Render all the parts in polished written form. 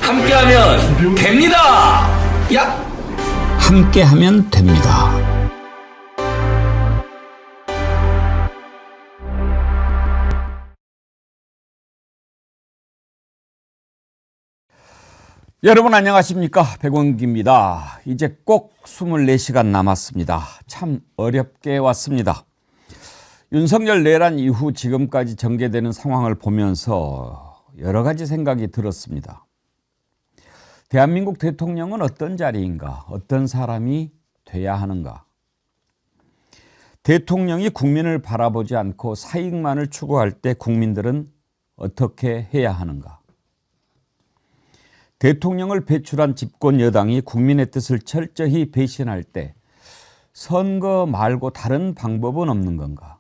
함께하면 됩니다. 야! 함께하면 됩니다. 여러분 안녕하십니까? 백원기입니다. 이제 꼭 24시간 남았습니다. 참 어렵게 왔습니다. 윤석열 내란 이후 지금까지 전개되는 상황을 보면서 여러 가지 생각이 들었습니다. 대한민국 대통령은 어떤 자리인가? 어떤 사람이 돼야 하는가? 대통령이 국민을 바라보지 않고 사익만을 추구할 때 국민들은 어떻게 해야 하는가? 대통령을 배출한 집권 여당이 국민의 뜻을 철저히 배신할 때 선거 말고 다른 방법은 없는 건가?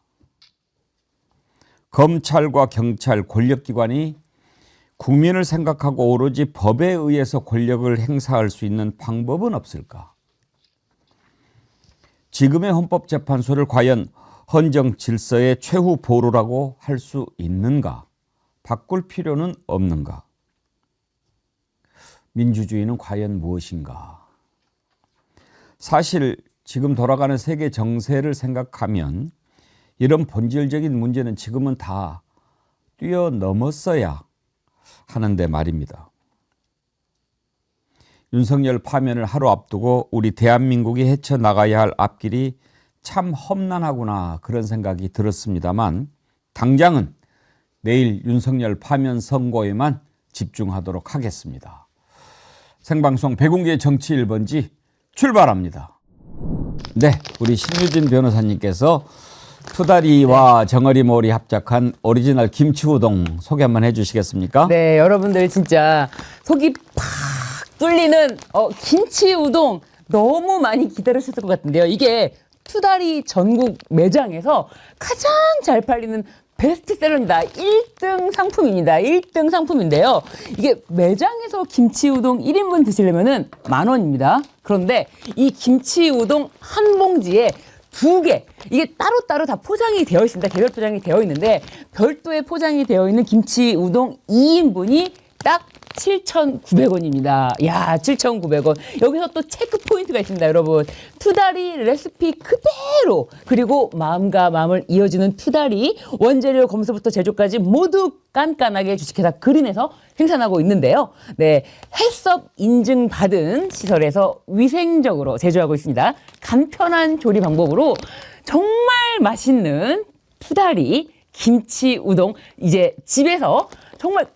검찰과 경찰, 권력기관이 국민을 생각하고 오로지 법에 의해서 권력을 행사할 수 있는 방법은 없을까? 지금의 헌법재판소를 과연 헌정 질서의 최후 보루라고 할 수 있는가? 바꿀 필요는 없는가? 민주주의는 과연 무엇인가? 사실 지금 돌아가는 세계 정세를 생각하면 이런 본질적인 문제는 지금은 다 뛰어넘었어야 하는데 말입니다. 윤석열 파면을 하루 앞두고 우리 대한민국이 헤쳐나가야 할 앞길이 참 험난하구나 그런 생각이 들었습니다만 당장은 내일 윤석열 파면 선고에만 집중하도록 하겠습니다. 생방송 백운기의 정치 1번지 출발합니다. 네, 우리 신유진 변호사님께서 투다리와 정어리모리 합작한 오리지널 김치우동 소개 한번 해주시겠습니까? 네, 여러분들 진짜 속이 팍 뚫리는 김치우동 너무 많이 기다리셨을 것 같은데요. 이게 투다리 전국 매장에서 가장 잘 팔리는 베스트셀러입니다. 1등 상품입니다. 1등 상품인데요. 이게 매장에서 김치우동 1인분 드시려면은 10,000원입니다. 그런데 이 김치우동 한 봉지에 2개, 이게 따로따로 다 포장이 되어 있습니다. 개별 포장이 되어 있는데 별도의 포장이 되어 있는 김치우동 2인분이 딱 7,900원입니다. 야, 7,900원. 여기서 또 체크 포인트가 있습니다, 여러분. 투다리 레시피 그대로, 그리고 마음과 마음을 이어주는 투다리 원재료 검수부터 제조까지 모두 깐깐하게 주식회사 그린에서 생산하고 있는데요. 네, 햇섭 인증받은 시설에서 위생적으로 제조하고 있습니다. 간편한 조리 방법으로 정말 맛있는 투다리 김치 우동, 이제 집에서 정말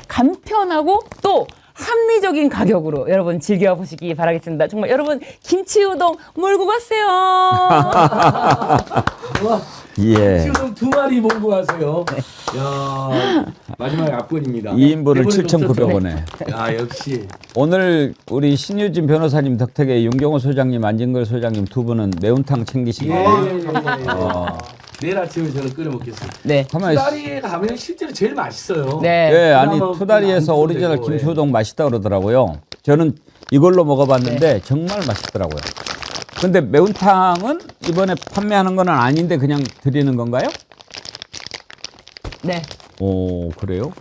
간편하고 또 합리적인 가격으로 여러분 즐겨보시기 바라겠습니다. 정말 여러분 김치우동 몰고 가세요. 예. 김치우동 2마리 몰고 가세요. 야, 마지막 압권입니다. 2인분을 7,900원에. 야, 역시. 오늘 우리 신유진 변호사님 덕택에 윤경호 소장님, 안진걸 소장님 두 분은 매운탕 챙기시고 내일 아침에 저는 끓여 먹겠습니다. 네. 투다리에 가면 실제로 제일 맛있어요. 네. 네, 아니 투다리에서 오리지널 김치우동 맛있다 그러더라고요. 저는 이걸로 먹어봤는데 정말 맛있더라고요. 근데 매운탕은 이번에 판매하는 건 아닌데 그냥 드리는 건가요? 네. 오, 그래요?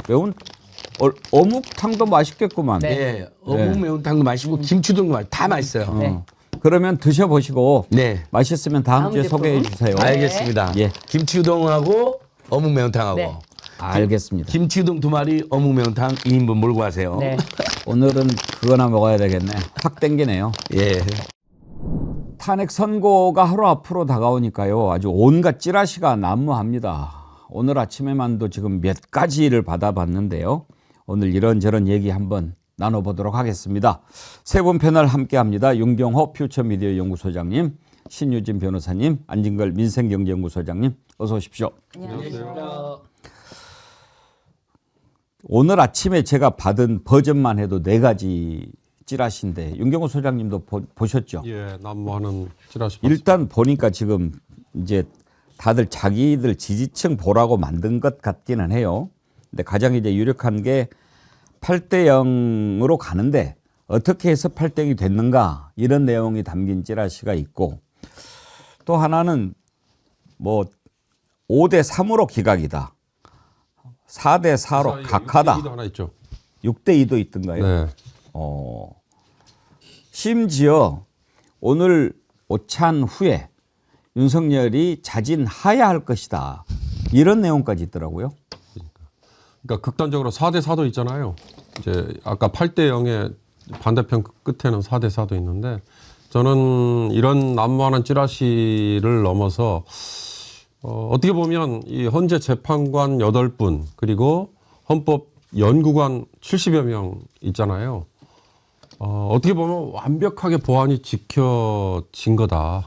어묵탕도 맛있겠구만. 네, 어묵 매운탕도 맛있고 김치우동도 다 맛있어요. 네. 그러면 드셔보시고 네. 맛있으면 다음 주에 제품. 소개해 주세요. 알겠습니다. 예. 김치우동하고 어묵 매운탕하고 네. 알겠습니다. 김치우동 2마리, 어묵 매운탕 2인분 몰고 가세요. 네. 오늘은 그거나 먹어야 되겠네. 확 땡기네요. 예. 탄핵 선고가 하루 앞으로 다가오니까요. 아주 온갖 찌라시가 난무합니다. 오늘 아침에만도 지금 몇 가지를 받아봤는데요. 오늘 이런저런 얘기 한번 나눠보도록 하겠습니다. 세 분 패널 함께합니다. 윤경호 퓨처미디어 연구소장님, 신유진 변호사님, 안진걸 민생경제연구소장님 어서 오십시오. 안녕하세요. 오늘 아침에 제가 받은 버전만 해도 4가지 찌라시인데 윤경호 소장님도 보셨죠? 예, 난무하는 찌라시. 일단 보니까 지금 이제 다들 자기들 지지층 보라고 만든 것 같기는 해요. 근데 가장 이제 유력한 게 8대 0으로 가는데 어떻게 해서 8대 0이 됐는가 이런 내용이 담긴 찌라시가 있고 또 하나는 뭐 5대 3으로 기각이다. 4대 4로 각하다. 얘기도 하나 있죠. 6대2도 있던가요? 네. 심지어 오늘 오찬 후에 윤석열이 자진하야 할 것이다. 이런 내용까지 있더라고요. 그러니까 극단적으로 4대4도 있잖아요. 이제 아까 8대0의 반대편 끝에는 4대4도 있는데 저는 이런 난무하는 찌라시를 넘어서 어떻게 보면 이 헌재 재판관 8분 그리고 헌법 연구관 70여 명 있잖아요. 어떻게 보면 완벽하게 보안이 지켜진 거다.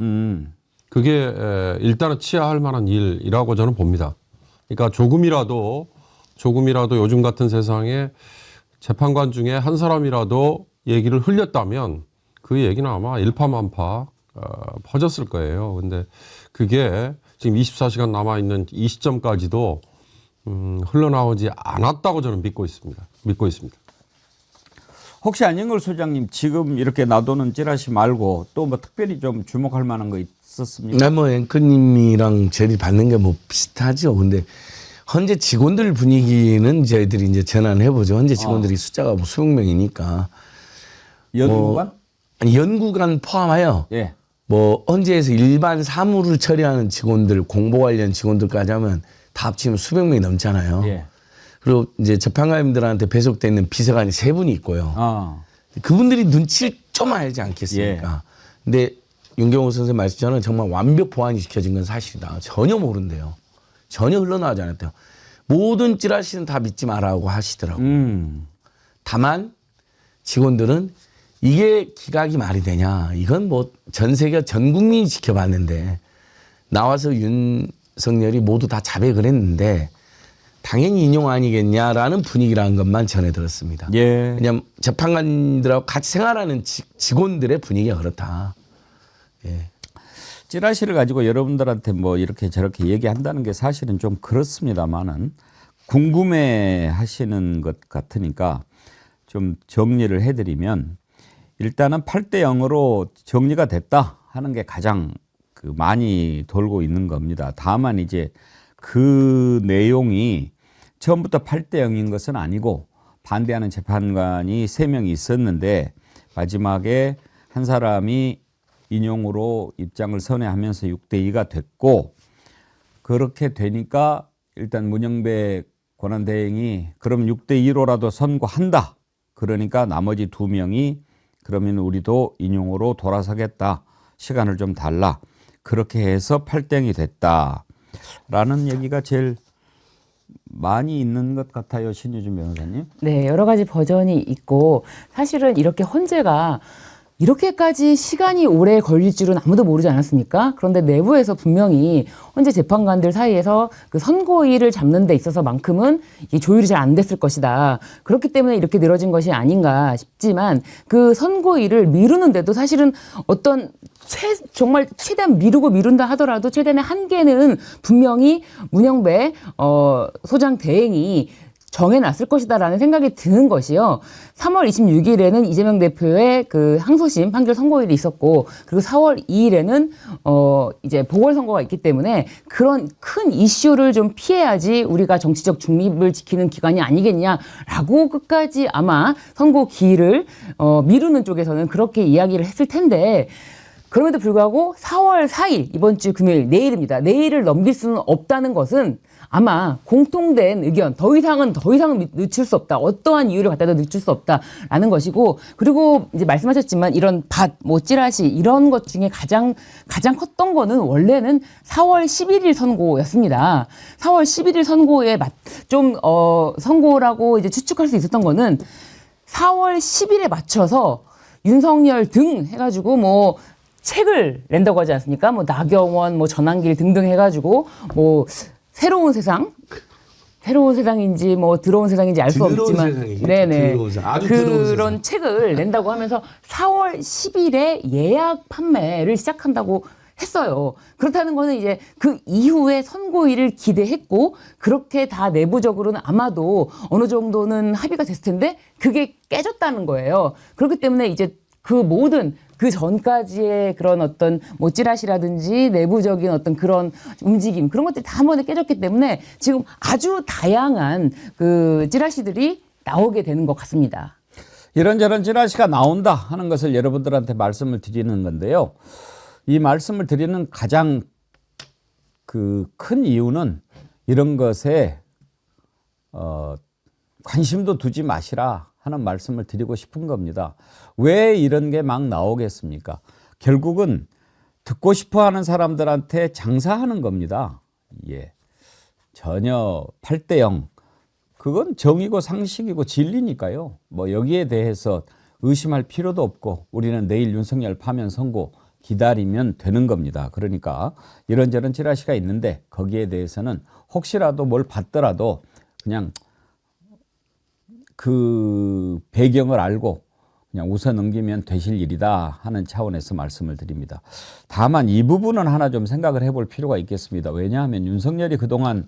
그게 일단은 치하할 만한 일이라고 저는 봅니다. 그러니까 조금이라도 요즘 같은 세상에 재판관 중에 한 사람이라도 얘기를 흘렸다면 그 얘기는 아마 일파만파 퍼졌을 거예요. 근데 그게 지금 24시간 남아있는 이 시점까지도 흘러나오지 않았다고 저는 믿고 있습니다. 혹시 안영걸 소장님 지금 이렇게 놔두는 찌라시 말고 또 뭐 특별히 좀 주목할 만한 거 있었습니까? 뭐 앵커님이랑 저희 받는 게 뭐 비슷하죠. 근데 헌재 직원들 분위기는 저희들이 이제 전환해보죠. 헌재 직원들이 숫자가 뭐 수백 명이니까. 연구관? 아니, 연구관 포함하여 예. 뭐 헌재에서 일반 사무를 처리하는 직원들, 공보 관련 직원들까지 하면 다 합치면 수백 명이 넘잖아요. 예. 그리고 이제 재판관님들한테 배속돼 있는 비서관이 3분이 있고요. 그분들이 눈치를 좀 알지 않겠습니까? 근데 윤경호 선생님 말씀처럼 정말 완벽 보안이 지켜진 건 사실이다. 전혀 모른대요. 전혀 흘러나오지 않았대요. 모든 찌라시는 다 믿지 말라고 하시더라고요. 다만 직원들은 이게 기각이 말이 되냐. 이건 뭐 전 세계 전 국민이 지켜봤는데 나와서 윤석열이 모두 다 자백을 했는데 당연히 인용 아니겠냐라는 분위기라는 것만 전해 들었습니다. 예. 왜냐하면 재판관들하고 같이 생활하는 직원들의 분위기가 그렇다. 예. 찌라시를 가지고 여러분들한테 뭐 이렇게 저렇게 얘기한다는 게 사실은 좀 그렇습니다만은 궁금해 하시는 것 같으니까 좀 정리를 해드리면 일단은 8대0으로 정리가 됐다 하는 게 가장 많이 돌고 있는 겁니다. 다만 이제 그 내용이 처음부터 8대0인 것은 아니고 반대하는 재판관이 3명이 있었는데 마지막에 한 사람이 인용으로 입장을 선회하면서 6대2가 됐고 그렇게 되니까 일단 문영배 권한대행이 그럼 6대2로라도 선고한다. 그러니까 나머지 2명이 그러면 우리도 인용으로 돌아서겠다. 시간을 좀 달라. 그렇게 해서 8대0이 됐다라는 얘기가 제일 많이 있는 것 같아요. 신유준 변호사님. 네, 여러 가지 버전이 있고 사실은 이렇게 헌재가 이렇게까지 시간이 오래 걸릴 줄은 아무도 모르지 않았습니까? 그런데 내부에서 분명히 헌재 재판관들 사이에서 그 선고일을 잡는 데 있어서만큼은 이 조율이 잘 안 됐을 것이다. 그렇기 때문에 이렇게 늘어진 것이 아닌가 싶지만 그 선고일을 미루는데도 사실은 어떤 정말 최대한 미룬다 하더라도 최대한의 한계는 분명히 문영배 소장 대행이 정해놨을 것이다라는 생각이 드는 것이요. 3월 26일에는 이재명 대표의 그 항소심 판결 선고일이 있었고, 그리고 4월 2일에는 이제 보궐선거가 있기 때문에 그런 큰 이슈를 좀 피해야지 우리가 정치적 중립을 지키는 기관이 아니겠냐라고 끝까지 아마 선고 기일을 미루는 쪽에서는 그렇게 이야기를 했을 텐데. 그럼에도 불구하고 4월 4일 이번 주 금요일 내일입니다. 내일을 넘길 수는 없다는 것은 아마 공통된 의견 더 이상은 늦출 수 없다. 어떠한 이유를 갖다도 늦출 수 없다라는 것이고 그리고 이제 말씀하셨지만 이런 찌라시 이런 것 중에 가장 컸던 거는 원래는 4월 11일 선고였습니다. 4월 11일 선고에 선고라고 이제 추측할 수 있었던 거는 4월 10일에 맞춰서 윤석열 등 해가지고 뭐 책을 낸다고 하지 않습니까? 뭐 나경원, 뭐 전환길 등등 해가지고 뭐 새로운 세상인지 뭐 들어온 세상인지 알 수 없지만 네네 그런 책을 낸다고 하면서 4월 10일에 예약 판매를 시작한다고 했어요. 그렇다는 거는 이제 그 이후에 선고일을 기대했고 그렇게 다 내부적으로는 아마도 어느 정도는 합의가 됐을 텐데 그게 깨졌다는 거예요. 그렇기 때문에 이제 그 모든 그 전까지의 그런 어떤 뭐 찌라시라든지 내부적인 어떤 그런 움직임 그런 것들이 다 한 번에 깨졌기 때문에 지금 아주 다양한 그 찌라시들이 나오게 되는 것 같습니다. 이런저런 찌라시가 나온다 하는 것을 여러분들한테 말씀을 드리는 건데요. 이 말씀을 드리는 가장 그 큰 이유는 이런 것에 관심도 두지 마시라 하는 말씀을 드리고 싶은 겁니다. 왜 이런 게 막 나오겠습니까? 결국은 듣고 싶어 하는 사람들한테 장사하는 겁니다. 예. 전혀 8대 0. 그건 정이고 상식이고 진리니까요. 뭐 여기에 대해서 의심할 필요도 없고 우리는 내일 윤석열 파면 선고 기다리면 되는 겁니다. 그러니까 이런저런 찌라시가 있는데 거기에 대해서는 혹시라도 뭘 받더라도 그냥 그 배경을 알고 그냥 웃어 넘기면 되실 일이다 하는 차원에서 말씀을 드립니다. 다만 이 부분은 하나 좀 생각을 해볼 필요가 있겠습니다. 왜냐하면 윤석열이 그동안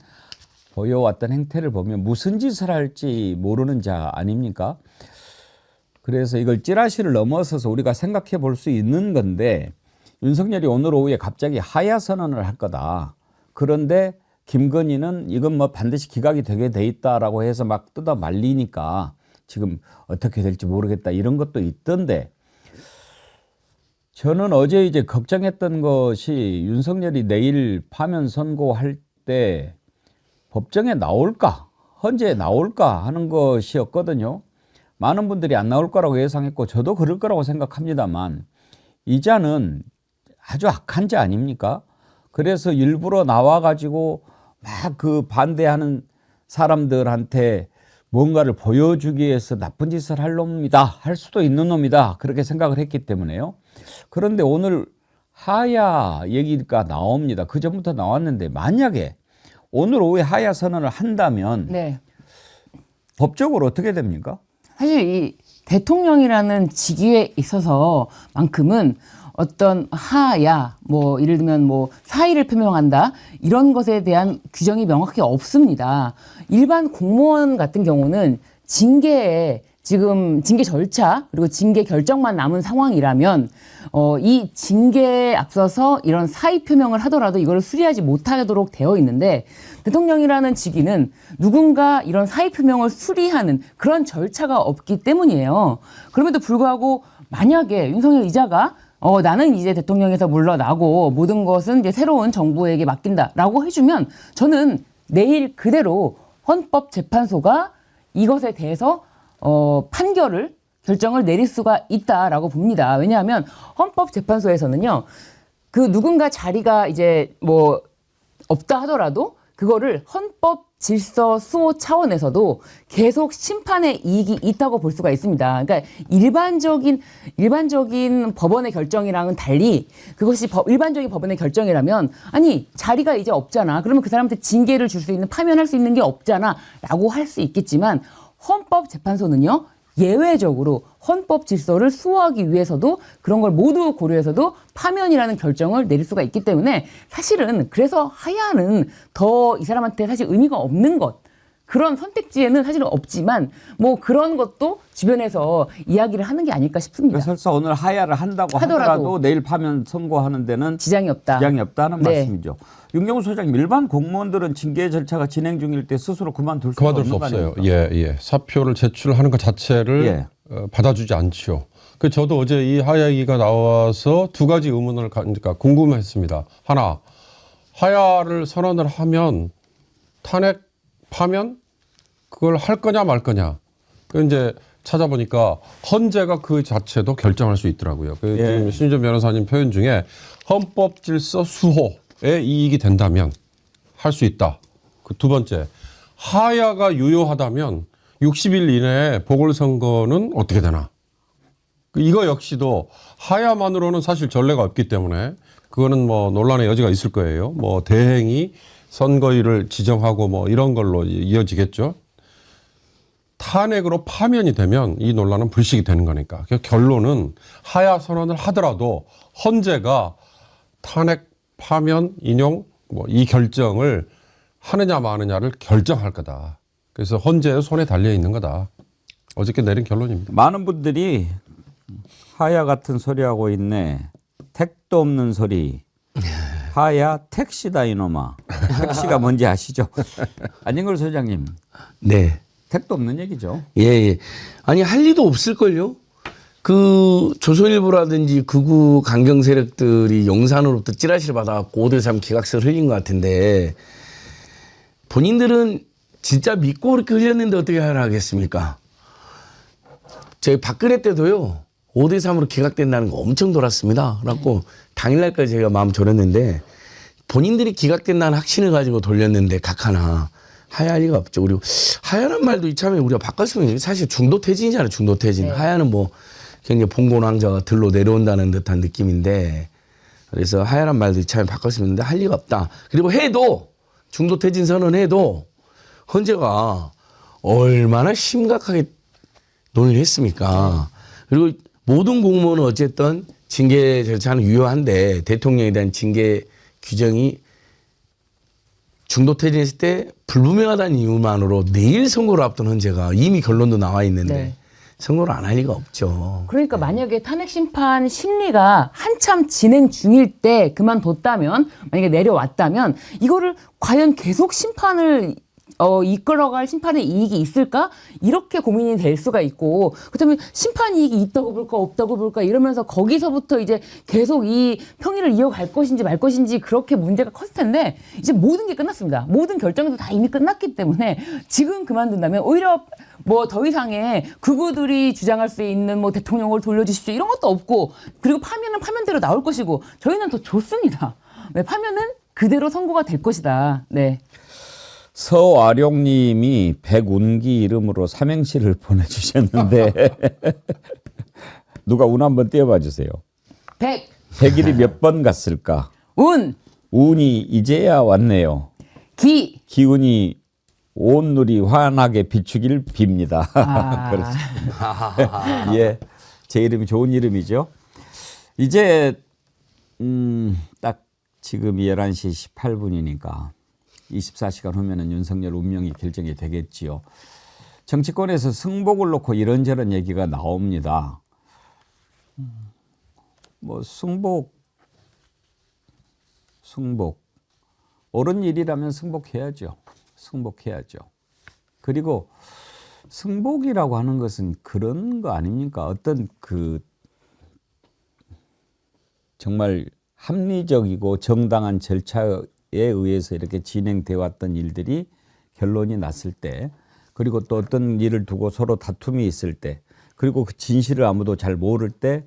보여왔던 행태를 보면 무슨 짓을 할지 모르는 자 아닙니까? 그래서 이걸 찌라시를 넘어서서 우리가 생각해 볼 수 있는 건데 윤석열이 오늘 오후에 갑자기 하야 선언을 할 거다. 그런데 김건희는 이건 뭐 반드시 기각이 되게 돼 있다라고 해서 막 뜯어 말리니까 지금 어떻게 될지 모르겠다 이런 것도 있던데 저는 어제 이제 걱정했던 것이 윤석열이 내일 파면 선고할 때 법정에 나올까 헌재에 나올까 하는 것이었거든요. 많은 분들이 안 나올 거라고 예상했고 저도 그럴 거라고 생각합니다만 이 자는 아주 악한 자 아닙니까? 그래서 일부러 나와가지고 막 그 반대하는 사람들한테 뭔가를 보여주기 위해서 나쁜 짓을 할 놈이다. 할 수도 있는 놈이다. 그렇게 생각을 했기 때문에요. 그런데 오늘 하야 얘기가 나옵니다. 그 전부터 나왔는데 만약에 오늘 오후에 하야 선언을 한다면 네. 법적으로 어떻게 됩니까? 사실 이 대통령이라는 직위에 있어서만큼은 어떤 하야, 뭐 예를 들면 뭐 사의를 표명한다 이런 것에 대한 규정이 명확히 없습니다. 일반 공무원 같은 경우는 징계에 지금 징계 절차 그리고 징계 결정만 남은 상황이라면 이 징계에 앞서서 이런 사의 표명을 하더라도 이걸 수리하지 못하도록 되어 있는데 대통령이라는 직위는 누군가 이런 사의 표명을 수리하는 그런 절차가 없기 때문이에요. 그럼에도 불구하고 만약에 윤석열 이자가 나는 이제 대통령에서 물러나고 모든 것은 이제 새로운 정부에게 맡긴다라고 해주면 저는 내일 그대로 헌법재판소가 이것에 대해서 결정을 내릴 수가 있다라고 봅니다. 왜냐하면 헌법재판소에서는요, 그 누군가 자리가 이제 뭐 없다 하더라도 그거를 헌법 질서 수호 차원에서도 계속 심판의 이익이 있다고 볼 수가 있습니다. 그러니까 일반적인 법원의 결정이랑은 달리 그것이 일반적인 법원의 결정이라면 아니 자리가 이제 없잖아. 그러면 그 사람한테 징계를 줄 수 있는 파면할 수 있는 게 없잖아라고 할 수 있겠지만 헌법재판소는요. 예외적으로 헌법 질서를 수호하기 위해서도 그런 걸 모두 고려해서도 파면이라는 결정을 내릴 수가 있기 때문에 사실은 그래서 하야는 더 이 사람한테 사실 의미가 없는 것 그런 선택지에는 사실은 없지만 뭐 그런 것도 주변에서 이야기를 하는 게 아닐까 싶습니다. 설사 오늘 하야를 한다고 하더라도 내일 파면 선고하는 데는 지장이 없다는 말씀이죠. 윤경호 소장님, 일반 공무원들은 징계 절차가 진행 중일 때 스스로 그만둘 수 없어요. 예. 사표를 제출하는 것 자체를 받아주지 않죠. 그 저도 어제 이 하야 얘기가 나와서 두 가지 의문을 그러니까 궁금했습니다. 하나, 하야를 선언을 하면 탄핵 파면 그걸 할 거냐 말 거냐. 그 이제 찾아보니까 헌재가 그 자체도 결정할 수 있더라고요. 그 지금 신윤정 변호사님 표현 중에 헌법 질서 수호에 이익이 된다면 할 수 있다. 그 두 번째, 하야가 유효하다면 60일 이내에 보궐선거는 어떻게 되나. 이거 역시도 하야만으로는 사실 전례가 없기 때문에 그거는 뭐 논란의 여지가 있을 거예요. 뭐 대행이 선거일을 지정하고 뭐 이런 걸로 이어지겠죠. 탄핵으로 파면이 되면 이 논란은 불식이 되는 거니까. 결론은 하야 선언을 하더라도 헌재가 탄핵 파면 인용 뭐 이 결정을 하느냐 마느냐를 결정할 거다. 그래서 헌재의 손에 달려 있는 거다. 어저께 내린 결론입니다. 많은 분들이 하야 같은 소리하고 있네. 택도 없는 소리. 하야 택시다 이놈아. 택시가 뭔지 아시죠? 안진걸 소장님. 네. 택도 없는 얘기죠. 예, 예. 아니, 할 리도 없을걸요? 그 조선일보라든지 극우 강경 세력들이 용산으로부터 찌라시를 받아갖고 5대3 기각서를 흘린 것 같은데 본인들은 진짜 믿고 그렇게 흘렸는데 어떻게 하겠습니까? 저희 박근혜 때도요. 5대3으로 기각된다는 거 엄청 돌았습니다. 그래갖고 당일날까지 제가 마음 졸였는데 본인들이 기각된다는 확신을 가지고 돌렸는데 각 하나 하야할 리가 없죠. 그리고 하야란 말도 이참에 우리가 바꿨으면 사실 중도퇴진이잖아요. 중도퇴진. 네. 하야는 뭐 굉장히 봉건왕자가 들로 내려온다는 듯한 느낌인데 그래서 하야란 말도 이참에 바꿨으면 할 리가 없다. 그리고 해도 중도퇴진 선언해도 헌재가 얼마나 심각하게 논의를 했습니까? 그리고 모든 공무원은 어쨌든 징계 절차는 유효한데 대통령에 대한 징계 규정이 중도퇴진했을 때 불분명하다는 이유만으로 내일 선고를 앞둔 헌재가 이미 결론도 나와 있는데 네. 선고를 안 할 리가 없죠. 그러니까 만약에 탄핵 심판 심리가 한참 진행 중일 때 그만뒀다면 만약에 내려왔다면 이거를 과연 계속 심판을 이끌어갈 심판의 이익이 있을까? 이렇게 고민이 될 수가 있고, 그렇다면 심판 이익이 있다고 볼까, 없다고 볼까, 이러면서 거기서부터 이제 계속 이 평의를 이어갈 것인지 말 것인지 그렇게 문제가 컸을 텐데, 이제 모든 게 끝났습니다. 모든 결정도 다 이미 끝났기 때문에 지금 그만둔다면 오히려 뭐 더 이상의 극우들이 주장할 수 있는 뭐 대통령을 돌려주십시오 이런 것도 없고, 그리고 파면은 파면대로 나올 것이고, 저희는 더 좋습니다. 네, 파면은 그대로 선고가 될 것이다. 네. 서아룡님이 백운기 이름으로 삼행시를 보내주셨는데 누가 운 한번 띄워봐 주세요. 100일이 몇 번 갔을까? 운이 이제야 왔네요. 기운이 온 누리 환하게 비추길 빕니다. 그렇습니다. 예, 제 이름이 좋은 이름이죠. 이제 딱 지금 11시 18분이니까 24시간 후면은 윤석열 운명이 결정이 되겠지요. 정치권에서 승복을 놓고 이런저런 얘기가 나옵니다. 뭐 승복 옳은 일이라면 승복해야죠. 승복해야죠. 그리고 승복이라고 하는 것은 그런 거 아닙니까? 어떤 그 정말 합리적이고 정당한 절차에 의해서 이렇게 진행되어 왔던 일들이 결론이 났을 때, 그리고 또 어떤 일을 두고 서로 다툼이 있을 때, 그리고 그 진실을 아무도 잘 모를 때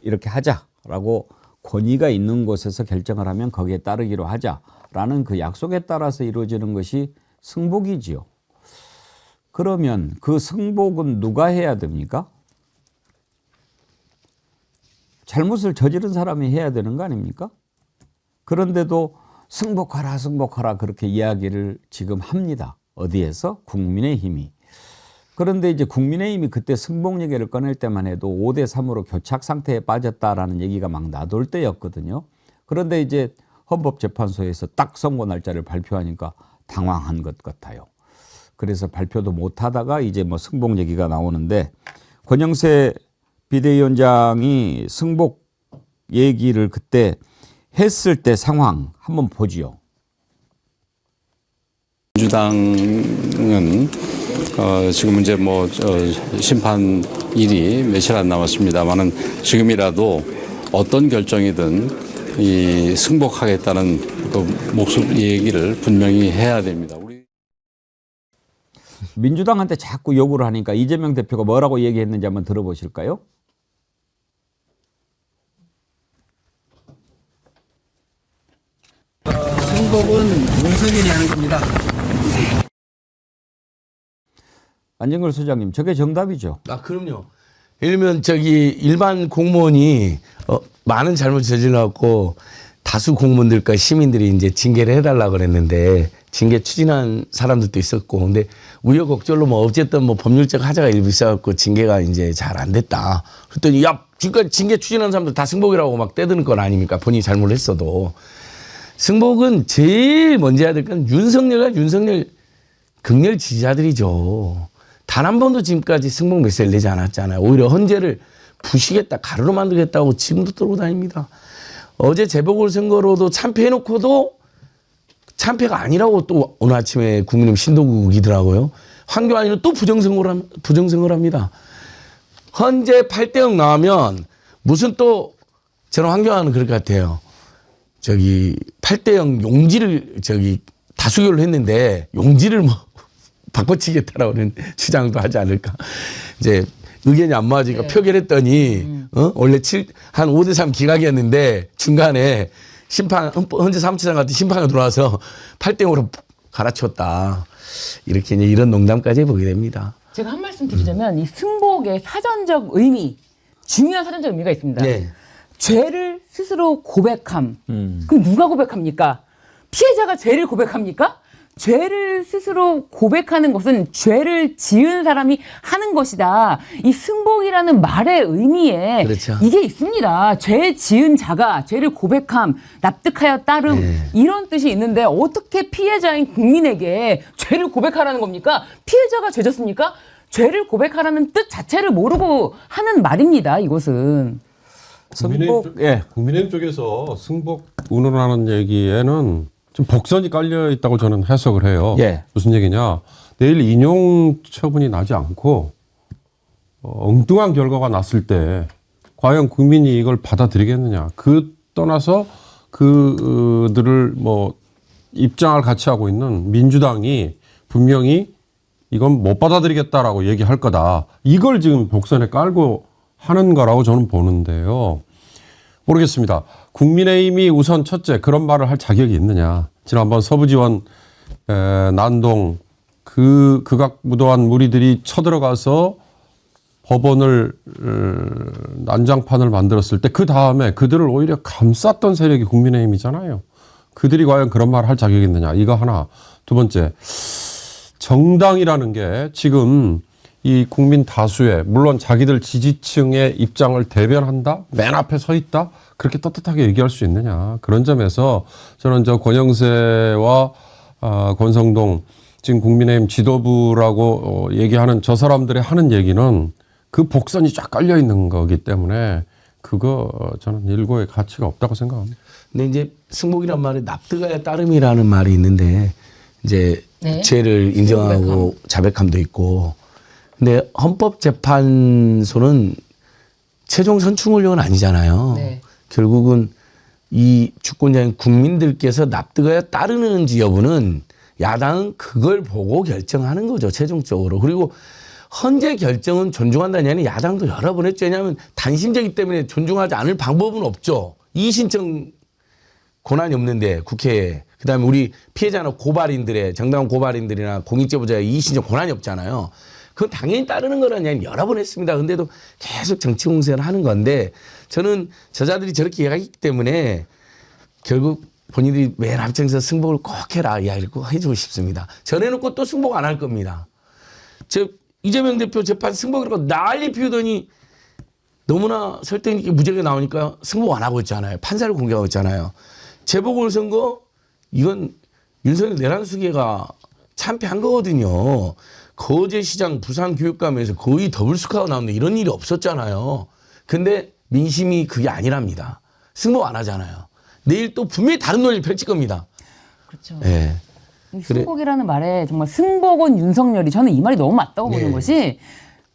이렇게 하자라고 권위가 있는 곳에서 결정을 하면 거기에 따르기로 하자라는 그 약속에 따라서 이루어지는 것이 승복이지요. 그러면 그 승복은 누가 해야 됩니까? 잘못을 저지른 사람이 해야 되는 거 아닙니까? 그런데도 승복하라 승복하라 그렇게 이야기를 지금 합니다. 어디에서? 국민의힘이. 그런데 이제 국민의힘이 그때 승복 얘기를 꺼낼 때만 해도 5대3으로 교착 상태에 빠졌다라는 얘기가 막 나돌 때였거든요. 그런데 이제 헌법재판소에서 딱 선고 날짜를 발표하니까 당황한 것 같아요. 그래서 발표도 못 하다가 이제 뭐 승복 얘기가 나오는데, 권영세 비대위원장이 승복 얘기를 그때 했을 때 상황 한번 보지요. 민주당은 지금 이제 뭐 심판일이 며칠 안 남았습니다만은 지금이라도 어떤 결정이든 이 승복하겠다는 그 목소리 얘기를 분명히 해야 됩니다. 우리 민주당한테 자꾸 요구를 하니까 이재명 대표가 뭐라고 얘기했는지 한번 들어보실까요? 승복은 윤석열이 하는 겁니다. 안진걸 소장님, 저게 정답이죠? 아, 그럼요. 예를 들면 저기 일반 공무원이 많은 잘못 저질러갖고 다수 공무원들과 시민들이 이제 징계를 해달라 그랬는데 징계 추진한 사람들도 있었고, 근데 우여곡절로 뭐 어쨌든 뭐 법률적 하자가 일부 있어갖고 징계가 이제 잘 안 됐다. 그랬더니 야, 지금까지 징계 추진한 사람들 다 승복이라고 막 떼드는 건 아닙니까? 본인이 잘못을 했어도. 승복은 제일 먼저 해야 될 건 윤석열 극렬 지지자들이죠. 단 한 번도 지금까지 승복 메시지를 내지 않았잖아요. 오히려 헌재를 부시겠다, 가루로 만들겠다고 지금도 떨고 다닙니다. 어제 재보궐선거로도 참패해놓고도 참패가 아니라고 또 오늘 아침에 국민의힘 신동국이더라고요. 황교안이는 또 부정선거를 합니다. 현재 8대0 나오면 무슨 또 저는 황교안은 그럴 것 같아요. 8대0 용지를 다수결을 했는데 용지를 뭐 바꿔치겠다라는 주장도 하지 않을까. 이제 의견이 안 맞으니까 표결했더니 원래 한 5대3 기각이었는데 중간에 헌재 사무처장 같은 심판가 들어와서 8대0으로 갈아치웠다. 이렇게 이제 이런 농담까지 해보게 됩니다. 제가 한 말씀 드리자면 이 승복의 사전적 의미, 중요한 사전적 의미가 있습니다. 네. 죄를 스스로 고백함. 그럼 누가 고백합니까? 피해자가 죄를 고백합니까? 죄를 스스로 고백하는 것은 죄를 지은 사람이 하는 것이다. 이 승복이라는 말의 의미에 그렇죠. 이게 있습니다. 죄 지은 자가 죄를 고백함, 납득하여 따름 이런 뜻이 있는데 어떻게 피해자인 국민에게 죄를 고백하라는 겁니까? 피해자가 죄졌습니까? 죄를 고백하라는 뜻 자체를 모르고 하는 말입니다. 이것은. 국민의힘 쪽에서 승복 운운하는 얘기에는 좀 복선이 깔려 있다고 저는 해석을 해요. 무슨 얘기냐? 내일 인용 처분이 나지 않고 엉뚱한 결과가 났을 때 과연 국민이 이걸 받아들이겠느냐? 그 떠나서 그들을 뭐 입장을 같이 하고 있는 민주당이 분명히 이건 못 받아들이겠다라고 얘기할 거다. 이걸 지금 복선에 깔고 하는 거라고 저는 보는데요. 모르겠습니다. 국민의힘이 우선 첫째 그런 말을 할 자격이 있느냐. 지난번 서부지원 난동 극악무도한 무리들이 쳐들어가서 법원을 난장판을 만들었을 때 그 다음에 그들을 오히려 감쌌던 세력이 국민의힘이잖아요. 그들이 과연 그런 말을 할 자격이 있느냐. 이거 하나. 두 번째, 정당이라는 게 지금 이 국민 다수의 물론 자기들 지지층의 입장을 대변한다? 맨 앞에 서 있다? 그렇게 떳떳하게 얘기할 수 있느냐. 그런 점에서 저는 권영세와 권성동 지금 국민의힘 지도부라고 얘기하는 저 사람들의 하는 얘기는 그 복선이 쫙 깔려 있는 거기 때문에 그거 저는 일고의 가치가 없다고 생각합니다. 근데 이제 승복이란 말에 납득하여 따름이라는 말이 있는데 이제 죄를 인정하고 자백함도 있고 근데 헌법재판소는 최종 선충훈령은 아니잖아요. 결국은 이 주권자인 국민들께서 납득하여 따르는지 여부는 야당은 그걸 보고 결정하는 거죠. 최종적으로. 그리고 헌재 결정은 존중한다는 얘기는 야당도 여러 번 했죠. 왜냐하면 단심제이기 때문에 존중하지 않을 방법은 없죠. 이의신청 권한이 없는데 국회에. 그다음에 우리 피해자나 고발인들의 정당한 고발인들이나 공익제보자의 이의신청 권한이 없잖아요. 그건 당연히 따르는 거라는 얘기는 여러 번 했습니다. 근데도 계속 정치 공세를 하는 건데 저는 저자들이 저렇게 얘기하기 때문에 결국 본인들이 맨 앞장에서 승복을 꼭 해라 이야기를 꼭 해주고 싶습니다. 전해놓고 또 승복 안 할 겁니다. 이재명 대표 재판 승복이라고 난리 피우더니 너무나 설득 있게 무죄가 나오니까 승복 안 하고 있잖아요. 판사를 공격하고 있잖아요. 재보궐선거 이건 윤석열 내란수계가 참패한 거거든요. 거제시장 부산교육감에서 거의 더블스코어가 나오는데 이런 일이 없었잖아요. 근데 민심이 그게 아니랍니다. 승복 안 하잖아요. 내일 또 분명히 다른 논리를 펼칠 겁니다. 그렇죠. 네. 승복이라는 말에 정말 승복은 윤석열이 저는 이 말이 너무 맞다고 보는 것이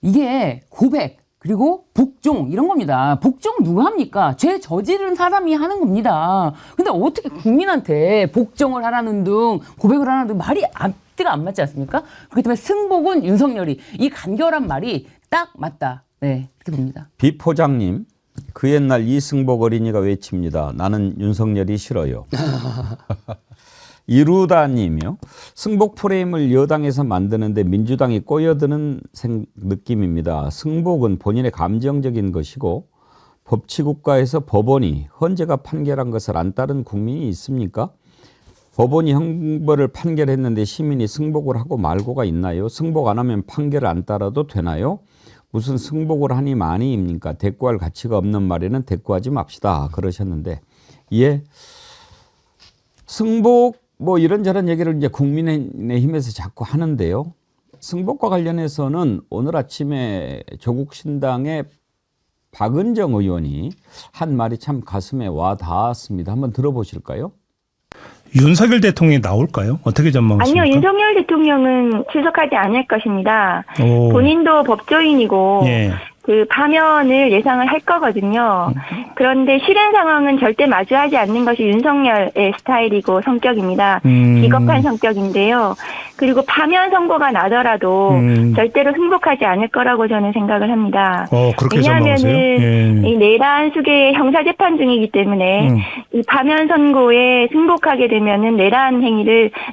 이게 고백 그리고 복종 이런 겁니다. 복종 누가 합니까? 죄 저지른 사람이 하는 겁니다. 근데 어떻게 국민한테 복종을 하라는 둥 고백을 하라는 둥 말이 앞뒤가 안 맞지 않습니까? 그렇기 때문에 승복은 윤석열이 이 간결한 말이 딱 맞다. 네, 그렇게 봅니다. 비포장님, 그 옛날 이승복 어린이가 외칩니다. 나는 윤석열이 싫어요. 이루다님이요. 승복 프레임을 여당에서 만드는데 민주당이 꼬여드는 느낌입니다. 승복은 본인의 감정적인 것이고 법치국가에서 법원이 헌재가 판결한 것을 안 따른 국민이 있습니까? 법원이 형벌을 판결했는데 시민이 승복을 하고 말고가 있나요? 승복 안 하면 판결을 안 따라도 되나요? 무슨 승복을 하니 많이입니까? 대꾸할 가치가 없는 말에는 대꾸하지 맙시다. 그러셨는데 승복 뭐 이런저런 얘기를 이제 국민의힘에서 자꾸 하는데요. 승복과 관련해서는 오늘 아침에 조국신당의 박은정 의원이 한 말이 참 가슴에 와 닿았습니다. 한번 들어보실까요? 윤석열 대통령이 나올까요? 어떻게 전망하십니까? 아니요, 윤석열 대통령은 출석하지 않을 것입니다. 오. 본인도 법조인이고 예. 그 파면을 예상을 할 거거든요. 그런데 실현 상황은 절대 마주하지 않는 것이 윤석열의 스타일이고 성격입니다. 비겁한 성격인데요. 그리고 파면 선고가 나더라도 절대로 승복하지 않을 거라고 저는 생각을 합니다. 그렇게 전망하세요? 왜냐하면은 이 내란 수계의 형사재판 중이기 때문에 이 파면 선고에 승복하게 되면은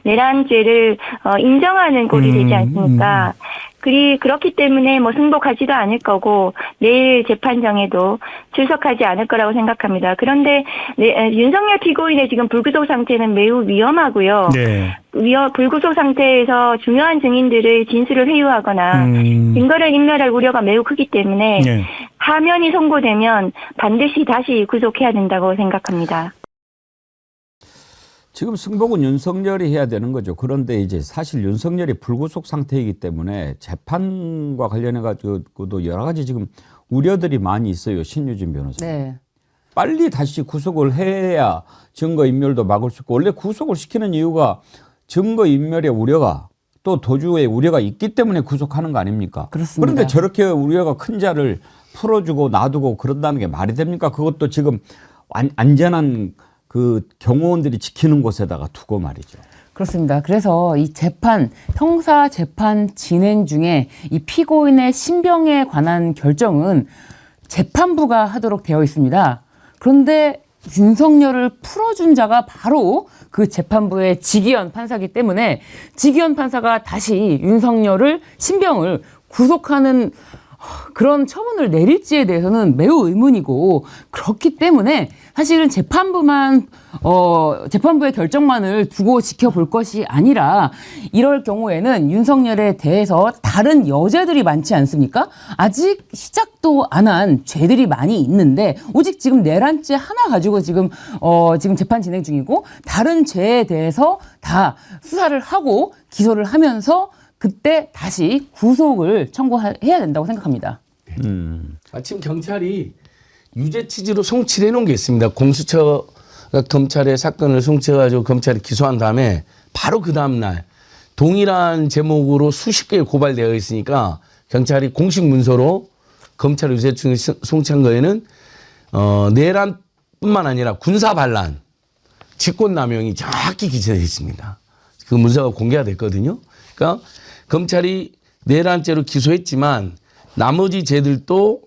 내란죄를 인정하는 꼴이 되지 않습니까? 그렇기 때문에 뭐 승복하지도 않을 거고 내일 재판정에도 출석하지 않을 거라고 생각합니다. 그런데 윤석열 피고인의 지금 불구속 상태는 매우 위험하고요. 네. 불구속 상태에서 중요한 증인들의 진술을 회유하거나 증거를 인멸할 우려가 매우 크기 때문에 네. 파면이 선고되면 반드시 다시 구속해야 된다고 생각합니다. 지금 승복은 윤석열이 해야 되는 거죠. 그런데 이제 사실 윤석열이 불구속 상태이기 때문에 재판과 관련해 가지고도 여러 가지 지금 우려들이 많이 있어요. 신유진 변호사. 네. 빨리 다시 구속을 해야 증거인멸도 막을 수 있고, 원래 구속을 시키는 이유가 증거인멸의 우려가 또 도주의 우려가 있기 때문에 구속하는 거 아닙니까? 그렇습니다. 그런데 저렇게 우려가 큰 자를 풀어주고 놔두고 그런다는 게 말이 됩니까? 그것도 지금 안전한 그 경호원들이 지키는 곳에다가 두고 말이죠. 그렇습니다. 그래서 이 형사 재판 진행 중에 이 피고인의 신병에 관한 결정은 재판부가 하도록 되어 있습니다. 그런데 윤석열을 풀어준 자가 바로 그 재판부의 지기현 판사이기 때문에 지기현 판사가 다시 윤석열을 신병을 구속하는 그런 처분을 내릴지에 대해서는 매우 의문이고, 그렇기 때문에 사실은 재판부의 결정만을 두고 지켜볼 것이 아니라 이럴 경우에는 윤석열에 대해서 다른 여죄들이 많지 않습니까? 아직 시작도 안 한 죄들이 많이 있는데 오직 지금 내란죄 하나 가지고 지금 재판 진행 중이고, 다른 죄에 대해서 다 수사를 하고 기소를 하면서 그때 다시 구속을 청구해야 된다고 생각합니다. 마침 경찰이 유죄 취지로 송치해 놓은 게 있습니다. 공수처가 검찰의 사건을 송치해가지고 검찰이 기소한 다음에 바로 그 다음날 동일한 제목으로 수십 개 고발되어 있으니까 경찰이 공식 문서로 검찰 유죄 취지 송치한 거에는 내란뿐만 아니라 군사 반란, 직권남용이 정확히 기재되어 있습니다. 그 문서가 공개가 됐거든요. 그러니까 검찰이 내란죄로 기소했지만 나머지 죄들도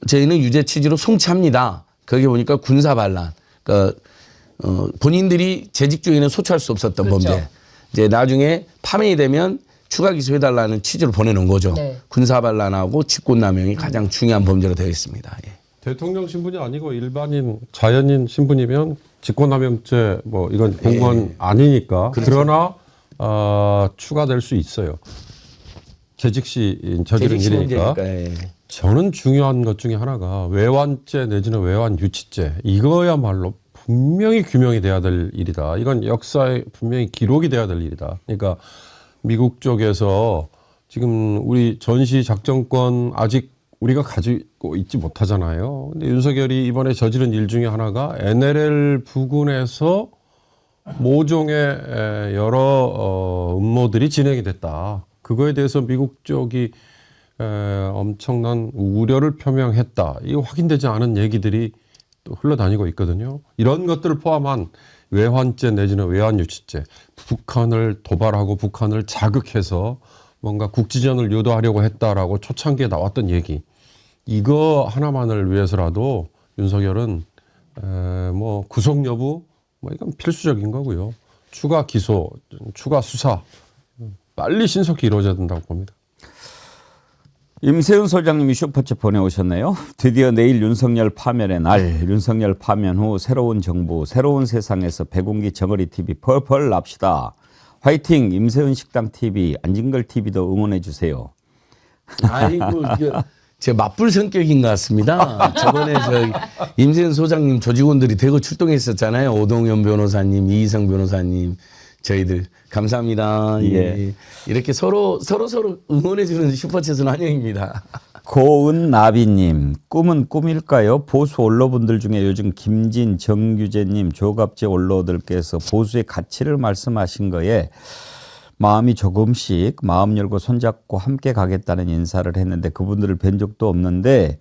저희는 유죄 취지로 송치합니다. 거기 보니까 군사 반란, 그러니까 본인들이 재직 중에는 소추할 수 없었던 그렇죠. 범죄, 이제 나중에 파면이 되면 추가 기소해달라는 취지로 보내놓은 거죠. 네. 군사 반란하고 직권남용이 가장 중요한 범죄로 되어 있습니다. 예. 대통령 신분이 아니고 일반인 자연인 신분이면 직권남용죄 뭐 이건 공무원 아니니까. 그렇죠. 그러나 추가될 수 있어요. 재직 시 저지른 일이니까. 예. 저는 중요한 것 중에 하나가 외환죄 내지는 외환 유치죄, 이거야말로 분명히 규명이 돼야 될 일이다. 이건 역사에 분명히 기록이 돼야 될 일이다. 그러니까 미국 쪽에서 지금 우리 전시 작전권 아직 우리가 가지고 있지 못하잖아요. 근데 윤석열이 이번에 저지른 일 중에 하나가 NLL 부근에서 모종의 여러 음모들이 진행이 됐다. 그거에 대해서 미국 쪽이 엄청난 우려를 표명했다. 이거 확인되지 않은 얘기들이 또 흘러다니고 있거든요. 이런 것들을 포함한 외환죄 내지는 외환유치죄, 북한을 도발하고 북한을 자극해서 뭔가 국지전을 유도하려고 했다라고 초창기에 나왔던 얘기, 이거 하나만을 위해서라도 윤석열은 뭐 구속 여부 뭐 이건 필수적인 거고요. 추가 기소, 추가 수사 빨리 신속히 이루어져야 된다고 봅니다. 임세훈 소장님이 슈퍼챗 보내오셨네요. 드디어 내일 윤석열 파면의 날. 윤석열 파면 후 새로운 정부, 새로운 세상에서 백운기 정어리 TV 펄펄 납시다. 화이팅! 임세훈 식당 TV, 안진걸 TV도 응원해 주세요. 아이고, 제 맞불 성격인 것 같습니다. 저번에 임세훈 소장님 조직원들이 대거 출동했었잖아요. 오동현 변호사님, 이희성 변호사님, 저희들 감사합니다. 예. 이렇게 서로 응원해주는 슈퍼챗은 환영입니다. 고은나비님, 꿈은 꿈일까요? 보수 언론분들 중에 요즘 김진, 정규재님, 조갑재 언론들께서 보수의 가치를 말씀하신 거에 마음이 조금씩 마음 열고 손잡고 함께 가겠다는 인사를 했는데 그분들을 뵌 적도 없는데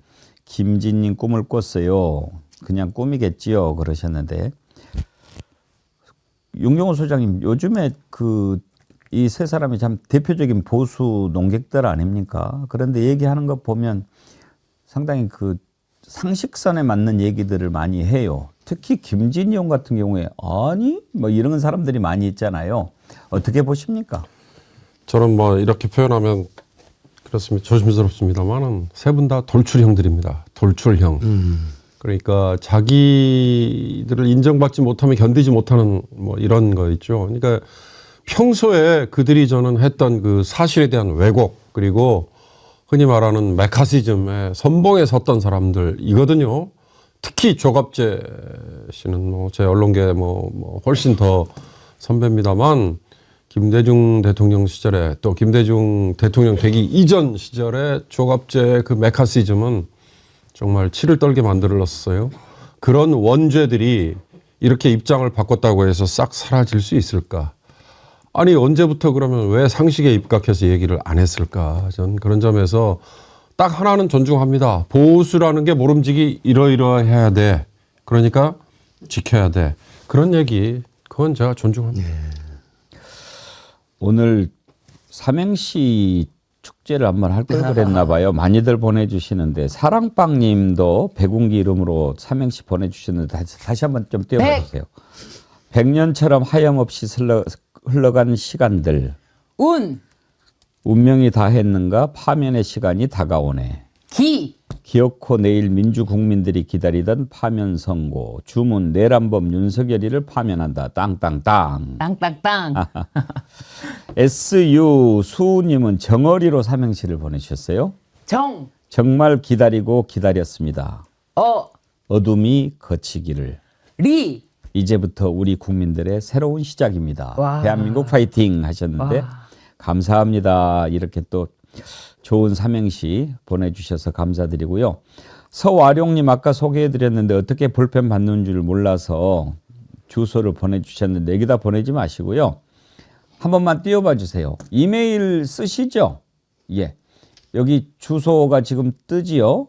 김진님 꿈을 꿨어요. 그냥 꿈이겠지요. 그러셨는데 윤경호 소장님, 요즘에 이 세 사람이 참 대표적인 보수 농객들 아닙니까? 그런데 얘기하는 거 보면 상당히 상식선에 맞는 얘기들을 많이 해요. 특히 김진희 의원 같은 경우에 아니 뭐 이런 사람들이 많이 있잖아요. 어떻게 보십니까? 저는 뭐 이렇게 표현하면 그렇습니다. 조심스럽습니다만은 세 분 다 돌출형들입니다. 돌출형. 그러니까 자기들을 인정받지 못하면 견디지 못하는 뭐 이런 거 있죠. 그러니까 평소에 그들이 저는 했던 그 사실에 대한 왜곡 그리고 흔히 말하는 메카시즘의 선봉에 섰던 사람들이거든요. 특히 조갑재 씨는 뭐 제 언론계 뭐 훨씬 더 선배입니다만 김대중 대통령 시절에 또 김대중 대통령 되기 이전 시절에 조갑재의 그 메카시즘은 정말 치를 떨게 만들었어요. 그런 원죄들이 이렇게 입장을 바꿨다고 해서 싹 사라질 수 있을까? 아니 언제부터 그러면 왜 상식에 입각해서 얘기를 안 했을까? 전 그런 점에서 딱 하나는 존중합니다. 보수라는 게 모름지기 이러이러해야 돼. 그러니까 지켜야 돼. 그런 얘기 그건 제가 존중합니다. 오늘 삼행시 축제를 한번 할 걸 그랬나 봐요. 많이들 보내주시는데 사랑빵님도 백운기 이름으로 삼행시 보내주셨는데 다시 한번 좀 띄워봐 주세요. 100년처럼 하염없이 흘러간 시간들. 운명이 다했는가 파면의 시간이 다가오네. 기어코 내일 민주 국민들이 기다리던 파면 선고. 주문 내란범 윤석열이를 파면한다. 땅땅땅. 땅땅땅. SU 수우님은 정어리로 삼행시를 보내주셨어요. 정말 기다리고 기다렸습니다. 어둠이 거치기를. 이제부터 우리 국민들의 새로운 시작입니다. 와. 대한민국 파이팅 하셨는데 감사합니다. 이렇게 또 좋은 삼행시 보내주셔서 감사드리고요. 서와룡님 아까 소개해드렸는데 어떻게 볼펜 받는 줄 몰라서 주소를 보내주셨는데 여기다 보내지 마시고요. 한 번만 띄워봐 주세요. 이메일 쓰시죠? 예. 여기 주소가 지금 뜨지요?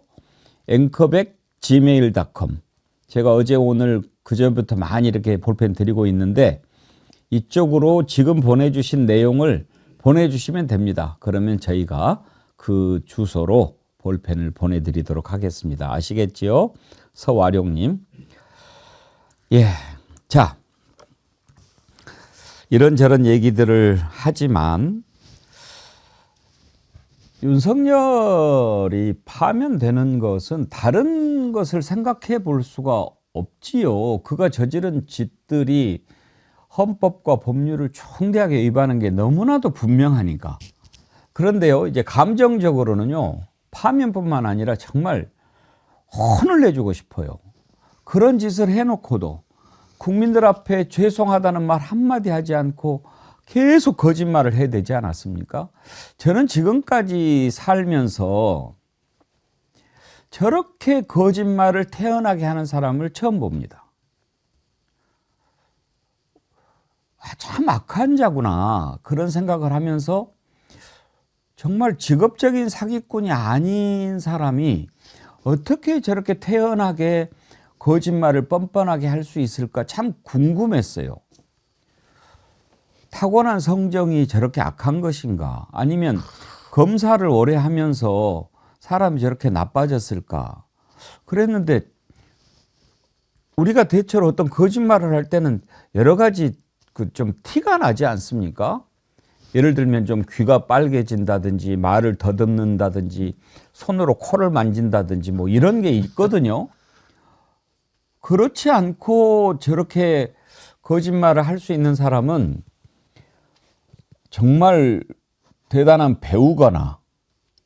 anchorback@gmail.com. 제가 어제 오늘 그전부터 많이 이렇게 볼펜 드리고 있는데 이쪽으로 지금 보내주신 내용을 보내주시면 됩니다. 그러면 저희가 그 주소로 볼펜을 보내드리도록 하겠습니다. 아시겠지요? 서와룡님. 예. 자, 이런저런 얘기들을 하지만 윤석열이 파면되는 것은 다른 것을 생각해 볼 수가 없지요. 그가 저지른 짓들이 헌법과 법률을 중대하게 위반한 게 너무나도 분명하니까. 그런데요, 이제 감정적으로는요, 파면뿐만 아니라 정말 혼을 내주고 싶어요. 그런 짓을 해놓고도 국민들 앞에 죄송하다는 말 한마디 하지 않고 계속 거짓말을 해야 되지 않았습니까? 저는 지금까지 살면서 저렇게 거짓말을 태연하게 하는 사람을 처음 봅니다. 참 악한 자구나 그런 생각을 하면서 정말 직업적인 사기꾼이 아닌 사람이 어떻게 저렇게 태연하게 거짓말을 뻔뻔하게 할 수 있을까 참 궁금했어요. 타고난 성정이 저렇게 악한 것인가? 아니면 검사를 오래 하면서 사람이 저렇게 나빠졌을까? 그랬는데 우리가 대체로 어떤 거짓말을 할 때는 여러 가지 좀 티가 나지 않습니까? 예를 들면 좀 귀가 빨개진다든지 말을 더듬는다든지 손으로 코를 만진다든지 뭐 이런 게 있거든요. 그렇지 않고 저렇게 거짓말을 할 수 있는 사람은 정말 대단한 배우거나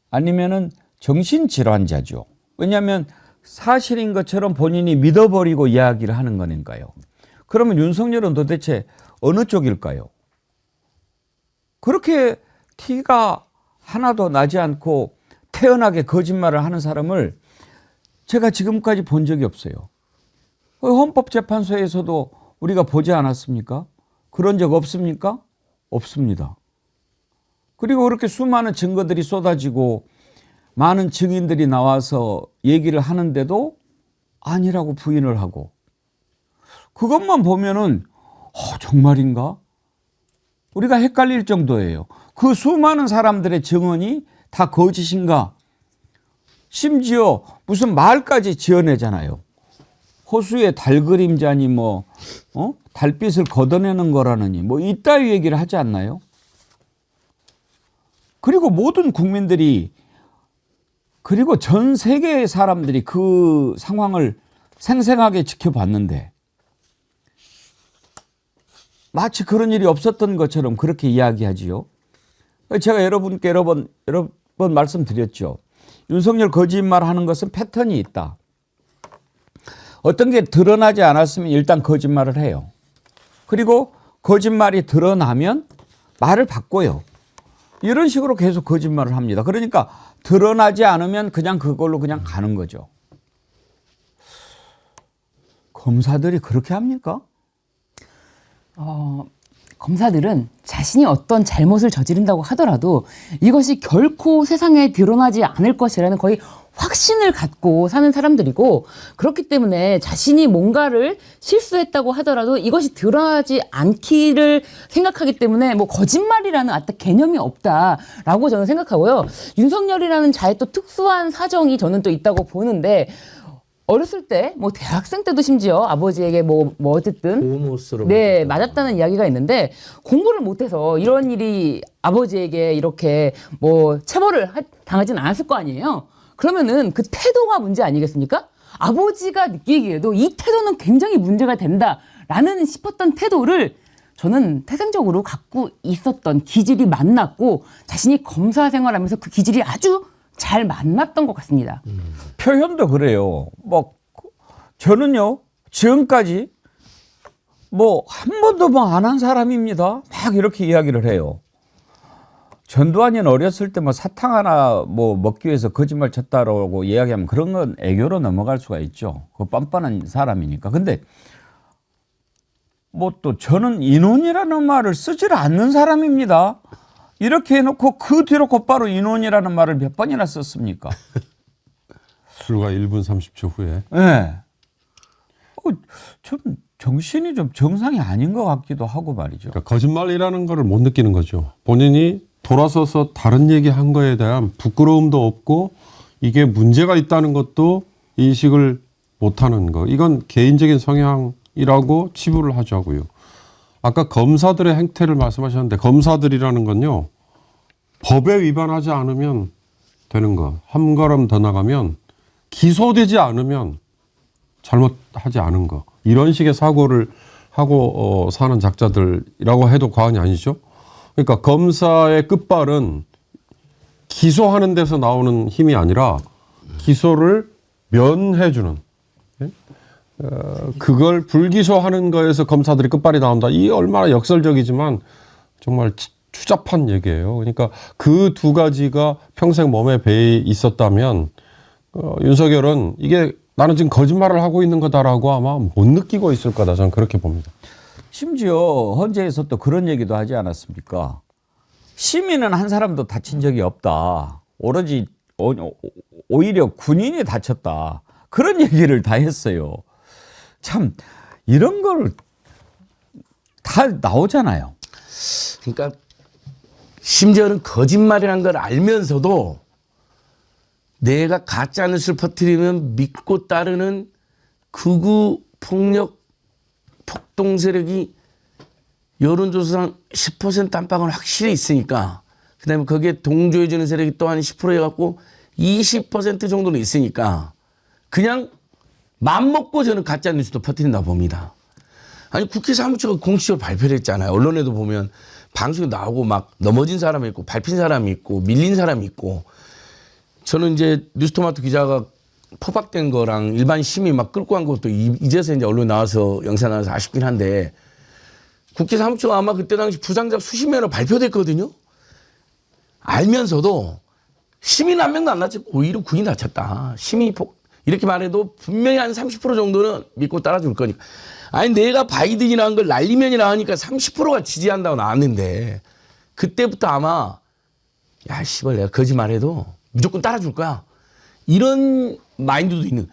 아니면은 정신질환자죠. 왜냐하면 사실인 것처럼 본인이 믿어버리고 이야기를 하는 거니까요. 그러면 윤석열은 도대체 어느 쪽일까요? 그렇게 티가 하나도 나지 않고 태연하게 거짓말을 하는 사람을 제가 지금까지 본 적이 없어요. 헌법재판소에서도 우리가 보지 않았습니까? 그런 적 없습니까? 없습니다. 그리고 그렇게 수많은 증거들이 쏟아지고 많은 증인들이 나와서 얘기를 하는데도 아니라고 부인을 하고, 그것만 보면은 정말인가? 우리가 헷갈릴 정도예요. 그 수많은 사람들의 증언이 다 거짓인가? 심지어 무슨 말까지 지어내잖아요. 호수에 달 그림자니 달빛을 걷어내는 거라느니 이따위 얘기를 하지 않나요? 그리고 모든 국민들이, 그리고 전 세계의 사람들이 그 상황을 생생하게 지켜봤는데 마치 그런 일이 없었던 것처럼 그렇게 이야기하지요. 제가 여러분께 여러 번 말씀드렸죠. 윤석열 거짓말하는 것은 패턴이 있다. 어떤 게 드러나지 않았으면 일단 거짓말을 해요. 그리고 거짓말이 드러나면 말을 바꿔요. 이런 식으로 계속 거짓말을 합니다. 그러니까 드러나지 않으면 그냥 그걸로 그냥 가는 거죠. 검사들이 그렇게 합니까? 검사들은 자신이 어떤 잘못을 저지른다고 하더라도 이것이 결코 세상에 드러나지 않을 것이라는 거의 확신을 갖고 사는 사람들이고, 그렇기 때문에 자신이 뭔가를 실수했다고 하더라도 이것이 드러나지 않기를 생각하기 때문에 거짓말이라는 아딱 개념이 없다라고 저는 생각하고요. 윤석열이라는 자의 또 특수한 사정이 저는 또 있다고 보는데, 어렸을 때 대학생 때도 심지어 아버지에게 어쨌든 보호모스로 맞았다는 이야기가 있는데, 공부를 못해서 이런 일이 아버지에게 이렇게 체벌을 당하진 않았을 거 아니에요. 그러면은 그 태도가 문제 아니겠습니까? 아버지가 느끼기에도 이 태도는 굉장히 문제가 된다라는 싶었던 태도를 저는 태생적으로 갖고 있었던 기질이 만났고, 자신이 검사 생활하면서 그 기질이 아주 잘 만났던 것 같습니다. 표현도 그래요. 저는요, 지금까지 한 번도 안 한 사람입니다. 막 이렇게 이야기를 해요. 전두환이는 어렸을 때 사탕 하나 먹기 위해서 거짓말 쳤다라고 이야기하면 그런 건 애교로 넘어갈 수가 있죠. 그 뻔뻔한 사람이니까. 근데 또 저는 인혼이라는 말을 쓰질 않는 사람입니다. 이렇게 해놓고 그 뒤로 곧바로 인혼이라는 말을 몇 번이나 썼습니까? 불과 1분 30초 후에. 네. 좀 정신이 좀 정상이 아닌 것 같기도 하고 말이죠. 그러니까 거짓말이라는 거를 못 느끼는 거죠. 본인이 돌아서서 다른 얘기한 거에 대한 부끄러움도 없고 이게 문제가 있다는 것도 인식을 못하는 거. 이건 개인적인 성향이라고 치부를 하자고요. 아까 검사들의 행태를 말씀하셨는데, 검사들이라는 건요, 법에 위반하지 않으면 되는 거. 한 걸음 더 나가면 기소되지 않으면 잘못하지 않은 거. 이런 식의 사고를 하고 사는 작자들이라고 해도 과언이 아니죠. 그러니까 검사의 끝발은 기소하는 데서 나오는 힘이 아니라 기소를 면해주는, 그걸 불기소하는 거에서 검사들이 끝발이 나온다. 이 얼마나 역설적이지만 정말 추잡한 얘기예요. 그러니까 그 두 가지가 평생 몸에 배에 있었다면 윤석열은 이게 나는 지금 거짓말을 하고 있는 거다라고 아마 못 느끼고 있을 거다. 저는 그렇게 봅니다. 심지어 헌재에서 또 그런 얘기도 하지 않았습니까? 시민은 한 사람도 다친 적이 없다. 오로지 오히려 군인이 다쳤다. 그런 얘기를 다 했어요. 참 이런 걸 다 나오잖아요. 그러니까 심지어는 거짓말이라는 걸 알면서도 내가 가짜 뉴스를 퍼뜨리면 믿고 따르는 극우 폭력 폭동 세력이 여론조사상 10% 안팎은 확실히 있으니까, 그다음에 거기에 동조해주는 세력이 또 한 10% 해갖고 20% 정도는 있으니까 그냥 맘먹고 저는 가짜 뉴스도 퍼뜨린다고 봅니다. 아니 국회 사무처가 공식적으로 발표를 했잖아요. 언론에도 보면 방송에 나오고 막 넘어진 사람이 있고 밟힌 사람이 있고 밀린 사람이 있고, 저는 이제 뉴스토마토 기자가 포박된 거랑 일반 시민이 막 끌고 간 것도 이제서 이제 언론에 나와서 영상 나와서 아쉽긴 한데, 국회 사무처가 아마 그때 당시 부상자 수십 명으로 발표됐거든요. 알면서도 시민 한 명도 안 다쳤고 오히려 군이 다쳤다. 이렇게 말해도 분명히 한 30% 정도는 믿고 따라줄 거니까. 아니 내가 바이든이라는 걸 날리면이 나오니까 30%가 지지한다고 나왔는데 그때부터 아마 야 씨발 내가 거짓말해도 무조건 따라줄 거야. 이런 마인드도 있는.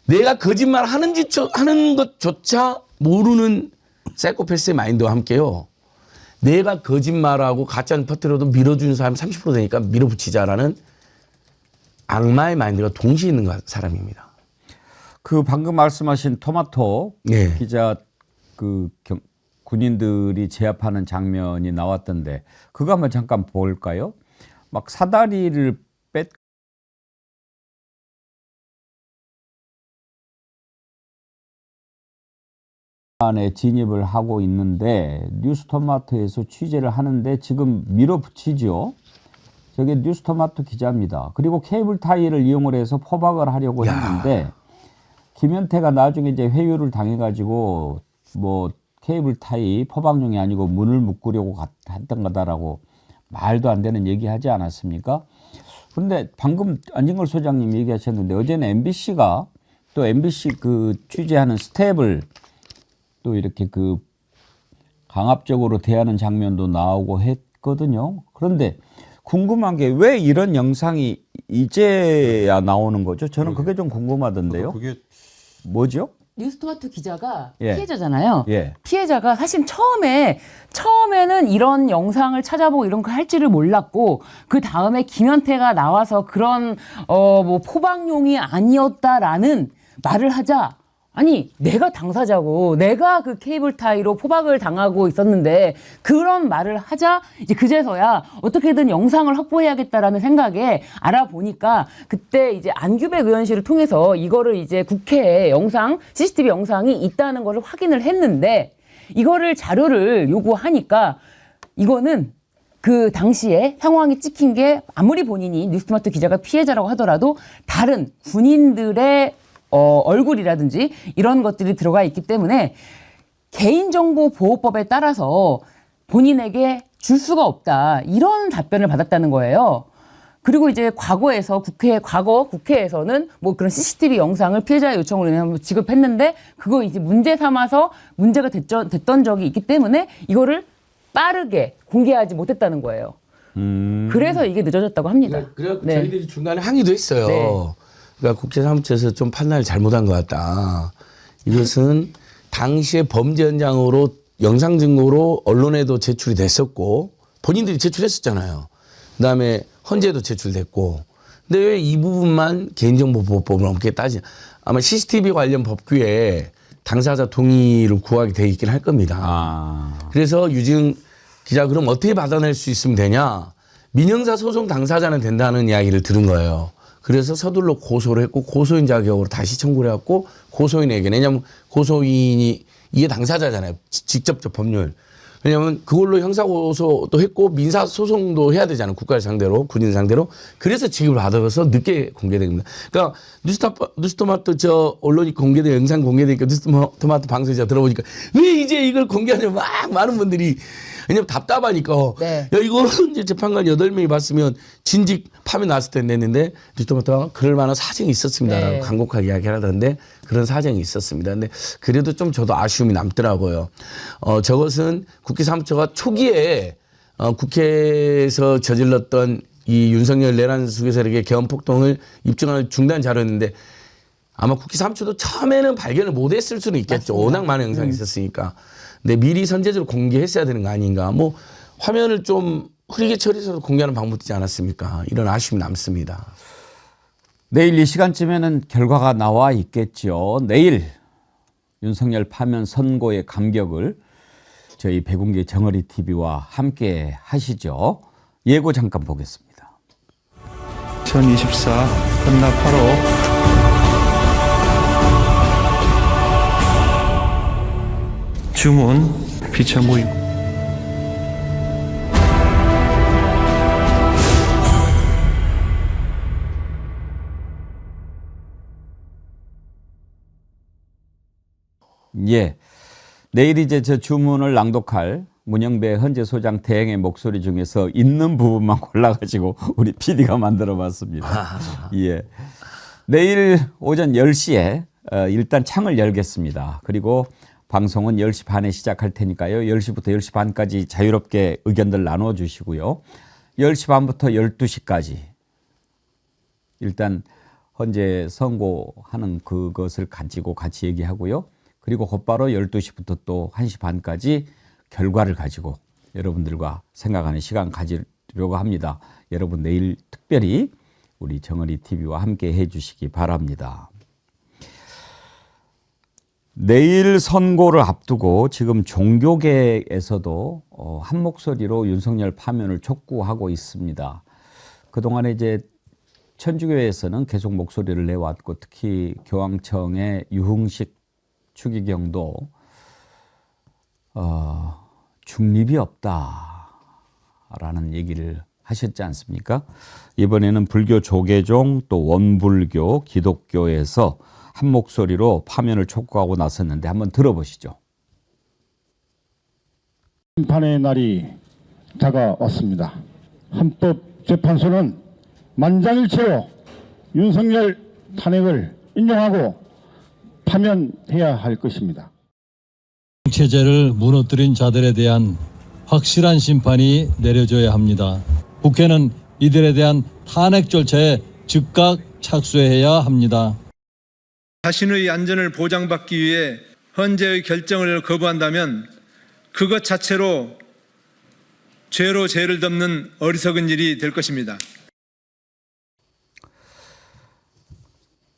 내가 거짓말 하는 것조차 모르는 사이코패스의 마인드와 함께요. 내가 거짓말하고 가짜는 퍼뜨려도 밀어주는 사람이 30% 되니까 밀어붙이자라는 악마의 마인드가 동시에 있는 사람입니다. 그 방금 말씀하신 토마토 네. 기자 군인들이 제압하는 장면이 나왔던데 그거 한번 잠깐 볼까요? 막 사다리를 안에 진입을 하고 있는데 뉴스토마토에서 취재를 하는데 지금 밀어붙이죠. 저게 뉴스토마토 기자입니다. 그리고 케이블 타이를 이용을 해서 포박을 하려고 했는데 김현태가 나중에 이제 회유를 당해가지고 뭐 케이블 타이 포박용이 아니고 문을 묶으려고 했던 거다라고 말도 안 되는 얘기하지 않았습니까? 그런데 방금 안진걸 소장님 얘기하셨는데 어제는 MBC가 또 MBC 그 취재하는 스텝을 또 이렇게 그 강압적으로 대하는 장면도 나오고 했거든요. 그런데 궁금한 게 왜 이런 영상이 이제야 나오는 거죠? 저는 그게 좀 궁금하던데요. 그게 뭐죠? 뉴스토마토 기자가 예. 피해자잖아요. 예. 피해자가 사실 처음에는 이런 영상을 찾아보고 이런 거 할지를 몰랐고 그 다음에 김현태가 나와서 그런 뭐 포박용이 아니었다라는 말을 하자. 아니 내가 당사자고 내가 그 케이블 타이로 포박을 당하고 있었는데 그런 말을 하자 이제 그제서야 어떻게든 영상을 확보해야겠다라는 생각에 알아보니까 그때 이제 안규백 의원실을 통해서 이거를 이제 국회에 CCTV 영상이 있다는 것을 확인을 했는데 이거를 자료를 요구하니까 이거는 그 당시에 상황이 찍힌 게 아무리 본인이 뉴스토마토 기자가 피해자라고 하더라도 다른 군인들의 얼굴이라든지 이런 것들이 들어가 있기 때문에 개인정보보호법에 따라서 본인에게 줄 수가 없다. 이런 답변을 받았다는 거예요. 그리고 이제 국회에서는 뭐 그런 CCTV 영상을 피해자의 요청으로 인해 지급했는데 그거 이제 문제 삼아서 문제가 됐던 적이 있기 때문에 이거를 빠르게 공개하지 못했다는 거예요. 그래서 이게 늦어졌다고 합니다. 그래서 네. 저희들이 중간에 항의도 했어요. 네. 그러니까 국회 사무처에서 좀 판단을 잘못한 것 같다. 이것은 당시에 범죄 현장으로 영상 증거로 언론에도 제출이 됐었고 본인들이 제출했었잖아요. 그다음에 헌재에도 제출됐고. 근데 왜 이 부분만 개인정보보호법을 어떻게 따지냐. 아마 CCTV 관련 법규에 당사자 동의를 구하게 돼 있긴 할 겁니다. 그래서 유증 기자 그럼 어떻게 받아낼 수 있으면 되냐. 민형사 소송 당사자는 된다는 이야기를 들은 거예요. 그래서 서둘러 고소를 했고 고소인 자격으로 다시 청구를 해갖고 고소인에게 왜냐하면 고소인이 이게 당사자잖아요. 직접적 법률. 왜냐하면 그걸로 형사고소도 했고 민사소송도 해야 되잖아요. 국가를 상대로 군인 상대로. 그래서 지급을 받아서 늦게 공개된 겁니다. 그러니까 뉴스토마토 저 언론이 공개된 영상 공개되니까 뉴스토마토 방송자 들어보니까 왜 이제 이걸 공개하냐고 막 많은 분들이 왜냐면 답답하니까. 네. 야, 이거 이제 재판관 8명이 봤으면 진직 파면 났을 텐데 했는데 뉴스토마토가 그럴 만한 사정이 있었습니다라고 네. 간곡하게 이야기하던데 그런 사정이 있었습니다. 근데 그래도 좀 저도 아쉬움이 남더라고요. 저것은 국회 사무처가 초기에 국회에서 저질렀던 이 윤석열 내란 수개세력의 계엄폭동을 입증하는 중단 자료였는데 아마 국회 사무처도 처음에는 발견을 못했을 수는 있겠죠. 맞습니다. 워낙 많은 영상이 있었으니까. 근데 미리 선제적으로 공개했어야 되는 거 아닌가. 뭐 화면을 좀 흐리게 처리해서 공개하는 방법도 있지 않았습니까. 이런 아쉬움이 남습니다. 내일 이 시간쯤에는 결과가 나와 있겠죠. 내일 윤석열 파면 선고의 감격을 저희 백운기 정어리 TV와 함께 하시죠. 예고 잠깐 보겠습니다. 2024 헌납 8호 주문 비천무임 예. 내일 이제 저 주문을 낭독할 문영배 헌재 소장 대행의 목소리 중에서 있는 부분만 골라가지고 우리 PD가 만들어봤습니다. 예. 내일 오전 10시에 일단 창을 열겠습니다. 그리고 방송은 10시 반에 시작할 테니까요. 10시부터 10시 반까지 자유롭게 의견들 나눠주시고요. 10시 반부터 12시까지 일단 헌재 선고하는 그것을 가지고 같이 얘기하고요. 그리고 곧바로 12시부터 또 1시 반까지 결과를 가지고 여러분들과 생각하는 시간 가지려고 합니다. 여러분 내일 특별히 우리 정어리 TV와 함께 해주시기 바랍니다. 내일 선고를 앞두고 지금 종교계에서도 한 목소리로 윤석열 파면을 촉구하고 있습니다. 그동안에 이제 천주교에서는 계속 목소리를 내왔고 특히 교황청의 유흥식 추기경도 중립이 없다라는 얘기를 하셨지 않습니까? 이번에는 불교 조계종 또 원불교 기독교에서 한 목소리로 파면을 촉구하고 나섰는데 한번 들어보시죠. 심판의 날이 다가왔습니다. 헌법재판소는 만장일치로 윤석열 탄핵을 인정하고 파면해야 할 것입니다. 체제를 무너뜨린 자들에 대한 확실한 심판이 내려져야 합니다. 국회는 이들에 대한 탄핵 절차에 즉각 착수해야 합니다. 자신의 안전을 보장받기 위해 헌재의 결정을 거부한다면 그것 자체로 죄로 죄를 덮는 어리석은 일이 될 것입니다.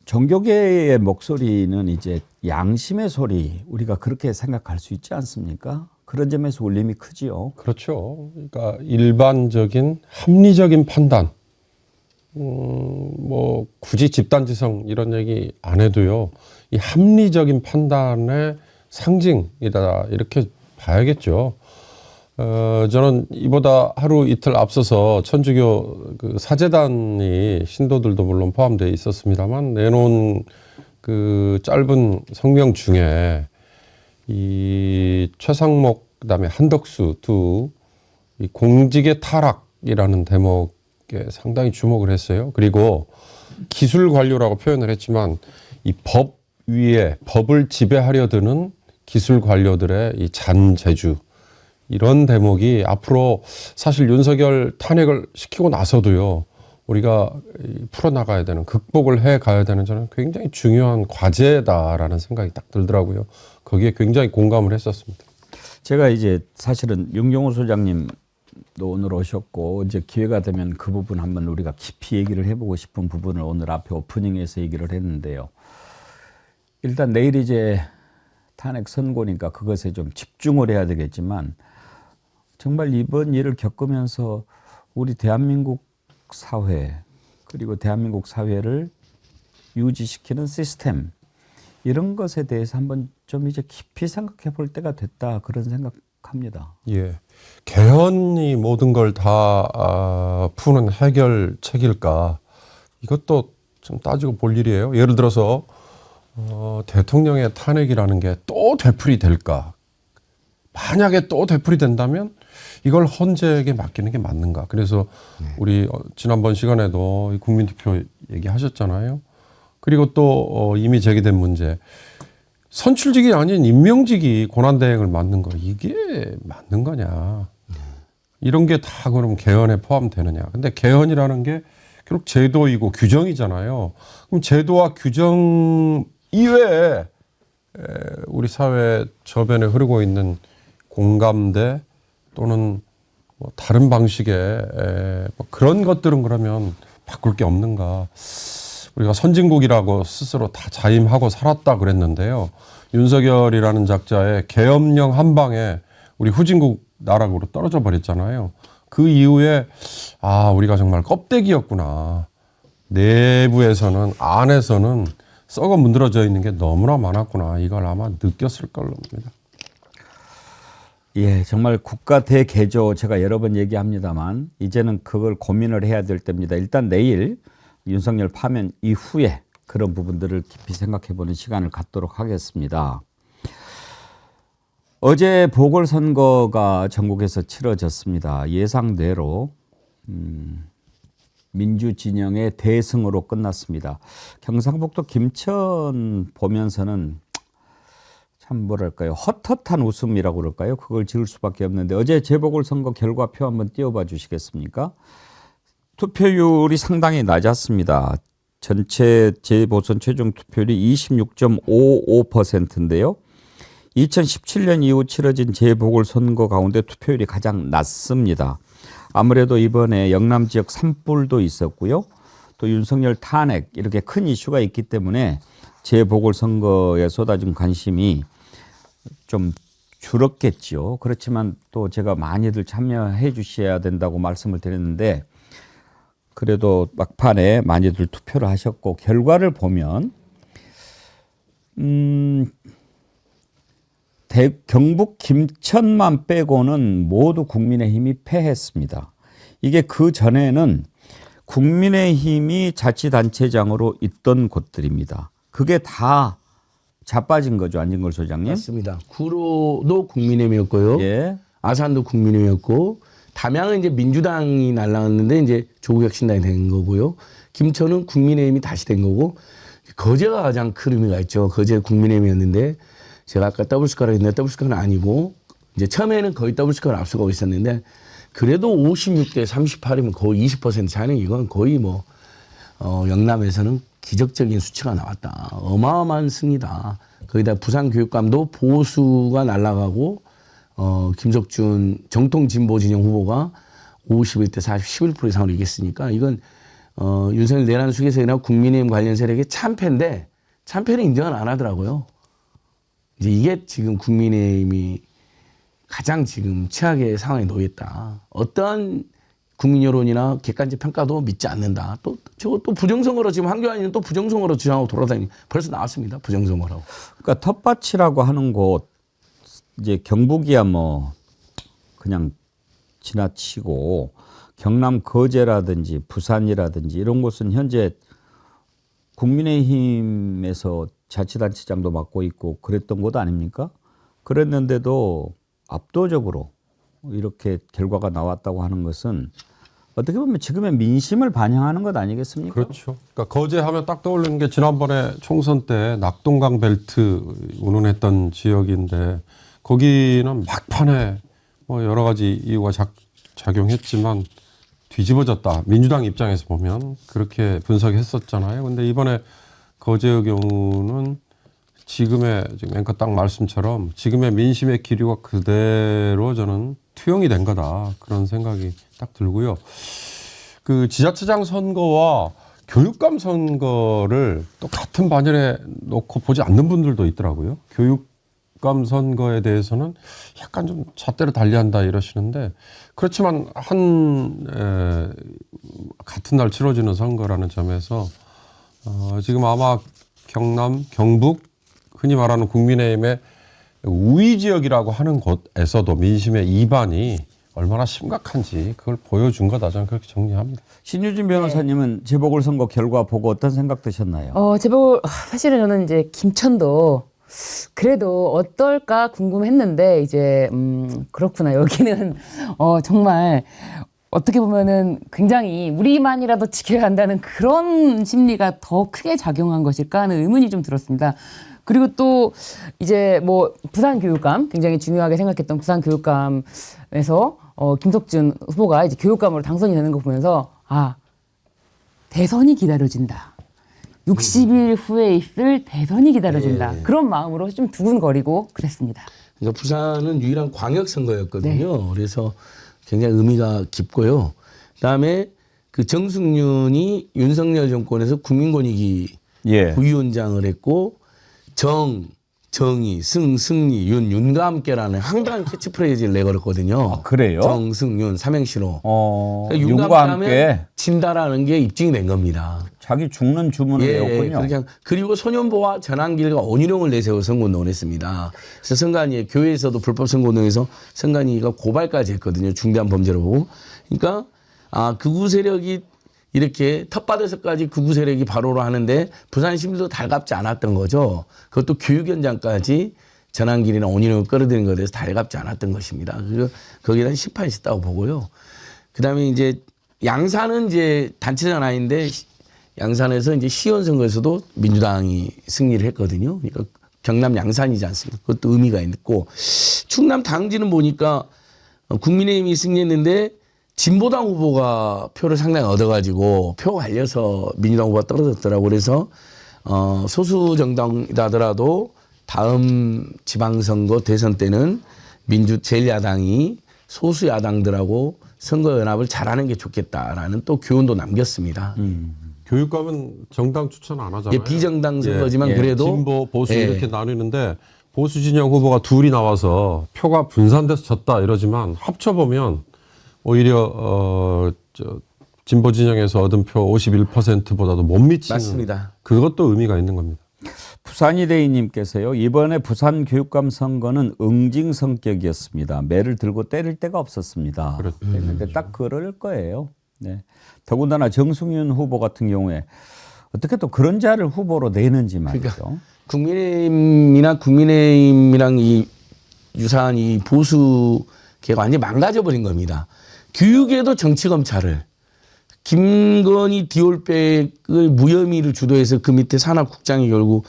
종교계의 목소리는 이제 양심의 소리, 우리가 그렇게 생각할 수 있지 않습니까? 그런 점에서 울림이 크지요. 그렇죠. 그러니까 일반적인 합리적인 판단, 뭐 굳이 집단지성 이런 얘기 안 해도요. 이 합리적인 판단의 상징이다 이렇게 봐야겠죠. 저는 이보다 하루 이틀 앞서서 천주교 그 사제단이 신도들도 물론 포함되어 있었습니다만 내놓은 그 짧은 성명 중에 이 최상목 그다음에 한덕수 두 이 공직의 타락이라는 대목에 상당히 주목을 했어요. 그리고 기술 관료라고 표현을 했지만 이 법 위에 법을 지배하려 드는 기술 관료들의 이 잔재주 이런 대목이 앞으로 사실 윤석열 탄핵을 시키고 나서도요. 우리가 풀어나가야 되는 극복을 해가야 되는 저는 굉장히 중요한 과제다라는 생각이 딱 들더라고요. 거기에 굉장히 공감을 했었습니다. 제가 이제 사실은 윤경호 소장님도 오늘 오셨고 이제 기회가 되면 그 부분 한번 우리가 깊이 얘기를 해보고 싶은 부분을 오늘 앞에 오프닝에서 얘기를 했는데요. 일단 내일 이제 탄핵 선고니까 그것에 좀 집중을 해야 되겠지만 정말 이번 일을 겪으면서 우리 대한민국 사회 그리고 대한민국 사회를 유지시키는 시스템 이런 것에 대해서 한번 좀 이제 깊이 생각해 볼 때가 됐다 그런 생각합니다. 예, 개헌이 모든 걸 다 푸는 해결책일까? 이것도 좀 따지고 볼 일이에요. 예를 들어서 대통령의 탄핵이라는 게 또 되풀이 될까? 만약에 또 되풀이 된다면 이걸 헌재에게 맡기는 게 맞는가? 그래서 우리 지난번 시간에도 국민투표 얘기하셨잖아요. 그리고 또 이미 제기된 문제 선출직이 아닌 임명직이 권한대행을 맡는 거 이게 맞는 거냐? 이런 게 다 그럼 개헌에 포함되느냐? 근데 개헌이라는 게 결국 제도이고 규정이잖아요. 그럼 제도와 규정 이외에 우리 사회 저변에 흐르고 있는 공감대 또는 뭐 다른 방식의 뭐 그런 것들은 그러면 바꿀 게 없는가? 우리가 선진국이라고 스스로 다 자임하고 살았다 그랬는데요. 윤석열이라는 작자의 계엄령 한 방에 우리 후진국 나락으로 떨어져 버렸잖아요. 그 이후에 우리가 정말 껍데기였구나. 내부에서는 안에서는 썩어 문드러져 있는 게 너무나 많았구나. 이걸 아마 느꼈을 겁니다. 예, 정말 국가 대개조 제가 여러 번 얘기합니다만 이제는 그걸 고민을 해야 될 때입니다. 일단 내일 윤석열 파면 이후에 그런 부분들을 깊이 생각해 보는 시간을 갖도록 하겠습니다. 어제 보궐선거가 전국에서 치러졌습니다. 예상대로 민주진영의 대승으로 끝났습니다. 경상북도 김천 보면서는 참 뭐랄까요, 헛헛한 웃음이라고 그럴까요? 그걸 지을 수밖에 없는데 어제 재보궐선거 결과표 한번 띄워봐 주시겠습니까? 투표율이 상당히 낮았습니다. 전체 재보선 최종 투표율이 26.55%인데요. 2017년 이후 치러진 재보궐선거 가운데 투표율이 가장 낮습니다. 아무래도 이번에 영남 지역 산불도 있었고요. 또 윤석열 탄핵 이렇게 큰 이슈가 있기 때문에 재보궐선거에 쏟아진 관심이 좀 줄었겠죠. 그렇지만 또 제가 많이들 참여해 주셔야 된다고 말씀을 드렸는데 그래도 막판에 많이들 투표를 하셨고 결과를 보면 경북 김천만 빼고는 모두 국민의힘이 패했습니다. 이게 그 전에는 국민의힘이 자치단체장으로 있던 곳들입니다. 그게 다 자빠진 거죠, 안진걸 소장님? 맞습니다. 구로도 국민의힘이었고요. 예. 아산도 국민의힘이었고 담양은 이제 민주당이 날라왔는데 이제 조국혁신당이 된 거고요. 김천은 국민의힘이 다시 된 거고 거제가 가장 큰 의미가 있죠. 거제 국민의힘이었는데 제가 아까 더블스코어라 했는데 더블스코어는 아니고 이제 처음에는 거의 더블스코어를 앞서가고 있었는데 그래도 56대 38이면 거의 20% 차이는 이건 거의 뭐 영남에서는 기적적인 수치가 나왔다. 어마어마한 승리다. 거기다 부산교육감도 보수가 날아가고 김석준 정통 진보 진영 후보가 51대 40, 11% 이상으로 이겼으니까 이건 윤석열 내란 수계세나 국민의힘 관련 세력의 참패인데 참패는 인정을 안 하더라고요. 이제 이게 지금 국민의힘이 가장 지금 최악의 상황에 놓였다. 어떠한 국민 여론이나 객관적 평가도 믿지 않는다. 또 부정선거로 지금 한교안이는 또 부정선거로 주장하고 돌아다니는 벌써 나왔습니다. 부정선거라고. 그러니까 텃밭이라고 하는 곳 이제 경북이야 뭐 그냥 지나치고 경남 거제라든지 부산이라든지 이런 곳은 현재 국민의힘에서 자치단체장도 맡고 있고 그랬던 곳 아닙니까? 그랬는데도 압도적으로 이렇게 결과가 나왔다고 하는 것은 어떻게 보면 지금의 민심을 반영하는 것 아니겠습니까? 그렇죠. 그러니까 거제 하면 딱 떠오르는 게 지난번에 총선 때 낙동강 벨트 운운했던 지역인데 거기는 막판에 뭐 여러 가지 이유가 작용했지만 뒤집어졌다. 민주당 입장에서 보면 그렇게 분석했었잖아요. 근데 이번에 거제의 경우는 지금 앵커 딱 말씀처럼 지금의 민심의 기류가 그대로 저는 투영이 된 거다. 그런 생각이 딱 들고요. 그 지자체장 선거와 교육감 선거를 또 같은 반열에 놓고 보지 않는 분들도 있더라고요. 교육감 선거에 대해서는 약간 좀 잣대로 달리한다 이러시는데 그렇지만 같은 날 치러지는 선거라는 점에서 지금 아마 경남, 경북 흔히 말하는 국민의힘의 우위 지역이라고 하는 곳에서도 민심의 이반이 얼마나 심각한지 그걸 보여준 거다. 저는 그렇게 정리합니다. 신유진 변호사님은 재보궐선거 결과 보고 어떤 생각 드셨나요? 사실은 저는 이제 김천도 그래도 어떨까 궁금했는데 이제 그렇구나. 여기는 정말 어떻게 보면은 굉장히 우리만이라도 지켜야 한다는 그런 심리가 더 크게 작용한 것일까 하는 의문이 좀 들었습니다. 그리고 또 이제 뭐 부산교육감 굉장히 중요하게 생각했던 부산교육감에서 김석준 후보가 이제 교육감으로 당선이 되는 거 보면서 대선이 기다려진다. 60일 후에 있을 대선이 기다려진다. 네. 그런 마음으로 좀 두근거리고 그랬습니다. 그러니까 부산은 유일한 광역 선거였거든요. 네. 그래서 굉장히 의미가 깊고요. 그다음에 그 정승윤이 윤석열 정권에서 국민권익위 부위원장을 했고 정의, 승리, 윤과 함께라는 황당한 캐치프레이즈를 내걸었거든요. 그래요? 정승윤 삼행시로. 그러니까 윤과 함께 친다라는 게 입증이 된 겁니다. 자기 죽는 주문을 외웠군요. 그리고 소년보와 전환길과 원희룡을 내세워 선거운동을 했습니다. 그래서 선관위 교회에서도 불법 선거운동에서 선관위가 고발까지 했거든요. 중대한 범죄로 보고. 그러니까 극우 세력이 이렇게 텃밭에서까지 극우 세력이 바로로 하는데 부산 시민도 달갑지 않았던 거죠. 그것도 교육 현장까지 전환길이나 온인을 끌어들이는 것에 대해서 달갑지 않았던 것입니다. 그리고 거기에 대한 심판이 있었다고 보고요. 그다음에 이제 양산은 이제 단체전 아닌데 양산에서 이제 시의원 선거에서도 민주당이 승리를 했거든요. 그러니까 경남 양산이지 않습니까? 그것도 의미가 있고 충남 당지는 보니까 국민의힘이 승리했는데 진보당 후보가 표를 상당히 얻어가지고 표가 갈려서 민주당 후보가 떨어졌더라고. 그래서 소수 정당이라 하더라도 다음 지방선거 대선 때는 제1야당이 소수 야당들하고 선거연합을 잘하는 게 좋겠다라는 또 교훈도 남겼습니다. 교육감은 정당 추천 안 하잖아요. 예, 비정당 선거지만 그래도 진보 보수 이렇게 나뉘는데 보수 진영 후보가 둘이 나와서 표가 분산돼서 졌다 이러지만 합쳐보면 오히려 진보 진영에서 얻은 표 51%보다도 못 미치는 맞습니다. 그것도 의미가 있는 겁니다. 부산이대희님께서요. 이번에 부산 교육감 선거는 응징 성격이었습니다. 매를 들고 때릴 데가 없었습니다. 그런데 딱 그럴 거예요. 네. 더군다나 정승윤 후보 같은 경우에 어떻게 또 그런 자를 후보로 내는지 말이죠. 그러니까 국민의힘이랑 이 유사한 이 보수계가 완전히 망가져버린 겁니다. 교육에도 정치검찰을 김건희 디올백을 무혐의를 주도해서 그 밑에 산하국장이 결국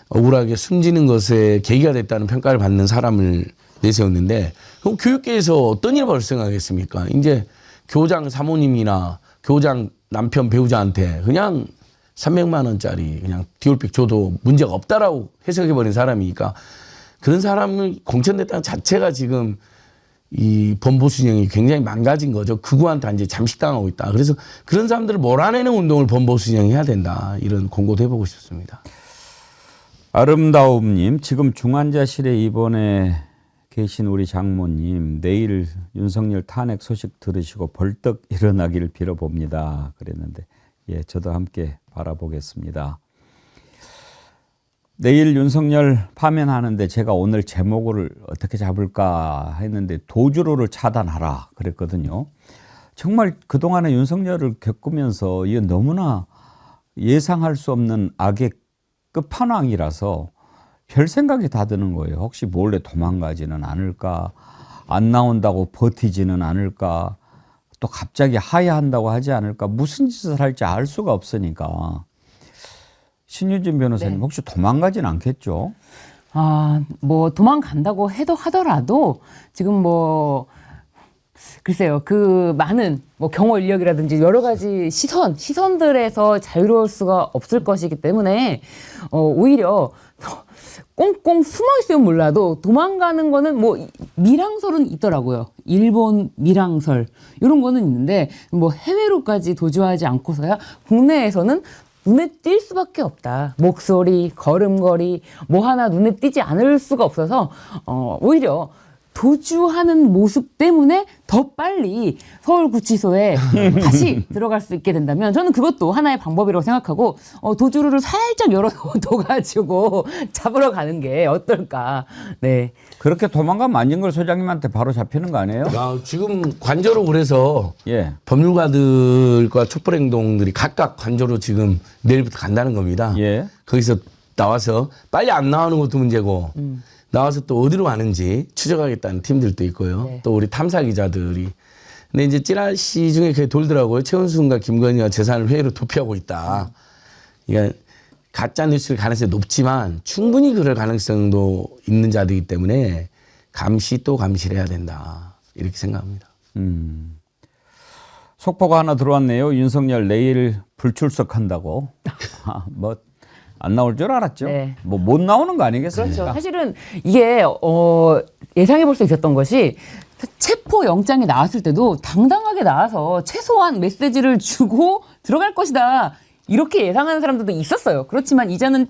억울하게 숨지는 것에 계기가 됐다는 평가를 받는 사람을 내세웠는데 그럼 교육계에서 어떤 일을 발생하겠습니까? 이제 교장 사모님이나 교장 남편 배우자한테 그냥 300만 원짜리 그냥 디올백 줘도 문제가 없다라고 해석해버린 사람이니까 그런 사람을 공천됐다는 자체가 지금 이 범보수 진영이 굉장히 망가진 거죠. 극우한테 이제 잠식당하고 있다. 그래서 그런 사람들을 몰아내는 운동을 범보수 진영이 해야 된다. 이런 공고도 해보고 싶습니다. 아름다움님, 지금 중환자실에 입원해 계신 우리 장모님 내일 윤석열 탄핵 소식 들으시고 벌떡 일어나기를 빌어봅니다. 그랬는데 예, 저도 함께 바라보겠습니다. 내일 윤석열 파면하는데 제가 오늘 제목을 어떻게 잡을까 했는데 도주로를 차단하라 그랬거든요. 정말 그동안에 윤석열을 겪으면서 이게 너무나 예상할 수 없는 악의 끝판왕이라서 별 생각이 다 드는 거예요. 혹시 몰래 도망가지는 않을까, 안 나온다고 버티지는 않을까, 또 갑자기 하야한다고 하지 않을까, 무슨 짓을 할지 알 수가 없으니까. 신유진 변호사님, 혹시 도망가진 않겠죠? 뭐 도망간다고 하더라도 지금 글쎄요, 그 많은 경호 인력이라든지 여러 가지 시선들에서 자유로울 수가 없을 것이기 때문에 오히려 꽁꽁 숨어 있으면 몰라도 도망가는 거는 밀항설은 있더라고요. 일본 밀항설 이런 거는 있는데 해외로까지 도주하지 않고서야 국내에서는 눈에 띌 수밖에 없다. 목소리, 걸음걸이 하나 눈에 띄지 않을 수가 없어서 오히려 도주하는 모습 때문에 더 빨리 서울구치소에 다시 들어갈 수 있게 된다면 저는 그것도 하나의 방법이라고 생각하고 도주로를 살짝 열어둬가지고 잡으러 가는 게 어떨까. 네. 그렇게 도망가면 안진걸 소장님한테 바로 잡히는 거 아니에요? 지금 관저로 그래서 법률가들과 촛불행동들이 각각 관저로 지금 내일부터 간다는 겁니다. 거기서 나와서 빨리 안 나오는 것도 문제고 나와서 또 어디로 가는지 추적하겠다는 팀들도 있고요. 또 우리 탐사 기자들이. 근데 이제 찌라시 중에 그게 돌더라고요. 최은순과 김건희가 재산을 회의로 도피하고 있다. 그러니까 가짜 뉴스일 가능성이 높지만 충분히 그럴 가능성도 있는 자들이기 때문에 감시 또 감시를 해야 된다. 이렇게 생각합니다. 속보가 하나 들어왔네요. 윤석열 내일 불출석한다고. 안 나올 줄 알았죠. 못 나오는 거 아니겠습니까? 그렇죠. 사실은 이게 예상해 볼 수 있었던 것이 체포 영장이 나왔을 때도 당당하게 나와서 최소한 메시지를 주고 들어갈 것이다. 이렇게 예상하는 사람들도 있었어요. 그렇지만 이제는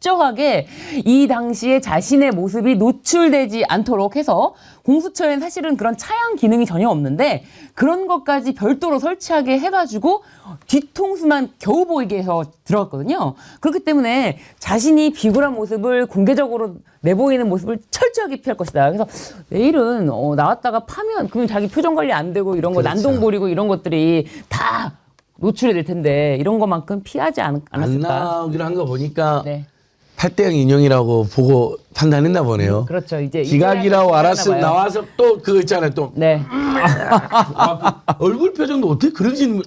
철저하게 이 당시에 자신의 모습이 노출되지 않도록 해서 공수처에는 사실은 그런 차양 기능이 전혀 없는데 그런 것까지 별도로 설치하게 해가지고 뒤통수만 겨우 보이게 해서 들어갔거든요. 그렇기 때문에 자신이 비굴한 모습을 공개적으로 내보이는 모습을 철저하게 피할 것이다. 그래서 내일은 나왔다가 파면 그러면 자기 표정 관리 안 되고 이런 거 난동 부리고 이런 것들이 다 노출이 될 텐데 이런 것만큼 피하지 않았을까. 안 나오기로 한 거 보니까 8대0 인용이라고 보고 판단했나 보네요. 그렇죠. 이제 기각이라고 알았으면 봐요. 나와서 또 그거 있잖아요. 또 네. 얼굴 표정도 어떻게 그러지는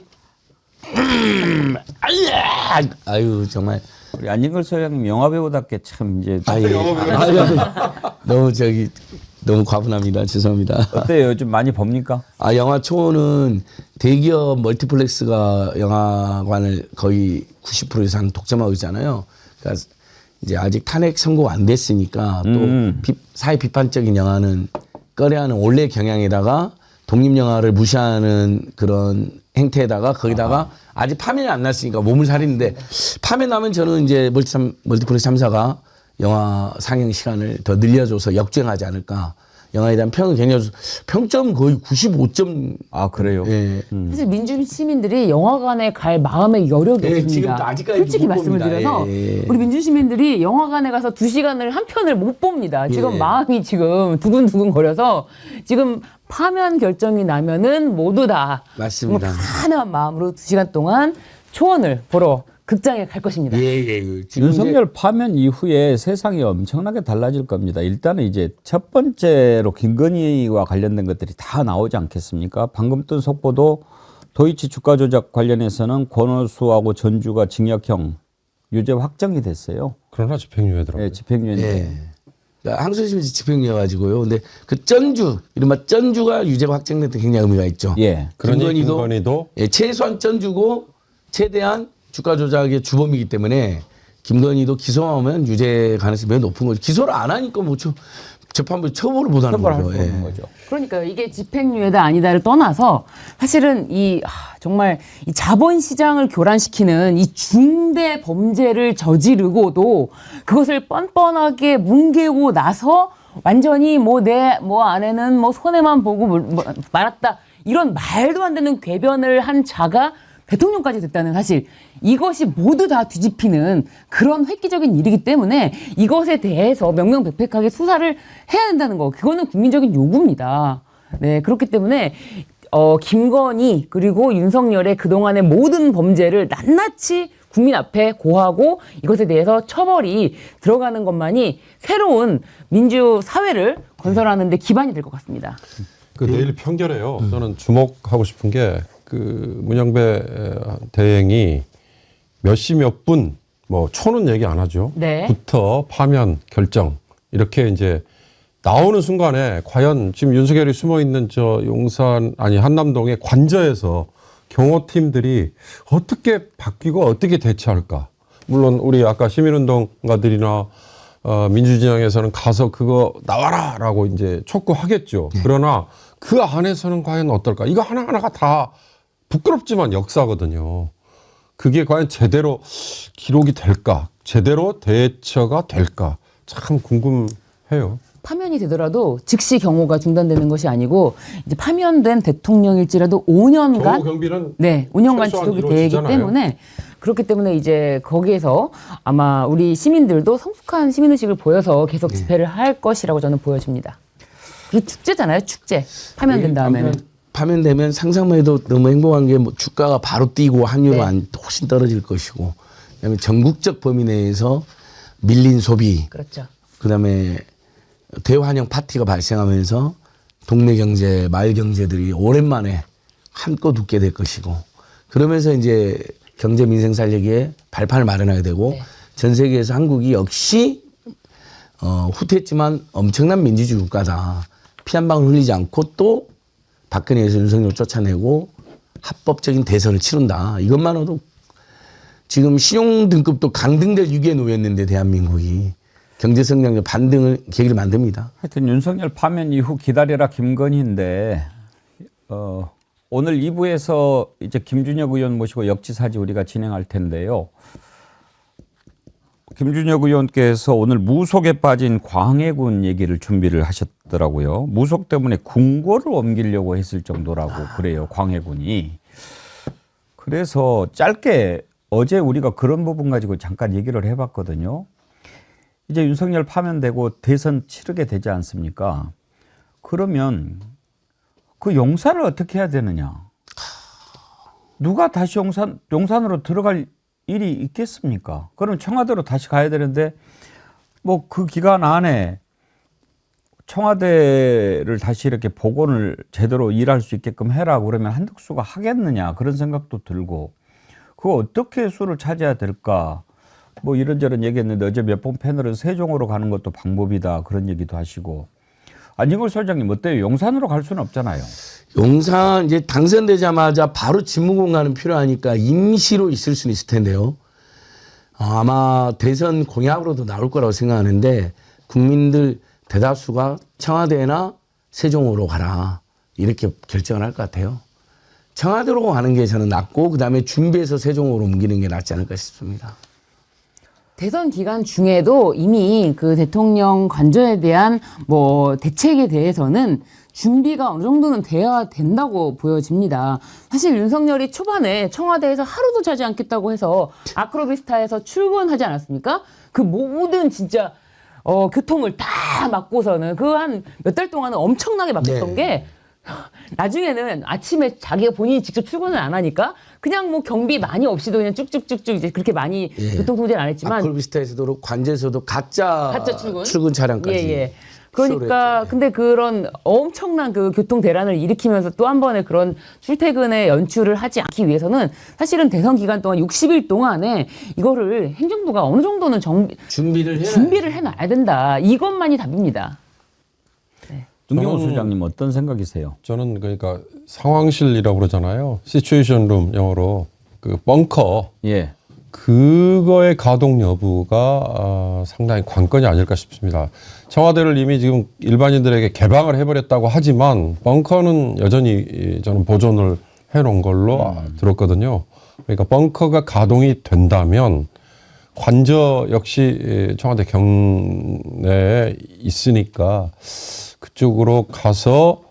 아유 정말 우리 안진걸 소장님 영화배우답게 참 이제 너무 과분합니다. 죄송합니다. 어때요? 요즘 많이 봅니까? 영화 초는 대기업 멀티플렉스가 영화관을 거의 90% 이상 독점하고 있잖아요. 그러니까 이제 아직 탄핵 선고 안 됐으니까 또 사회 비판적인 영화는 꺼려하는 원래 경향에다가 독립 영화를 무시하는 그런 행태에다가 거기다가 아직 파면이 안 났으니까 몸을 사리는데 파면 나면 저는 이제 멀티플렉스 3사가 영화 상영 시간을 더 늘려줘서 역주행하지 않을까. 영화에 대한 평은 굉장히 평점 거의 95점. 아 그래요? 예. 사실 민주 시민들이 영화관에 갈 마음의 여력이 없습니다. 지금도 아직까지 솔직히 못 말씀을 봅니다. 드려서 예. 우리 민주 시민들이 영화관에 가서 2시간을 한 편을 못 봅니다. 지금 예. 마음이 지금 두근두근 거려서 지금 파면 결정이 나면은 모두 다 맞습니다. 편한 마음으로 2시간 동안 초원을 보러 극장에 갈 것입니다. 윤석열 파면 이후에 세상이 엄청나게 달라질 겁니다. 일단은 이제 첫 번째로 김건희와 관련된 것들이 다 나오지 않겠습니까? 방금 뜬 속보도 도이치 주가 조작 관련해서는 권오수하고 전주가 징역형 유죄 확정이 됐어요. 그러나 집행유예더라고요. 네, 집행유예인데. 예. 그러니까 항소심에서 집행유예가지고요. 근데 그 이른바 전주가 유죄가 확정된 데 굉장히 의미가 있죠. 예. 그러니 김건희도 최소한 전주고 최대한 주가 조작의 주범이기 때문에 김건희도 기소하면 유죄 가능성이 매우 높은 거죠. 기소를 안 하니까 뭐 재판부 처벌을 못 하는 거죠. 예. 그러니까 이게 집행유예다 아니다를 떠나서 사실은 정말 이 자본시장을 교란시키는 이 중대 범죄를 저지르고도 그것을 뻔뻔하게 뭉개고 나서 완전히 내 안에는 손해만 보고 말았다 이런 말도 안 되는 궤변을 한 자가 대통령까지 됐다는 사실, 이것이 모두 다 뒤집히는 그런 획기적인 일이기 때문에 이것에 대해서 명명백백하게 수사를 해야 된다는 거, 그거는 국민적인 요구입니다. 네, 그렇기 때문에 김건희 그리고 윤석열의 그동안의 모든 범죄를 낱낱이 국민 앞에 고하고 이것에 대해서 처벌이 들어가는 것만이 새로운 민주 사회를 건설하는 데 기반이 될 것 같습니다. 내일 평결해요. 저는 주목하고 싶은 게 문영배 대행이 몇 시 몇 분, 초는 얘기 안 하죠. 네. 부터 파면 결정 이렇게 이제 나오는 순간에 과연 지금 윤석열이 숨어 있는 한남동의 관저에서 경호팀들이 어떻게 바뀌고 어떻게 대처할까? 물론 우리 아까 시민운동가들이나 민주진영에서는 가서 그거 나와라라고 이제 촉구하겠죠. 그러나 그 안에서는 과연 어떨까? 이거 하나하나가 다 부끄럽지만 역사거든요. 그게 과연 제대로 기록이 될까? 제대로 대처가 될까? 참 궁금해요. 파면이 되더라도 즉시 경호가 중단되는 것이 아니고 이제 파면된 대통령일지라도 5년간 경호 경비는 5년간 지속이 되기 이루어지잖아요. 때문에 그렇기 때문에 이제 거기에서 아마 우리 시민들도 성숙한 시민의식을 보여서 계속 집회를 할 것이라고 저는 보여집니다. 이게 축제잖아요, 축제. 파면된 다음에는. 파면되면 상상만 해도 너무 행복한 게 주가가 바로 뛰고 환율은 훨씬 떨어질 것이고, 그다음에 전국적 범위 내에서 밀린 소비, 그렇죠. 그다음에 대환영 파티가 발생하면서 동네 경제, 마을 경제들이 오랜만에 한껏 웃게 될 것이고, 그러면서 이제 경제 민생 살리기에 발판을 마련하게 되고, 전 세계에서 한국이 역시 후퇴했지만 엄청난 민주주의 국가다. 피 한 방울 흘리지 않고 또 박근혜에서 윤석열 쫓아내고 합법적인 대선을 치른다. 이것만으로도 지금 신용등급도 강등될 위기에 놓였는데 대한민국이 경제성장력 반등을 계기를 만듭니다. 하여튼 윤석열 파면 이후 기다려라 김건희인데 오늘 2부에서 이제 김준혁 의원 모시고 역지사지 우리가 진행할 텐데요. 김준혁 의원께서 오늘 무속에 빠진 광해군 얘기를 준비를 하셨더라고요. 무속 때문에 궁궐을 옮기려고 했을 정도라고 그래요, 광해군이. 그래서 짧게 어제 우리가 그런 부분 가지고 잠깐 얘기를 해봤거든요. 이제 윤석열 파면되고 대선 치르게 되지 않습니까? 그러면 그 용산을 어떻게 해야 되느냐? 누가 다시 용산으로 들어갈 일이 있겠습니까? 그럼 청와대로 다시 가야 되는데 뭐 그 기간 안에 청와대를 다시 이렇게 복원을 제대로 일할 수 있게끔 해라 그러면 한덕수가 하겠느냐 그런 생각도 들고 그거 어떻게 수를 차지해야 될까 뭐 이런저런 얘기했는데 어제 몇 번 패널은 세종으로 가는 것도 방법이다 그런 얘기도 하시고 안진걸 소장님 어때요? 용산으로 갈 수는 없잖아요. 용산 이제 당선되자마자 바로 집무공간은 필요하니까 임시로 있을 수는 있을 텐데요. 아마 대선 공약으로도 나올 거라고 생각하는데 국민들 대다수가 청와대나 세종으로 가라 이렇게 결정을 할 것 같아요. 청와대로 가는 게 저는 낫고 그다음에 준비해서 세종으로 옮기는 게 낫지 않을까 싶습니다. 대선 기간 중에도 이미 그 대통령 관저에 대한 뭐 대책에 대해서는 준비가 어느 정도는 돼야 된다고 보여집니다. 사실 윤석열이 초반에 청와대에서 하루도 자지 않겠다고 해서 아크로비스타에서 출근하지 않았습니까? 그 모든 진짜 교통을 다 막고서는 그 한 몇 달 동안은 엄청나게 막혔던 게 나중에는 아침에 자기가 본인이 직접 출근을 안 하니까 그냥 뭐 경비 많이 없이도 그냥 쭉쭉쭉쭉 이제 그렇게 많이 교통 통제를 안 했지만 아크로비스타에서도 관제에서도 가짜 출근 차량까지. 그러니까 근데 그런 엄청난 그 교통 대란을 일으키면서 또 한 번의 그런 출퇴근의 연출을 하지 않기 위해서는 사실은 대선 기간 동안 60일 동안에 이거를 행정부가 어느 정도는 준비를 해놔야 된다. 이것만이 답입니다. 윤경호 소장님 어떤 생각이세요? 저는 그러니까 상황실이라고 그러잖아요. 시츄에이션 룸 영어로 그 벙커. 예. 그거의 가동 여부가 상당히 관건이 아닐까 싶습니다. 청와대를 이미 지금 일반인들에게 개방을 해버렸다고 하지만 벙커는 여전히 저는 보존을 해놓은 걸로 들었거든요. 그러니까 벙커가 가동이 된다면 관저 역시 청와대 경내에 있으니까 그쪽으로 가서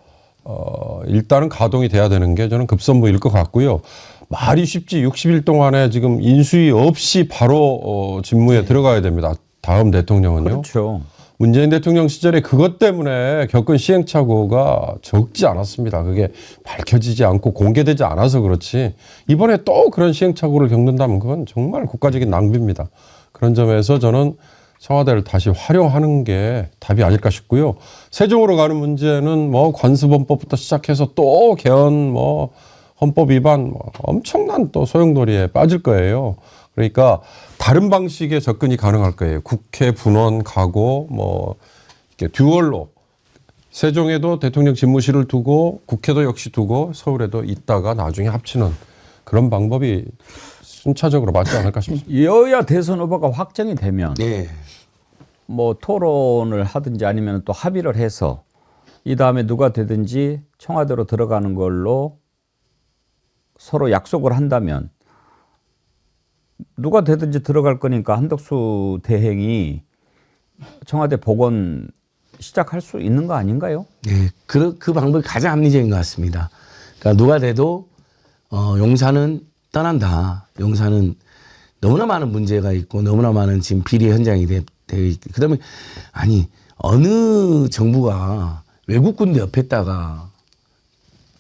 일단은 가동이 돼야 되는 게 저는 급선무일 것 같고요. 말이 쉽지 60일 동안에 지금 인수위 없이 바로 직무에 들어가야 됩니다. 다음 대통령은요. 그렇죠. 문재인 대통령 시절에 그것 때문에 겪은 시행착오가 적지 않았습니다. 그게 밝혀지지 않고 공개되지 않아서 그렇지 이번에 또 그런 시행착오를 겪는다면 그건 정말 국가적인 낭비입니다. 그런 점에서 저는 청와대를 다시 활용하는 게 답이 아닐까 싶고요. 세종으로 가는 문제는 뭐 관습헌법부터 시작해서 또 개헌 뭐 헌법 위반 엄청난 또 소용돌이에 빠질 거예요. 그러니까 다른 방식의 접근이 가능할 거예요. 국회 분원 가고 뭐 이렇게 듀얼로 세종에도 대통령 집무실을 두고 국회도 역시 두고 서울에도 있다가 나중에 합치는 그런 방법이 순차적으로 맞지 않을까 싶습니다. 여야 대선 후보가 확정이 되면 뭐 토론을 하든지 아니면 또 합의를 해서 이 다음에 누가 되든지 청와대로 들어가는 걸로 서로 약속을 한다면 누가 되든지 들어갈 거니까 한덕수 대행이 청와대 복원 시작할 수 있는 거 아닌가요? 네, 그 방법이 가장 합리적인 것 같습니다. 그러니까 누가 돼도 용산은 떠난다. 용산은 너무나 많은 문제가 있고 너무나 많은 지금 비리 현장이 되어 있고 그다음에 아니 어느 정부가 외국 군대 옆에다가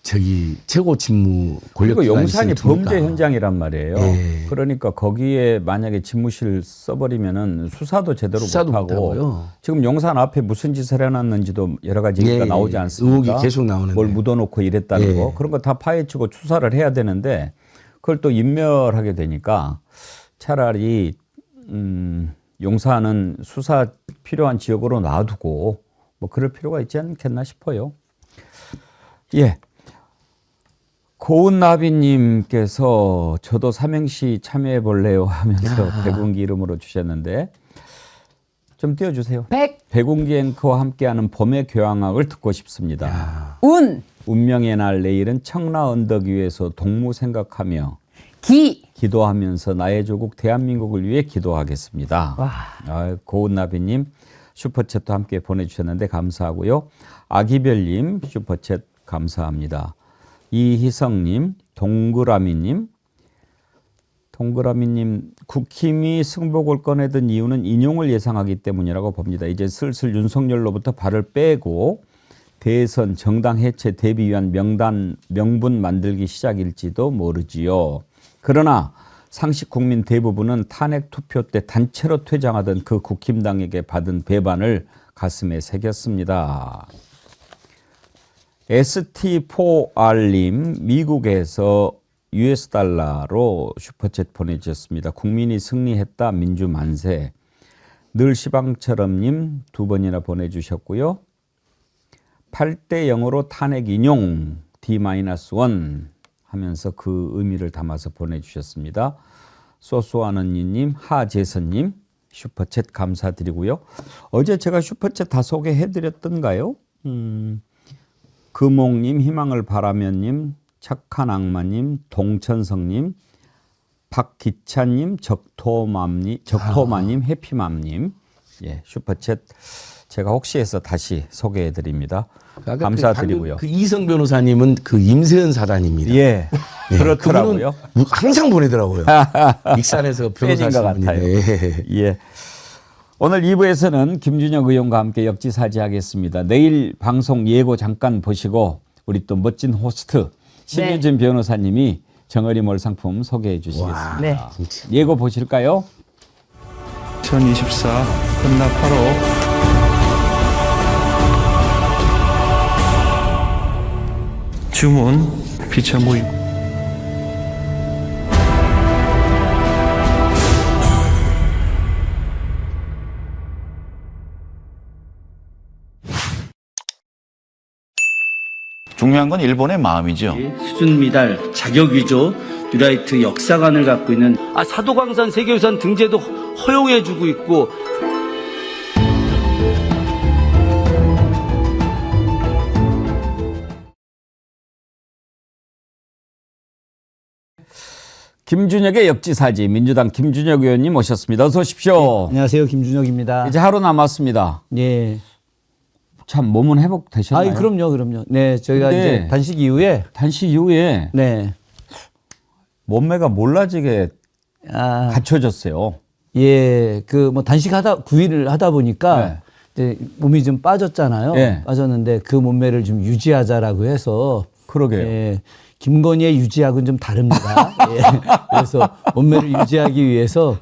저기 최고 직무 권력 그리고 용산이 범죄 현장이란 말이에요. 그러니까 거기에 만약에 집무실 써버리면은 수사도 제대로 못하고 지금 용산 앞에 무슨 짓을 해놨는지도 여러 가지 얘기가 나오지 않습니까? 의혹이 계속 나오는데 뭘 묻어놓고 이랬다는 거 그런 거 다 파헤치고 수사를 해야 되는데 그걸 또 인멸하게 되니까 차라리 용산은 수사 필요한 지역으로 놔두고 뭐 그럴 필요가 있지 않겠나 싶어요. 예. 고은나비님께서 저도 삼행시 참여해 볼래요 하면서 백운기 이름으로 주셨는데 좀 띄워주세요. 백운기 앵커와 함께하는 봄의 교향악을 듣고 싶습니다. 운명의 날 내일은 청라 언덕 위에서 동무 생각하며 기도하면서 나의 조국 대한민국을 위해 기도하겠습니다. 고은나비님 슈퍼챗도 함께 보내주셨는데 감사하고요. 아기별님 슈퍼챗 감사합니다. 이희성님, 동그라미님, 국힘이 승복을 꺼내든 이유는 인용을 예상하기 때문이라고 봅니다. 이제 슬슬 윤석열로부터 발을 빼고 대선 정당 해체 대비 위한 명분 만들기 시작일지도 모르지요. 그러나 상식 국민 대부분은 탄핵 투표 때 단체로 퇴장하던 그 국힘당에게 받은 배반을 가슴에 새겼습니다. ST4R님 미국에서 US 달러로 슈퍼챗 보내주셨습니다. 국민이 승리했다 민주 만세. 늘 시방처럼님 2번이나 보내주셨고요. 8대 0으로 탄핵 인용 D-1 하면서 그 의미를 담아서 보내주셨습니다. 소소하는님, 하재선님 슈퍼챗 감사드리고요. 어제 제가 슈퍼챗 다 소개해드렸던가요? 금옥님, 희망을 바라면님, 착한 악마님, 동천성님, 박기찬님, 적토마님, 해피맘님, 예, 슈퍼챗 제가 혹시 해서 다시 소개해드립니다. 감사드리고요. 그 이성 변호사님은 그 임세은 사단입니다. 예, 네, 그렇더라고요. 항상 보내더라고요. 익산에서 변호사 것 같아요. 예. 오늘 2부에서는 김준혁 의원과 함께 역지사지하겠습니다. 내일 방송 예고 잠깐 보시고 우리 또 멋진 호스트 신유진 변호사님이 정어리몰 상품 소개해 주시겠습니다. 네. 예고 보실까요? 2024 헌납 8호 주문 피차 모임 중요한 건 일본의 마음이죠. 수준 미달, 자격 위조, 뉴라이트 역사관을 갖고 있는 사도광산 세계유산 등재도 허용해주고 있고. 김준혁의 역지사지 민주당 김준혁 의원님 모셨습니다. 어서 오십시오. 네, 안녕하세요, 김준혁입니다. 이제 하루 남았습니다. 예. 참 몸은 회복되셨나요? 그럼요. 네, 저희가 이제 단식 이후에 네. 몸매가 몰라지게 갖춰졌어요. 예, 그 뭐 단식하다 9일을 하다 보니까 이제 몸이 좀 빠졌잖아요. 빠졌는데 그 몸매를 좀 유지하자라고 해서 그러게요. 예, 김건희의 유지하고는 좀 다릅니다. 예, 그래서 몸매를 유지하기 위해서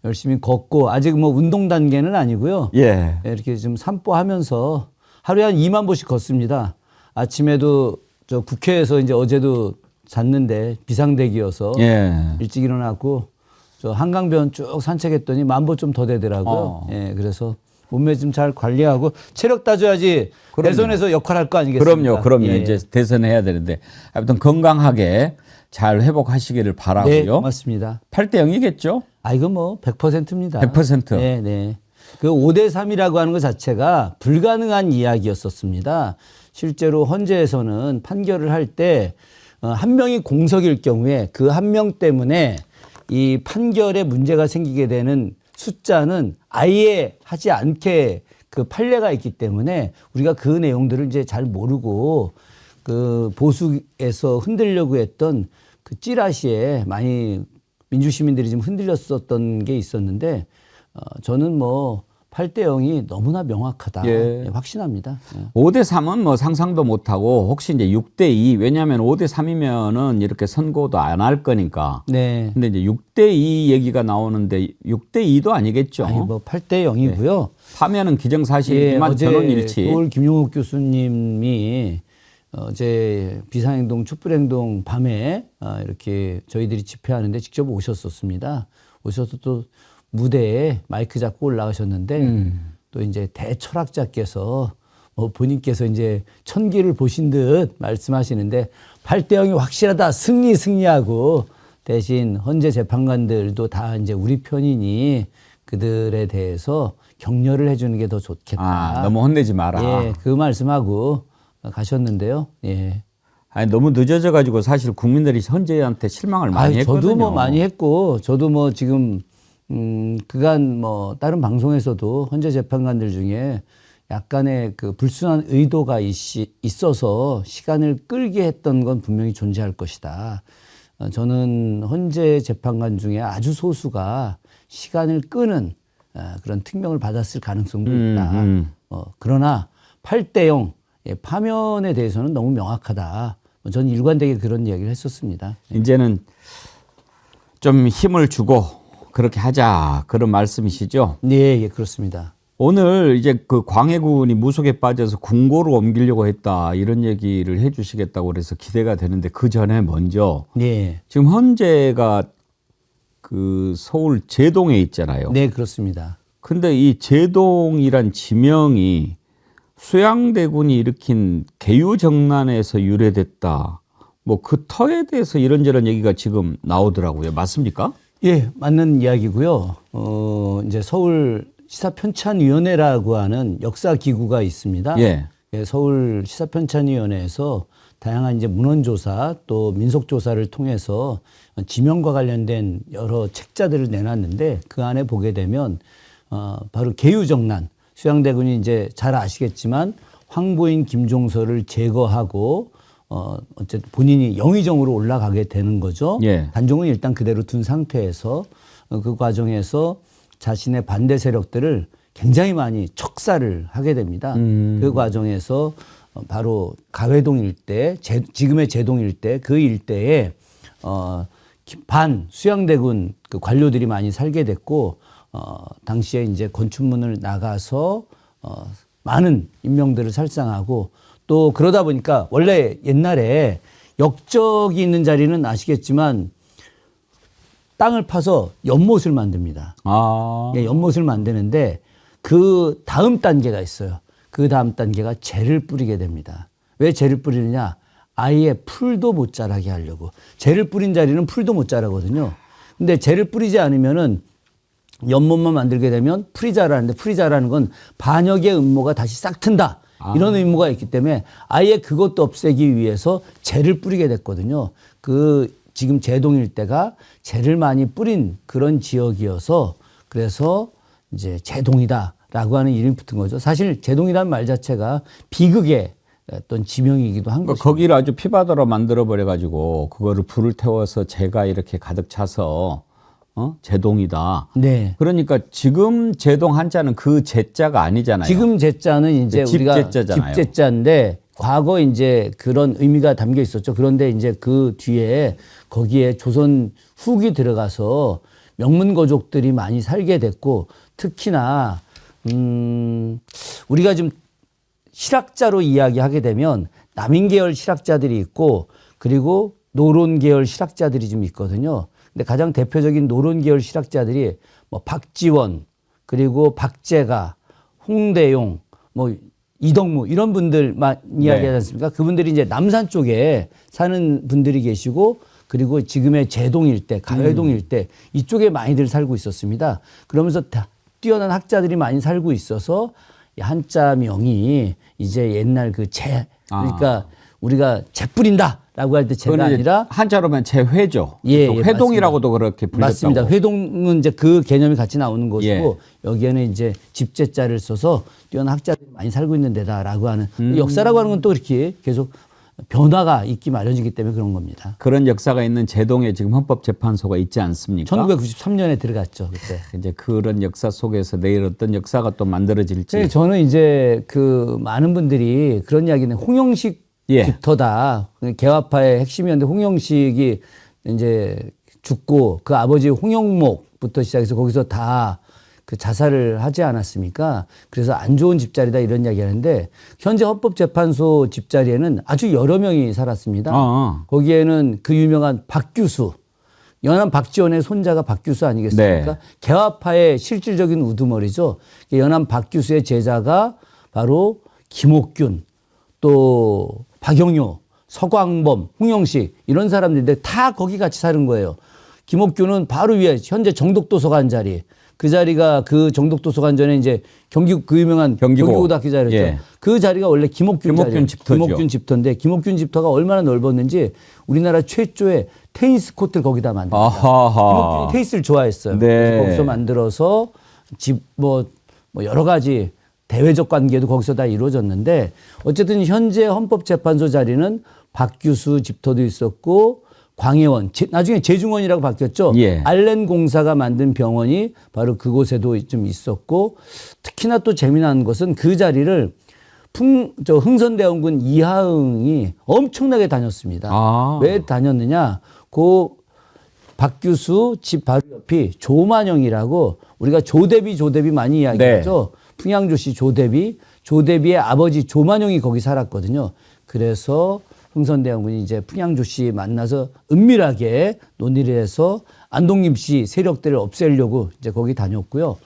열심히 걷고 아직 뭐 운동 단계는 아니고요. 예, 이렇게 좀 산보하면서 하루에 한 2만 보씩 걷습니다. 아침에도 저 국회에서 이제 어제도 잤는데 비상대기여서 일찍 일어났고 저 한강변 쭉 산책했더니 1000보 좀 더 되더라고요. 예, 그래서 몸매 좀 잘 관리하고 체력 따져야지 대선에서 역할할 거 아니겠습니까? 그럼요. 이제 대선해야 되는데 아무튼 건강하게 잘 회복하시기를 바라고요. 네, 고맙습니다. 8대 0이겠죠? 이건 뭐 100%입니다. 100%. 네. 그 5대 3이라고 하는 것 자체가 불가능한 이야기였었습니다. 실제로 헌재에서는 판결을 할 때 한 명이 공석일 경우에 그 한 명 때문에 이 판결에 문제가 생기게 되는 숫자는 아예 하지 않게 그 판례가 있기 때문에 우리가 그 내용들을 이제 잘 모르고 그 보수에서 흔들려고 했던 그 찌라시에 많이 민주시민들이 좀 흔들렸었던 게 있었는데 저는 뭐 8대 0이 너무나 명확하다. 확신합니다. 5대 3은 뭐 상상도 못하고 혹시 이제 6대 2 왜냐하면 5대 3이면은 이렇게 선고도 안 할 거니까. 근데 이제 6대 2 얘기가 나오는데 6대 2도 아니겠죠. 아니 뭐 8대 0이고요. 파면은 기정사실이지만 전원일치. 서울 김용욱 교수님이 어제 비상행동 촛불행동 밤에 이렇게 저희들이 집회하는데 직접 오셨었습니다. 오셔서 또 무대에 마이크 잡고 올라가셨는데 또 이제 대철학자께서 본인께서 이제 천기를 보신 듯 말씀하시는데 8대 0이 확실하다 승리하고 대신 헌재 재판관들도 다 이제 우리 편이니 그들에 대해서 격려를 해주는 게 더 좋겠다. 너무 혼내지 마라. 예, 그 말씀하고 가셨는데요. 예. 아니 너무 늦어져 가지고 사실 국민들이 헌재한테 실망을 많이 했거든요. 저도 뭐 많이 했고 저도 뭐 지금 그간 뭐 다른 방송에서도 헌재 재판관들 중에 약간의 그 불순한 의도가 있어서 시간을 끌게 했던 건 분명히 존재할 것이다. 저는 헌재 재판관 중에 아주 소수가 시간을 끄는 그런 특명을 받았을 가능성도 있다. 그러나 8대 0 파면에 대해서는 너무 명확하다. 저는 일관되게 그런 이야기를 했었습니다. 이제는 좀 힘을 주고 그렇게 하자 그런 말씀이시죠? 네, 예, 그렇습니다. 오늘 이제 그 광해군이 무속에 빠져서 궁고로 옮기려고 했다 이런 얘기를 해주시겠다고 그래서 기대가 되는데 그 전에 먼저 네. 지금 현재가 그 서울 제동에 있잖아요. 네, 그렇습니다. 근데 이 제동이란 지명이 수양대군이 일으킨 개유정난에서 유래됐다. 뭐 그 터에 대해서 이런저런 얘기가 지금 나오더라고요. 맞습니까? 예, 맞는 이야기고요. 이제 서울 시사편찬위원회라고 하는 역사 기구가 있습니다. 예. 예, 서울 시사편찬위원회에서 다양한 이제 문헌조사 또 민속조사를 통해서 지명과 관련된 여러 책자들을 내놨는데 그 안에 보게 되면 바로 개유정난, 수양대군이 이제 잘 아시겠지만 황보인 김종서를 제거하고 어쨌든 본인이 영의정으로 올라가게 되는 거죠. 예. 단종은 일단 그대로 둔 상태에서 그 과정에서 자신의 반대 세력들을 굉장히 많이 척살을 하게 됩니다. 그 과정에서 바로 가회동 일대, 지금의 제동 일대, 그 일대에 반 수양대군 그 관료들이 많이 살게 됐고 당시에 이제 건축문을 나가서 많은 인명들을 살상하고 또 그러다 보니까 원래 옛날에 역적이 있는 자리는 아시겠지만 땅을 파서 연못을 만듭니다. 예, 연못을 만드는데 그 다음 단계가 있어요. 그 다음 단계가 재를 뿌리게 됩니다. 왜 재를 뿌리느냐? 아예 풀도 못 자라게 하려고. 재를 뿌린 자리는 풀도 못 자라거든요. 근데 재를 뿌리지 않으면은 연못만 만들게 되면 풀이 자라는데 풀이 자라는 건 반역의 음모가 다시 싹 튼다. 이런 의무가 있기 때문에 아예 그것도 없애기 위해서 재를 뿌리게 됐거든요. 그 지금 제동 일대가 재를 많이 뿌린 그런 지역이어서 그래서 이제 제동이다라고 하는 이름이 붙은 거죠. 사실 제동이라는 말 자체가 비극의 어떤 지명이기도 한 거죠. 거기를 아주 피바다로 만들어 버려 가지고 그거를 불을 태워서 재가 이렇게 가득 차서 제동이다. 네. 그러니까 지금 제동 한자는 그 제자가 아니잖아요. 지금 제자는 이제 우리가 집제자잖아요. 집제자인데 과거 이제 그런 의미가 담겨 있었죠. 그런데 이제 그 뒤에 거기에 조선 후기 들어가서 명문거족들이 많이 살게 됐고 특히나 우리가 지금 실학자로 이야기하게 되면 남인계열 실학자들이 있고 그리고 노론계열 실학자들이 좀 있거든요. 근데 가장 대표적인 노론계열 실학자들이 뭐 박지원 그리고 박재가 홍대용 뭐 이덕무 이런 분들만 이야기하지 않습니까? 그분들이 이제 남산 쪽에 사는 분들이 계시고 그리고 지금의 제동 일대, 가회동 일대 이쪽에 많이들 살고 있었습니다. 그러면서 뛰어난 학자들이 많이 살고 있어서 한자명이 이제 옛날 그 재, 그러니까 우리가 재 뿌린다라고 할 때 재가 아니라 한자로면 재회죠. 예, 회동이라고도 그렇게 불렸다고. 맞습니다. 회동은 이제 그 개념이 같이 나오는 것이고 여기에는 이제 집제자를 써서 뛰어난 학자들이 많이 살고 있는 데다라고 하는 역사라고 하는 건 또 이렇게 계속 변화가 있기 마련이기 때문에 그런 겁니다. 그런 역사가 있는 제동에 지금 헌법재판소가 있지 않습니까? 1993년에 들어갔죠. 그때. 이제 그런 역사 속에서 내일 어떤 역사가 또 만들어질지. 저는 이제 그 많은 분들이 그런 이야기는 홍영식 부터다. 개화파의 핵심이었는데 홍영식이 이제 죽고 그 아버지 홍영목부터 시작해서 거기서 다 그 자살을 하지 않았습니까? 그래서 안 좋은 집자리다 이런 이야기 하는데 현재 헌법재판소 집자리에는 아주 여러 명이 살았습니다. 거기에는 그 유명한 박규수, 연암 박지원의 손자가 박규수 아니겠습니까? 개화파의 실질적인 우두머리죠. 연암 박규수의 제자가 바로 김옥균, 또 박영효, 서광범, 홍영식 이런 사람들인데 다 거기 같이 사는 거예요. 김옥균은 바로 위에 현재 정독도서관 자리. 그 자리가 그 정독도서관 전에 이제 그 유명한 경기고등학교 자리였죠. 그 자리가 원래 김옥균 집터죠. 김옥균 집터인데 김옥균 집터가 얼마나 넓었는지 우리나라 최초의 테니스 코트를 거기다 만듭니다. 김옥균이 테니스를 좋아했어요. 그래서 거기서 만들어서 뭐 여러 가지 대외적 관계도 거기서 다 이루어졌는데 어쨌든 현재 헌법재판소 자리는 박규수 집터도 있었고 광해원, 나중에 제중원이라고 바뀌었죠. 알렌 공사가 만든 병원이 바로 그곳에도 좀 있었고 특히나 또 재미난 것은 그 자리를 흥선대원군 이하응이 엄청나게 다녔습니다. 왜 다녔느냐? 그 박규수 집 바로 옆이 조만영이라고 우리가 조대비 많이 이야기하죠. 풍양주시 조대비의 아버지 조만영이 거기 살았거든요. 그래서 흥선대원군이 이제 풍양주시 만나서 은밀하게 논의를 해서 안동김 씨 세력들을 없애려고 이제 거기 다녔고요.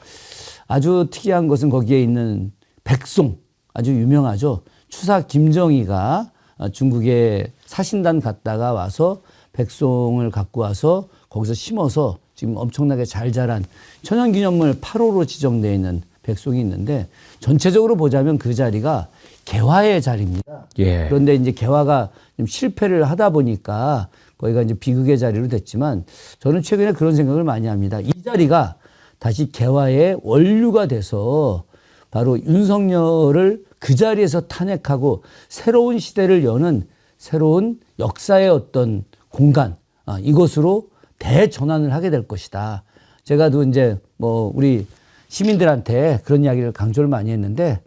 아주 특이한 것은 거기에 있는 백송, 아주 유명하죠. 추사 김정희가 중국에 사신단 갔다가 와서 백송을 갖고 와서 거기서 심어서 지금 엄청나게 잘 자란 천연기념물 8호로 지정되어 있는 백송이 있는데 전체적으로 보자면 그 자리가 개화의 자리입니다. 예. 그런데 이제 개화가 좀 실패를 하다 보니까 거기가 이제 비극의 자리로 됐지만 저는 최근에 그런 생각을 많이 합니다. 이 자리가 다시 개화의 원류가 돼서 바로 윤석열을 그 자리에서 탄핵하고 새로운 시대를 여는 새로운 역사의 어떤 공간, 이것으로 대전환을 하게 될 것이다. 제가 또 이제 뭐 우리 시민들한테 그런 이야기를 강조를 많이 했는데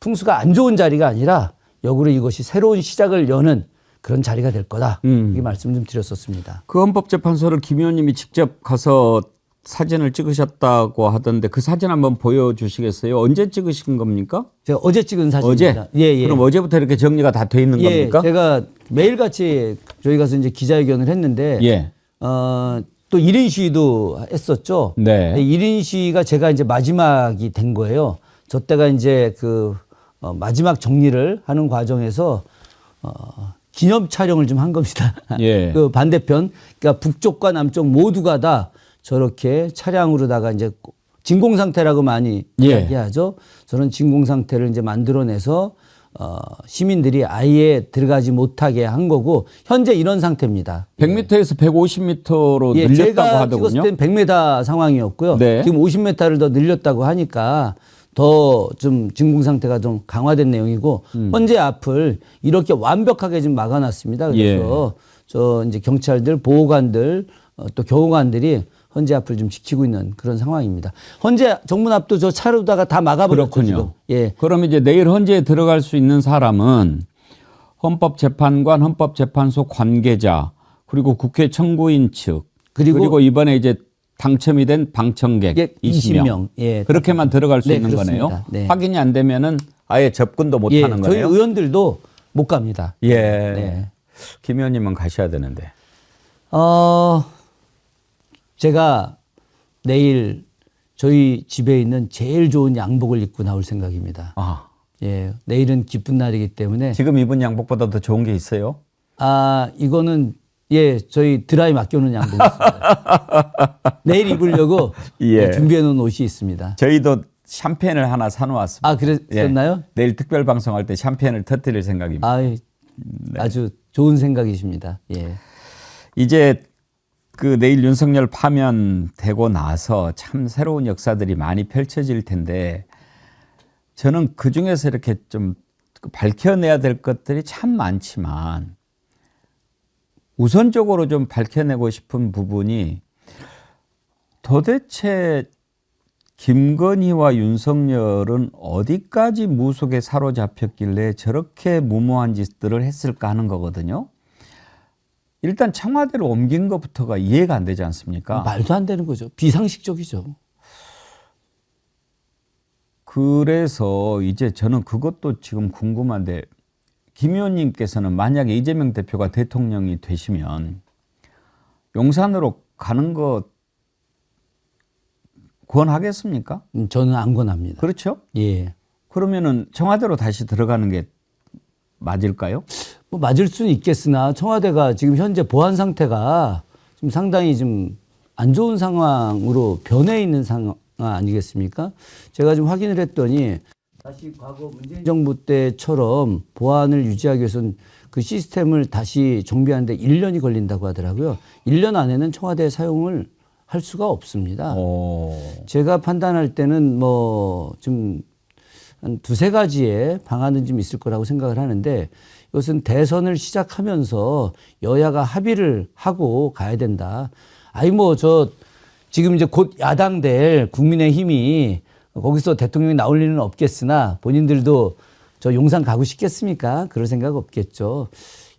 풍수가 안 좋은 자리가 아니라 역으로 이것이 새로운 시작을 여는 그런 자리가 될 거다. 이 말씀 좀 드렸었습니다. 그 헌법재판소를 김 의원님이 직접 가서 사진을 찍으셨다고 하던데 그 사진 한번 보여주시겠어요? 언제 찍으신 겁니까? 제가 어제 찍은 사진입니다. 어제? 예. 그럼 어제부터 이렇게 정리가 다 돼 있는 겁니까? 제가 매일같이 저희 가서 이제 기자회견을 했는데 또 1인 시위도 했었죠. 네. 1인 시위가 제가 이제 마지막이 된 거예요. 저 때가 이제 그 마지막 정리를 하는 과정에서 기념 촬영을 좀 한 겁니다. 예. 그 반대편, 그러니까 북쪽과 남쪽 모두가 다 저렇게 차량으로다가 이제 진공 상태라고 많이 이야기하죠. 저는 진공 상태를 이제 만들어내서 시민들이 아예 들어가지 못하게 한 거고 현재 이런 상태입니다. 100m에서 150m로 늘렸다고 제가 하더군요. 찍었을 땐 100m 상황이었고요. 네. 지금 50m를 더 늘렸다고 하니까 더 좀 진공 상태가 좀 강화된 내용이고 현재 앞을 이렇게 완벽하게 지금 막아놨습니다. 그래서 저 이제 경찰들, 보호관들, 또 교호관들이 현재 앞을 좀 지키고 있는 그런 상황입니다. 현재 정문 앞도 저 차로다가 다 막아버렸죠. 그렇군요. 지금. 그럼 이제 내일 헌재에 들어갈 수 있는 사람은 헌법재판관, 헌법재판소 관계자, 그리고 국회 청구인 측, 그리고 이번에 이제 당첨이 된 방청객 20명. 그렇게만 들어갈 수 있는 그렇습니다. 거네요. 네. 확인이 안 되면은 아예 접근도 못 하는 저희 거네요. 의원들도 못 갑니다. 김 의원님은 가셔야 되는데. 제가 내일 저희 집에 있는 제일 좋은 양복을 입고 나올 생각입니다. 내일은 기쁜 날이기 때문에. 지금 입은 양복보다 더 좋은 게 있어요? 이거는 저희 드라이 맡겨놓은 양복이 있습니다. 내일 입으려고 준비해 놓은 옷이 있습니다. 저희도 샴페인을 하나 사놓았습니다. 그랬나요? 내일 특별 방송할 때 샴페인을 터뜨릴 생각입니다. 아주 좋은 생각이십니다. 이제 그 내일 윤석열 파면되고 나서 참 새로운 역사들이 많이 펼쳐질 텐데 저는 그 중에서 이렇게 좀 밝혀내야 될 것들이 참 많지만 우선적으로 좀 밝혀내고 싶은 부분이 도대체 김건희와 윤석열은 어디까지 무속에 사로잡혔길래 저렇게 무모한 짓들을 했을까 하는 거거든요. 일단 청와대로 옮긴 것부터가 이해가 안 되지 않습니까? 말도 안 되는 거죠. 비상식적이죠. 그래서 이제 저는 그것도 지금 궁금한데 김 의원님께서는 만약에 이재명 대표가 대통령이 되시면 용산으로 가는 거 권하겠습니까? 저는 안 권합니다. 그렇죠? 그러면은 청와대로 다시 들어가는 게 맞을까요? 뭐 맞을 수는 있겠으나 청와대가 지금 현재 보안 상태가 좀 상당히 좀 안 좋은 상황으로 변해 있는 상황 아니겠습니까? 제가 좀 확인을 했더니 다시 과거 문재인 정부 때처럼 보안을 유지하기 위해서는 그 시스템을 다시 정비하는데 1년이 걸린다고 하더라고요. 1년 안에는 청와대 사용을 할 수가 없습니다. 제가 판단할 때는 뭐 좀 한 두세 가지의 방안은 좀 있을 거라고 생각을 하는데 이것은 대선을 시작하면서 여야가 합의를 하고 가야 된다. 지금 이제 곧 야당될 국민의힘이 거기서 대통령이 나올 일은 없겠으나 본인들도 저 용산 가고 싶겠습니까? 그럴 생각 없겠죠.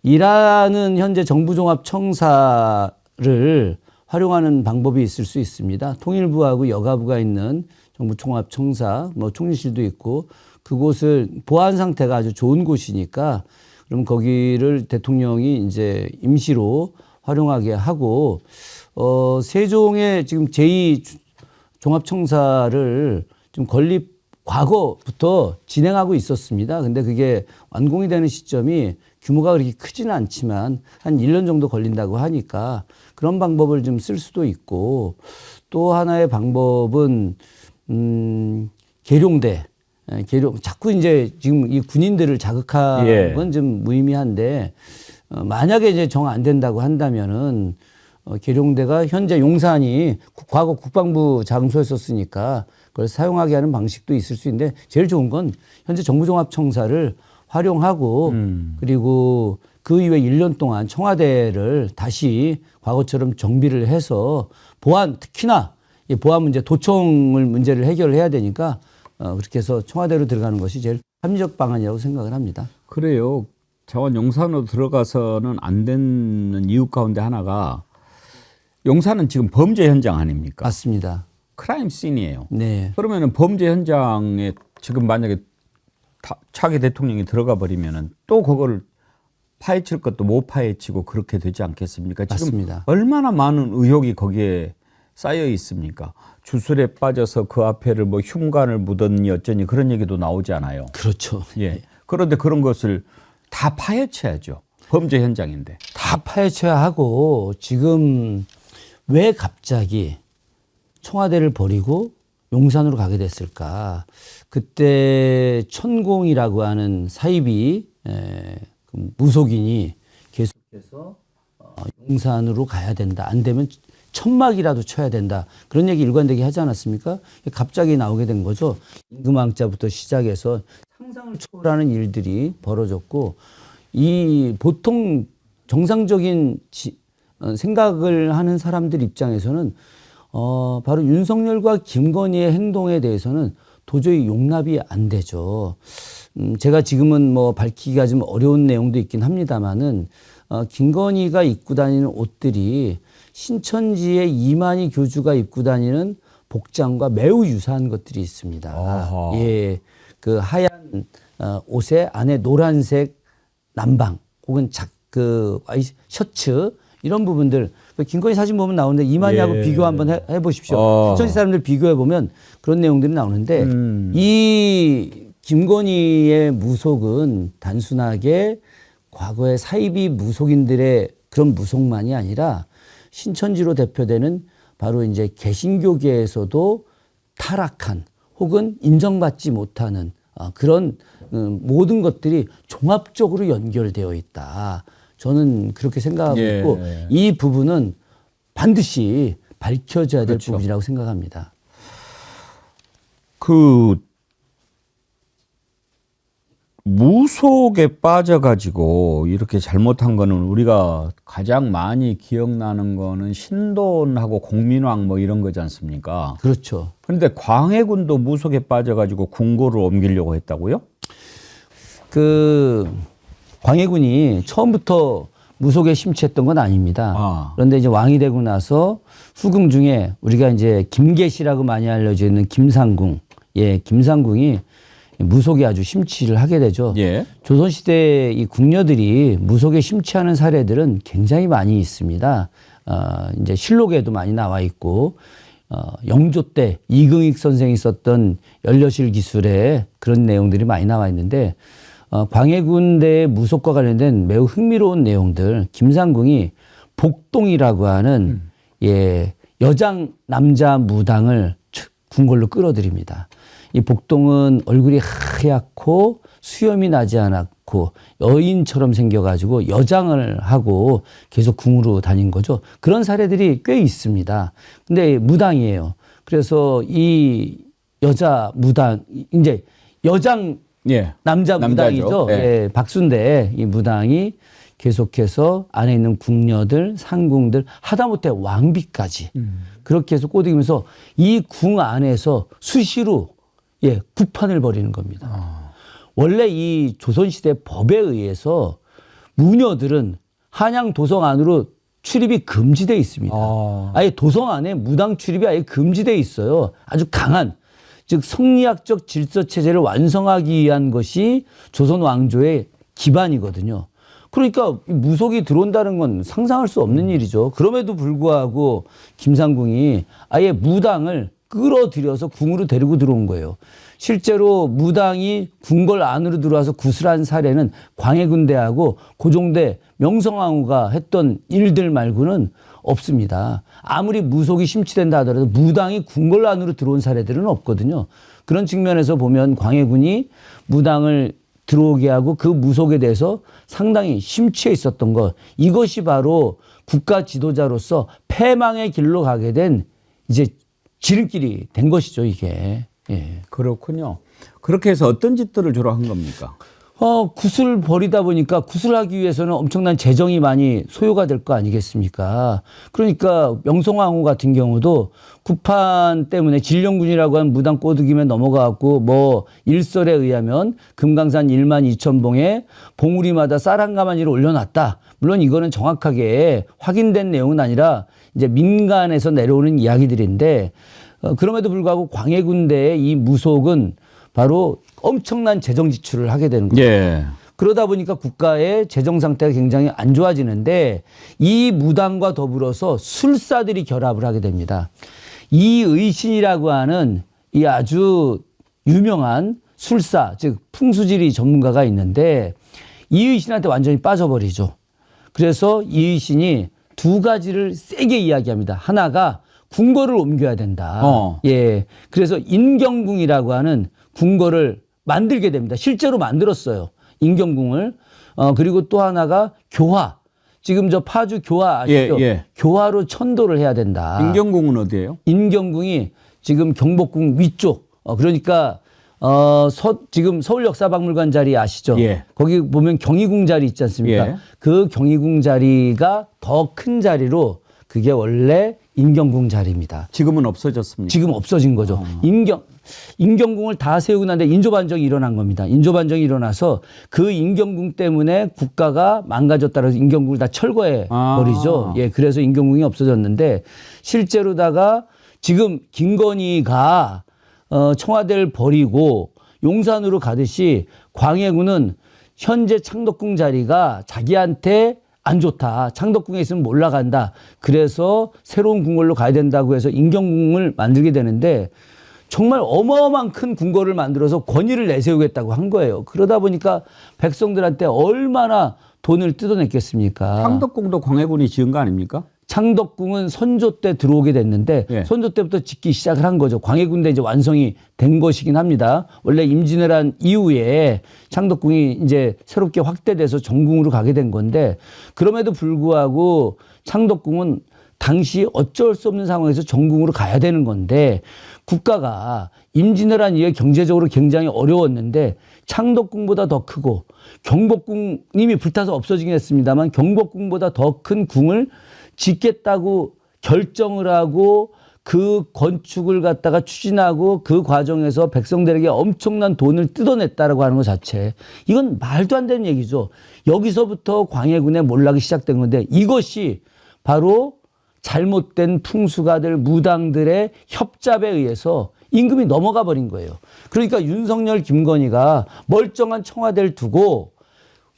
일하는 현재 정부종합청사를 활용하는 방법이 있을 수 있습니다. 통일부하고 여가부가 있는 정부총합청사, 뭐 총리실도 있고 그곳을 보안 상태가 아주 좋은 곳이니까 그럼 거기를 대통령이 이제 임시로 활용하게 하고 세종의 지금 제2 종합청사를 좀 건립 과거부터 진행하고 있었습니다. 근데 그게 완공이 되는 시점이 규모가 그렇게 크지는 않지만 한 1년 정도 걸린다고 하니까 그런 방법을 좀 쓸 수도 있고 또 하나의 방법은 계룡대. 자꾸 이제 지금 이 군인들을 자극하는 건 좀 무의미한데 만약에 이제 정 안 된다고 한다면은 계룡대가 현재 용산이 과거 국방부 장소였었으니까 그걸 사용하게 하는 방식도 있을 수 있는데 제일 좋은 건 현재 정부종합청사를 활용하고 그리고 그 이후에 1년 동안 청와대를 다시 과거처럼 정비를 해서 보안 특히나 이 보안 문제 도청을 문제를 해결을 해야 되니까 그렇게 해서 청와대로 들어가는 것이 제일 합리적 방안이라고 생각을 합니다. 그래요. 자원 용산으로 들어가서는 안 되는 이유 가운데 하나가 용산은 지금 범죄 현장 아닙니까? 맞습니다. 크라임 씬이에요. 네. 그러면은 범죄 현장에 지금 만약에 차기 대통령이 들어가 버리면은 또 그거를 파헤칠 것도 못 파헤치고 그렇게 되지 않겠습니까? 지금 맞습니다. 얼마나 많은 의혹이 거기에 쌓여 있습니까? 주술에 빠져서 그 앞에를 뭐 흉관을 묻었니 어쩌니 그런 얘기도 나오지 않아요. 그렇죠. 예. 그런데 그런 것을 다 파헤쳐야죠. 범죄 현장인데. 다 파헤쳐야 하고 지금 왜 갑자기 청와대를 버리고 용산으로 가게 됐을까? 그때 천공이라고 하는 사이비 무속인이 계속해서 용산으로 가야 된다. 안 되면 천막이라도 쳐야 된다. 그런 얘기 일관되게 하지 않았습니까? 갑자기 나오게 된 거죠. 임금왕자부터 시작해서 상상을 초월하는 일들이 벌어졌고 이 보통 정상적인 생각을 하는 사람들 입장에서는 바로 윤석열과 김건희의 행동에 대해서는 도저히 용납이 안 되죠. 제가 지금은 뭐 밝히기가 좀 어려운 내용도 있긴 합니다만은 김건희가 입고 다니는 옷들이 신천지의 이만희 교주가 입고 다니는 복장과 매우 유사한 것들이 있습니다. 아하. 예, 그 하얀 옷에 안에 노란색 남방 혹은 그 셔츠 이런 부분들 김건희 사진 보면 나오는데 이만희하고 비교 한번 해보십시오. 신천지 사람들 비교해 보면 그런 내용들이 나오는데 이 김건희의 무속은 단순하게 과거의 사이비 무속인들의 그런 무속만이 아니라 신천지로 대표되는 바로 이제 개신교계에서도 타락한 혹은 인정받지 못하는 그런 모든 것들이 종합적으로 연결되어 있다. 저는 그렇게 생각하고 있고 이 부분은 반드시 밝혀져야 될 부분이라고 생각합니다. 그 무속에 빠져가지고 이렇게 잘못한 거는 우리가 가장 많이 기억나는 거는 신돈하고 공민왕 뭐 이런 거지 않습니까? 그렇죠. 그런데 광해군도 무속에 빠져가지고 궁궐을 옮기려고 했다고요? 그 광해군이 처음부터 무속에 심취했던 건 아닙니다. 그런데 이제 왕이 되고 나서 후궁 중에 우리가 이제 김계시라고 많이 알려져 있는 김상궁, 김상궁이 무속에 아주 심취를 하게 되죠. 조선시대 이 궁녀들이 무속에 심취하는 사례들은 굉장히 많이 있습니다. 이제 실록에도 많이 나와 있고, 영조 때 이긍익 선생이 썼던 연려실 기술에 그런 내용들이 많이 나와 있는데, 광해군대의 무속과 관련된 매우 흥미로운 내용들, 김상궁이 복동이라고 하는 여장 남자 무당을 궁궐로 끌어들입니다. 이 복동은 얼굴이 하얗고 수염이 나지 않았고 여인처럼 생겨가지고 여장을 하고 계속 궁으로 다닌 거죠. 그런 사례들이 꽤 있습니다. 근데 무당이에요. 그래서 이 여자 무당, 이제 여장 남자 무당이죠. 박순대 이 무당이 계속해서 안에 있는 궁녀들, 상궁들, 하다못해 왕비까지 그렇게 해서 꼬드기면서 이 궁 안에서 수시로 구판을 벌이는 겁니다. 원래 이 조선시대 법에 의해서 무녀들은 한양 도성 안으로 출입이 금지돼 있습니다. 아예 도성 안에 무당 출입이 아예 금지돼 있어요. 아주 강한, 즉 성리학적 질서 체제를 완성하기 위한 것이 조선 왕조의 기반이거든요. 그러니까 무속이 들어온다는 건 상상할 수 없는 일이죠. 그럼에도 불구하고 김상궁이 아예 무당을 끌어들여서 궁으로 데리고 들어온 거예요. 실제로 무당이 궁궐 안으로 들어와서 구슬한 사례는 광해군대하고 고종대, 명성황후가 했던 일들 말고는 없습니다. 아무리 무속이 심취된다 하더라도 무당이 궁궐 안으로 들어온 사례들은 없거든요. 그런 측면에서 보면 광해군이 무당을 들어오게 하고 그 무속에 대해서 상당히 심취해 있었던 것, 이것이 바로 국가 지도자로서 패망의 길로 가게 된 이제 지름길이 된 것이죠, 이게. 예. 그렇군요. 그렇게 해서 어떤 짓들을 주로 한 겁니까? 굿을 버리다 보니까 굿을 하기 위해서는 엄청난 재정이 많이 소요가 될 거 아니겠습니까? 그러니까 명성황후 같은 경우도 구판 때문에 진령군이라고 하는 무당 꼬드김에 넘어가갖고 뭐 일설에 의하면 금강산 1만 2천 봉에 봉우리마다 쌀 한 가마니를 올려놨다. 물론 이거는 정확하게 확인된 내용은 아니라 이제 민간에서 내려오는 이야기들인데 그럼에도 불구하고 광해군대의 이 무속은 바로 엄청난 재정 지출을 하게 되는 거죠. 예. 그러다 보니까 국가의 재정 상태가 굉장히 안 좋아지는데 이 무당과 더불어서 술사들이 결합을 하게 됩니다. 이의신이라고 하는 이 아주 유명한 술사, 즉 풍수지리 전문가가 있는데 이의신한테 완전히 빠져버리죠. 그래서 이의신이 두 가지를 세게 이야기합니다. 하나가 궁궐을 옮겨야 된다. 예. 그래서 인경궁이라고 하는 궁궐을 만들게 됩니다. 실제로 만들었어요. 인경궁을. 그리고 또 하나가 교화. 지금 저 파주 교화 아시죠? 예, 예. 교화로 천도를 해야 된다. 인경궁은 어디예요? 인경궁이 지금 경복궁 위쪽. 그러니까 지금 서울역사박물관 자리 아시죠? 예. 거기 보면 경희궁 자리 있지 않습니까? 예. 그 경희궁 자리가 더 큰 자리로 그게 원래 인경궁 자리입니다. 지금은 없어졌습니까? 지금 없어진 거죠. 인경궁을 다 세우고 난데 인조반정이 일어난 겁니다. 인조반정이 일어나서 그 인경궁 때문에 국가가 망가졌다 그래서 인경궁을 다 철거해 버리죠. 예, 그래서 인경궁이 없어졌는데 실제로다가 지금 김건희가 청와대를 버리고 용산으로 가듯이 광해군은 현재 창덕궁 자리가 자기한테 안 좋다. 창덕궁에 있으면 올라간다. 그래서 새로운 궁궐로 가야 된다고 해서 인경궁을 만들게 되는데 정말 어마어마한 큰 궁궐을 만들어서 권위를 내세우겠다고 한 거예요. 그러다 보니까 백성들한테 얼마나 돈을 뜯어냈겠습니까? 창덕궁도 광해군이 지은 거 아닙니까? 창덕궁은 선조 때 들어오게 됐는데 예. 선조 때부터 짓기 시작을 한 거죠. 광해군대 이제 완성이 된 것이긴 합니다. 원래 임진왜란 이후에 창덕궁이 이제 새롭게 확대돼서 정궁으로 가게 된 건데 그럼에도 불구하고 창덕궁은 당시 어쩔 수 없는 상황에서 정궁으로 가야 되는 건데 국가가 임진왜란 이후에 경제적으로 굉장히 어려웠는데 창덕궁보다 더 크고 경복궁 이미 불타서 없어지긴 했습니다만 경복궁보다 더 큰 궁을 짓겠다고 결정을 하고 그 건축을 갖다가 추진하고 그 과정에서 백성들에게 엄청난 돈을 뜯어냈다라고 하는 것 자체 이건 말도 안 되는 얘기죠. 여기서부터 광해군의 몰락이 시작된 건데 이것이 바로 잘못된 풍수가들 무당들의 협잡에 의해서 임금이 넘어가 버린 거예요. 그러니까 윤석열 김건희가 멀쩡한 청와대를 두고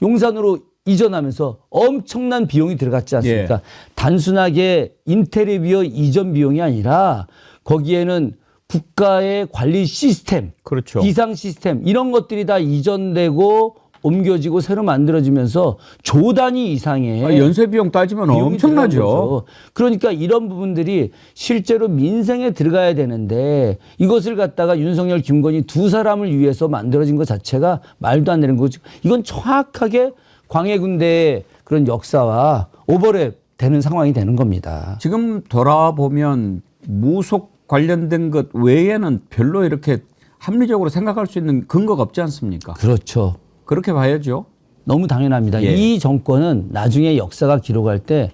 용산으로 이전하면서 엄청난 비용이 들어갔지 않습니까? 예. 단순하게 인테리어 이전 비용이 아니라 거기에는 국가의 관리 시스템, 그렇죠. 비상 시스템 이런 것들이 다 이전되고 옮겨지고 새로 만들어지면서 조 단위 이상의 연쇄 비용 따지면 엄청나죠. 그러니까 이런 부분들이 실제로 민생에 들어가야 되는데 이것을 갖다가 윤석열, 김건희 두 사람을 위해서 만들어진 것 자체가 말도 안 되는 거죠. 이건 정확하게 광해군대의 그런 역사와 오버랩 되는 상황이 되는 겁니다. 지금 돌아보면 무속 관련된 것 외에는 별로 이렇게 합리적으로 생각할 수 있는 근거가 없지 않습니까? 그렇죠. 그렇게 봐야죠. 너무 당연합니다. 예. 이 정권은 나중에 역사가 기록할 때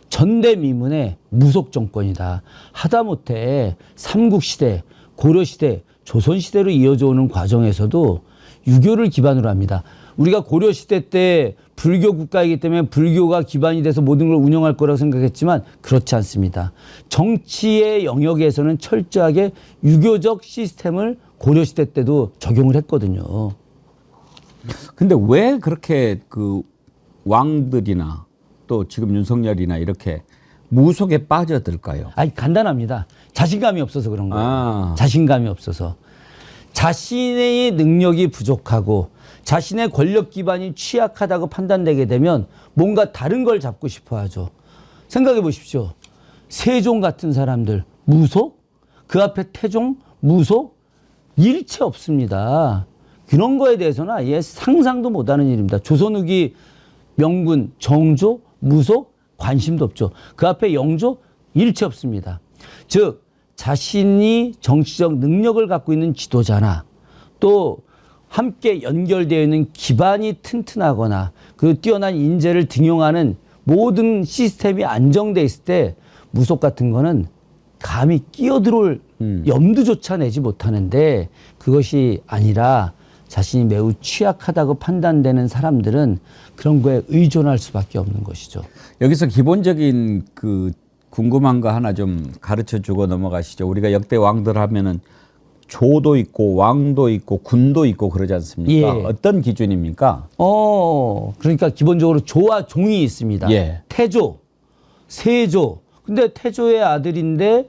전대미문의 무속 정권이다. 하다못해 삼국시대, 고려시대, 조선시대로 이어져 오는 과정에서도 유교를 기반으로 합니다. 우리가 고려시대 때 불교 국가이기 때문에 불교가 기반이 돼서 모든 걸 운영할 거라고 생각했지만 그렇지 않습니다. 정치의 영역에서는 철저하게 유교적 시스템을 고려시대 때도 적용을 했거든요. 근데 왜 그렇게 그 왕들이나 또 지금 윤석열이나 이렇게 무속에 빠져들까요? 아니, 간단합니다. 자신감이 없어서 그런 거예요. 자신감이 없어서. 자신의 능력이 부족하고 자신의 권력 기반이 취약하다고 판단되게 되면 뭔가 다른 걸 잡고 싶어 하죠. 생각해 보십시오. 세종 같은 사람들, 무속? 그 앞에 태종, 무속? 일체 없습니다. 그런 거에 대해서는 아예 상상도 못하는 일입니다. 조선 후기 명군, 정조, 무속? 관심도 없죠. 그 앞에 영조? 일체 없습니다. 즉 자신이 정치적 능력을 갖고 있는 지도자나 또 함께 연결되어 있는 기반이 튼튼하거나 그 뛰어난 인재를 등용하는 모든 시스템이 안정돼 있을 때 무속 같은 거는 감히 끼어들어올 염두조차 내지 못하는데 그것이 아니라 자신이 매우 취약하다고 판단되는 사람들은 그런 거에 의존할 수밖에 없는 것이죠. 여기서 기본적인 그 궁금한 거 하나 좀 가르쳐 주고 넘어가시죠. 우리가 역대 왕들 하면은 조도 있고 왕도 있고 군도 있고 그러지 않습니까? 예. 어떤 기준입니까? 그러니까 기본적으로 조와 종이 있습니다. 예. 태조, 세조. 근데 태조의 아들인데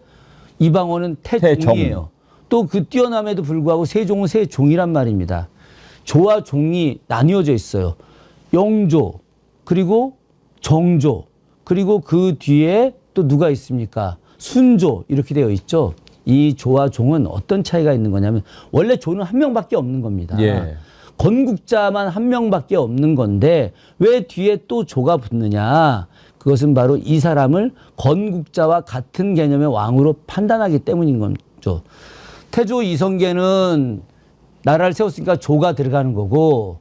이방원은 태종이에요. 또 그 뛰어남에도 불구하고 세종은 세종이란 말입니다. 조와 종이 나뉘어져 있어요. 영조, 그리고 정조, 그리고 그 뒤에 또 누가 있습니까? 순조 이렇게 되어 있죠. 이 조와 종은 어떤 차이가 있는 거냐면 원래 조는 한 명밖에 없는 겁니다. 예. 건국자만 한 명밖에 없는 건데 왜 뒤에 또 조가 붙느냐? 그것은 바로 이 사람을 건국자와 같은 개념의 왕으로 판단하기 때문인 거죠. 태조 이성계는 나라를 세웠으니까 조가 들어가는 거고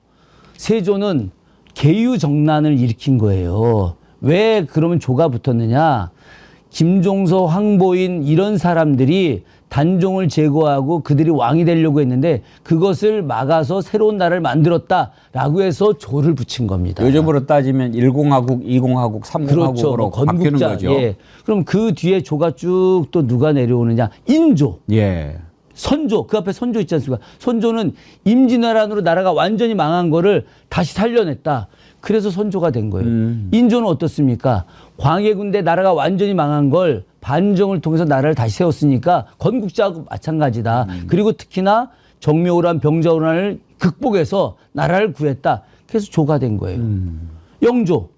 세조는 계유정난을 일으킨 거예요. 왜 그러면 조가 붙었느냐? 김종서, 황보인 이런 사람들이 단종을 제거하고 그들이 왕이 되려고 했는데 그것을 막아서 새로운 나라를 만들었다라고 해서 조를 붙인 겁니다. 요즘으로 따지면 1공화국, 2공화국, 3공화국으로 그렇죠. 바뀌는 거죠. 예. 그럼 그 뒤에 조가 쭉 또 누가 내려오느냐? 인조. 예. 선조, 그 앞에 선조 있지 않습니까? 선조는 임진왜란으로 나라가 완전히 망한 거를 다시 살려냈다. 그래서 선조가 된 거예요. 인조는 어떻습니까? 광해군대 나라가 완전히 망한 걸 반정을 통해서 나라를 다시 세웠으니까 건국자하고 마찬가지다. 그리고 특히나 정묘호란, 병자호란을 극복해서 나라를 구했다. 그래서 조가 된 거예요. 영조,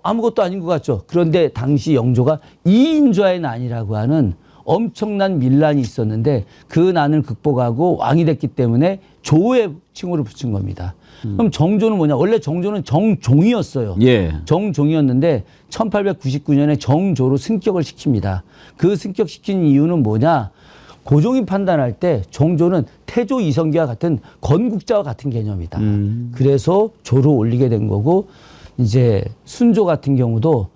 아무것도 아닌 것 같죠? 그런데 당시 영조가 이인좌의 난이라고 하는 엄청난 밀란이 있었는데 그 난을 극복하고 왕이 됐기 때문에 조의 칭호를 붙인 겁니다. 그럼 정조는 뭐냐? 원래 정조는 정종이었어요. 예. 정종이었는데 1899년에 정조로 승격을 시킵니다. 그 승격시킨 이유는 뭐냐? 고종이 판단할 때 정조는 태조 이성계와 같은 건국자와 같은 개념이다. 그래서 조로 올리게 된 거고 이제 순조 같은 경우도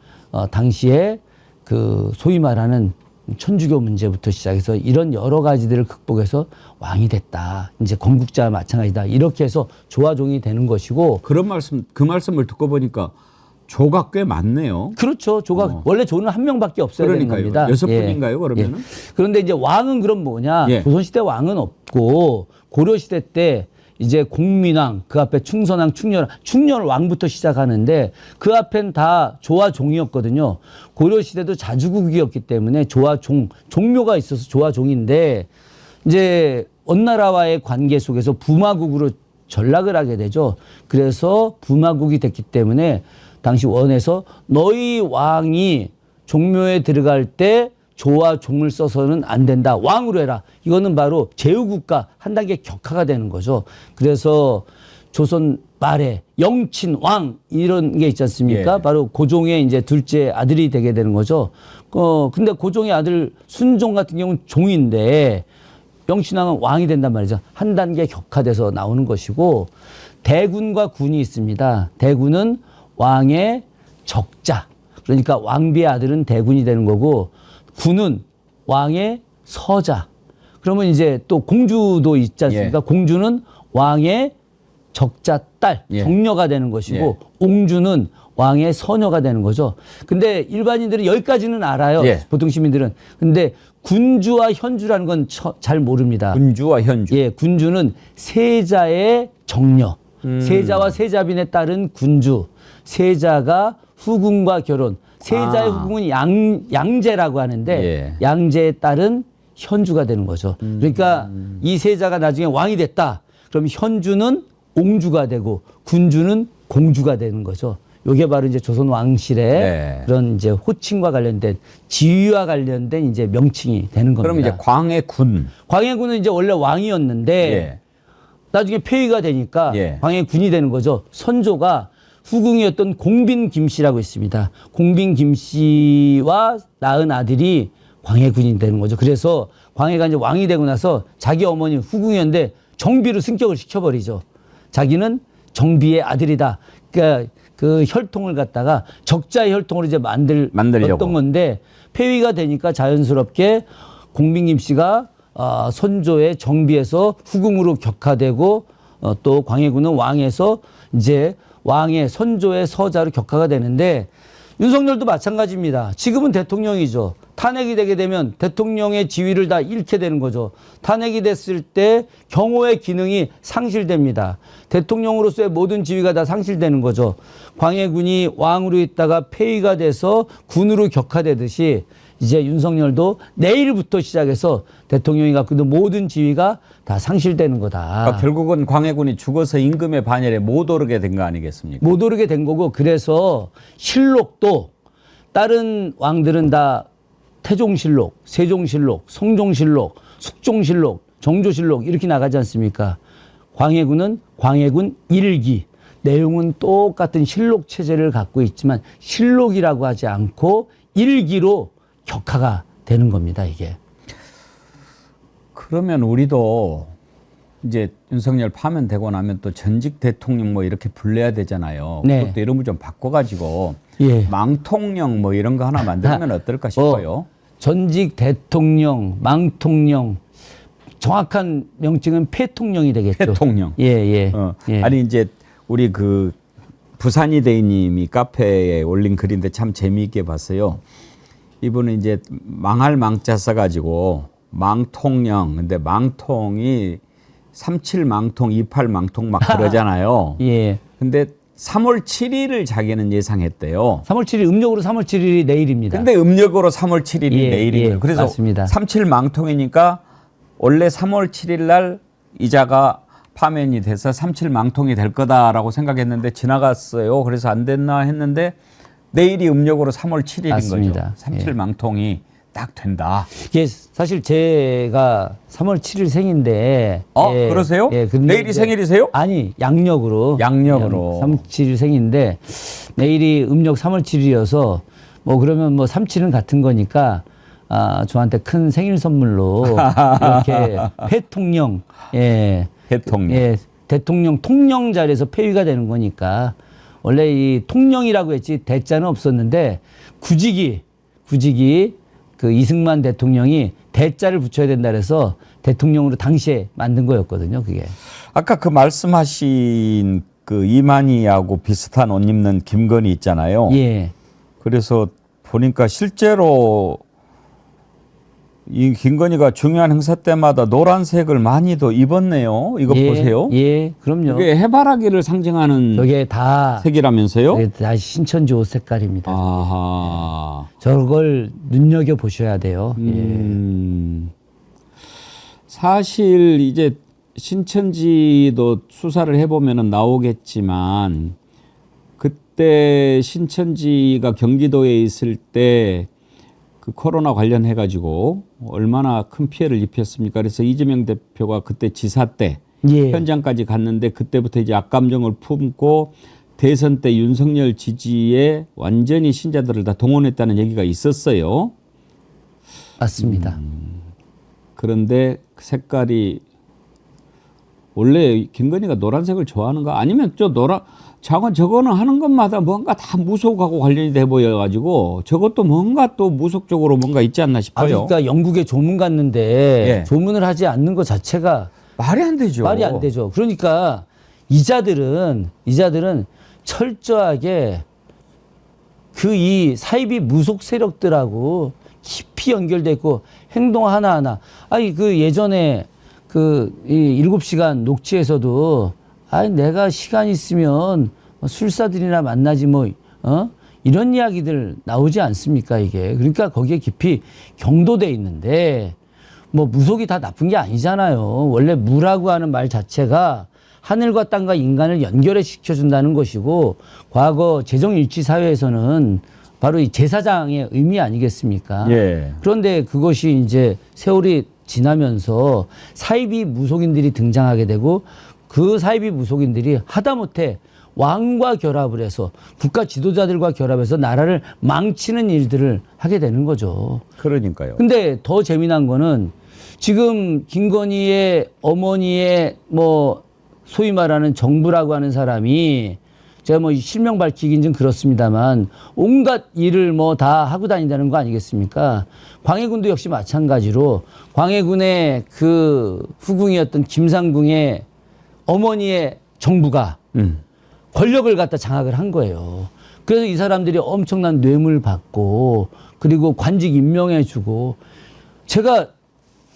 당시에 그 소위 말하는 천주교 문제부터 시작해서 이런 여러 가지들을 극복해서 왕이 됐다. 이제 건국자와 마찬가지다. 이렇게 해서 조와 종이 되는 것이고 그 말씀을 듣고 보니까 조가 꽤 많네요. 그렇죠. 조가 원래 조는 한 명밖에 없어야 되는 겁니다. 6분인가요, 그러면은? 예. 그런데 이제 왕은 그럼 뭐냐? 예. 조선시대 왕은 없고 고려시대 때 이제 공민왕, 그 앞에 충선왕, 충렬왕부터 시작하는데 그 앞엔 다 조와 종이었거든요. 고려시대도 자주국이었기 때문에 조와 종, 종묘가 있어서 조와 종인데 이제 원나라와의 관계 속에서 부마국으로 전락을 하게 되죠. 그래서 부마국이 됐기 때문에 당시 원에서 너희 왕이 종묘에 들어갈 때 조와 종을 써서는 안 된다. 왕으로 해라. 이거는 바로 제후국가 한 단계 격하가 되는 거죠. 그래서 조선 말에 영친, 왕 이런 게 있지 않습니까? 예. 바로 고종의 이제 둘째 아들이 되게 되는 거죠. 근데 고종의 아들 순종 같은 경우는 종인데 영친왕은 왕이 된단 말이죠. 한 단계 격화돼서 나오는 것이고 대군과 군이 있습니다. 대군은 왕의 적자. 그러니까 왕비의 아들은 대군이 되는 거고 군은 왕의 서자. 그러면 이제 또 공주도 있지 않습니까? 예. 공주는 왕의 적자 딸, 예. 정녀가 되는 것이고 예. 옹주는 왕의 서녀가 되는 거죠. 근데 일반인들은 여기까지는 알아요. 예. 보통 시민들은. 근데 군주와 현주라는 건 잘 모릅니다. 군주와 현주. 예, 군주는 세자의 정녀. 세자와 세자빈에 따른 군주. 세자가 후궁과 결혼. 세자의 후궁은 양제라고 하는데 예. 양제에 따른 현주가 되는 거죠. 그러니까 이 세자가 나중에 왕이 됐다. 그럼 현주는 옹주가 되고 군주는 공주가 되는 거죠. 요게 바로 이제 조선 왕실의 네. 그런 이제 호칭과 관련된 지위와 관련된 이제 명칭이 되는 겁니다. 그럼 이제 광해군. 광해군은 이제 원래 왕이었는데 예. 나중에 폐위가 되니까 예. 광해군이 되는 거죠. 선조가 후궁이었던 공빈 김씨라고 있습니다. 공빈 김씨와 낳은 아들이 광해군이 되는 거죠. 그래서 광해가 이제 왕이 되고 나서 자기 어머니 후궁이었는데 정비로 승격을 시켜버리죠. 자기는 정비의 아들이다. 그러니까 그 혈통을 갖다가 적자의 혈통으로 이제 만들었던 건데 폐위가 되니까 자연스럽게 공빈 김씨가 선조의 정비에서 후궁으로 격하되고 또 광해군은 왕에서 이제 왕의 선조의 서자로 격하가 되는데 윤석열도 마찬가지입니다. 지금은 대통령이죠. 탄핵이 되게 되면 대통령의 지위를 다 잃게 되는 거죠. 탄핵이 됐을 때 경호의 기능이 상실됩니다. 대통령으로서의 모든 지위가 다 상실되는 거죠. 광해군이 왕으로 있다가 폐위가 돼서 군으로 격하되듯이 이제 윤석열도 내일부터 시작해서 대통령이 갖고 있는 모든 지위가 다 상실되는 거다. 그러니까 결국은 광해군이 죽어서 임금의 반열에 못 오르게 된 거 아니겠습니까? 못 오르게 된 거고 그래서 실록도 다른 왕들은 다 태종실록, 세종실록, 성종실록, 숙종실록, 정조실록 이렇게 나가지 않습니까? 광해군은 광해군 일기. 내용은 똑같은 실록 체제를 갖고 있지만 실록이라고 하지 않고 일기로 격하가 되는 겁니다, 이게. 그러면 우리도 이제 윤석열 파면되고 나면 또 전직 대통령 뭐 이렇게 불러야 되잖아요. 네. 그것도 이름을 좀 바꿔가지고 예. 망통령 뭐 이런 거 하나 만들면 어떨까 싶어요. 전직 대통령, 망통령, 정확한 명칭은 폐통령이 되겠죠. 폐통령. 예, 예. 예. 아니 이제 우리 그 부산이 대인님이 카페에 올린 글인데 참 재미있게 봤어요. 이분은 이제 망할 망자 써가지고 망통령. 근데 망통이 37 망통, 28 망통 막 그러잖아요. 예. 근데 3월 7일을 자기는 예상했대요. 3월 7일, 음력으로 3월 7일이 내일입니다. 근데 음력으로 3월 7일이 예, 내일이에요. 예, 그래서 맞습니다. 37 망통이니까 원래 3월 7일 날 이자가 파면이 돼서 37 망통이 될 거다라고 생각했는데 지나갔어요. 그래서 안 됐나 했는데 내일이 음력으로 3월 7일인 맞습니다. 거죠. 37 예. 망통이 딱 된다. 이게 사실 제가 3월 7일 생인데. 그러세요? 예, 근데 내일이 이제 생일이세요? 아니, 양력으로. 양력으로. 3월 7일 생인데 내일이 음력 3월 7일이어서 뭐 그러면 뭐 37은 같은 거니까 저한테 큰 생일 선물로 이렇게 폐통령. 예. 대통령. 예. 대통령 통령 자리에서 폐위가 되는 거니까 원래 이 통령이라고 했지 대자는 없었는데 굳이 그 이승만 대통령이 대자를 붙여야 된다 그래서 대통령으로 당시에 만든 거였거든요, 그게. 아까 그 말씀하신 그 이만희하고 비슷한 옷 입는 김건희 있잖아요. 예. 그래서 보니까 실제로 이 김건희가 중요한 행사 때마다 노란색을 많이도 입었네요. 이거 예, 보세요. 예, 그럼요. 이게 해바라기를 상징하는 저게 다 색이라면서요? 저게 다 신천지 옷 색깔입니다. 아하. 저걸 눈여겨 보셔야 돼요. 사실 이제 신천지도 수사를 해보면 나오겠지만 그때 신천지가 경기도에 있을 때 그 코로나 관련해 가지고 얼마나 큰 피해를 입혔습니까? 그래서 이재명 대표가 그때 지사 때 예. 현장까지 갔는데 그때부터 이제 악감정을 품고 대선 때 윤석열 지지에 완전히 신자들을 다 동원했다는 얘기가 있었어요. 맞습니다. 그런데 그 색깔이 원래 김건희가 노란색을 좋아하는가? 아니면 저거는 하는 것마다 뭔가 다 무속하고 관련이 돼 보여가지고 저것도 뭔가 또 무속적으로 뭔가 있지 않나 싶어요. 그러니까 영국에 조문 갔는데 예. 조문을 하지 않는 것 자체가 말이 안 되죠. 말이 안 되죠. 그러니까 이자들은 철저하게 그 이 사이비 무속 세력들하고 깊이 연결돼 있고 행동 하나하나. 아니 그 예전에 그 이 7시간 녹취에서도 아니 내가 시간 있으면 술사들이나 만나지 뭐 이런 이야기들 나오지 않습니까 이게. 그러니까 거기에 깊이 경도돼 있는데 뭐 무속이 다 나쁜 게 아니잖아요. 원래 무라고 하는 말 자체가 하늘과 땅과 인간을 연결해 시켜준다는 것이고 과거 재정일치 사회에서는 바로 이 제사장의 의미 아니겠습니까? 예. 그런데 그것이 이제 세월이 지나면서 사이비 무속인들이 등장하게 되고 그 사이비 무속인들이 하다못해 왕과 결합을 해서 국가 지도자들과 결합해서 나라를 망치는 일들을 하게 되는 거죠. 그러니까요. 근데 더 재미난 거는 지금 김건희의 어머니의 뭐 소위 말하는 정부라고 하는 사람이 제가 뭐 실명 밝히긴 좀 그렇습니다만 온갖 일을 뭐 다 하고 다닌다는 거 아니겠습니까? 광해군도 역시 마찬가지로 광해군의 그 후궁이었던 김상궁의 어머니의 정부가 권력을 갖다 장악을 한 거예요. 그래서 이 사람들이 엄청난 뇌물 받고 그리고 관직 임명해주고 제가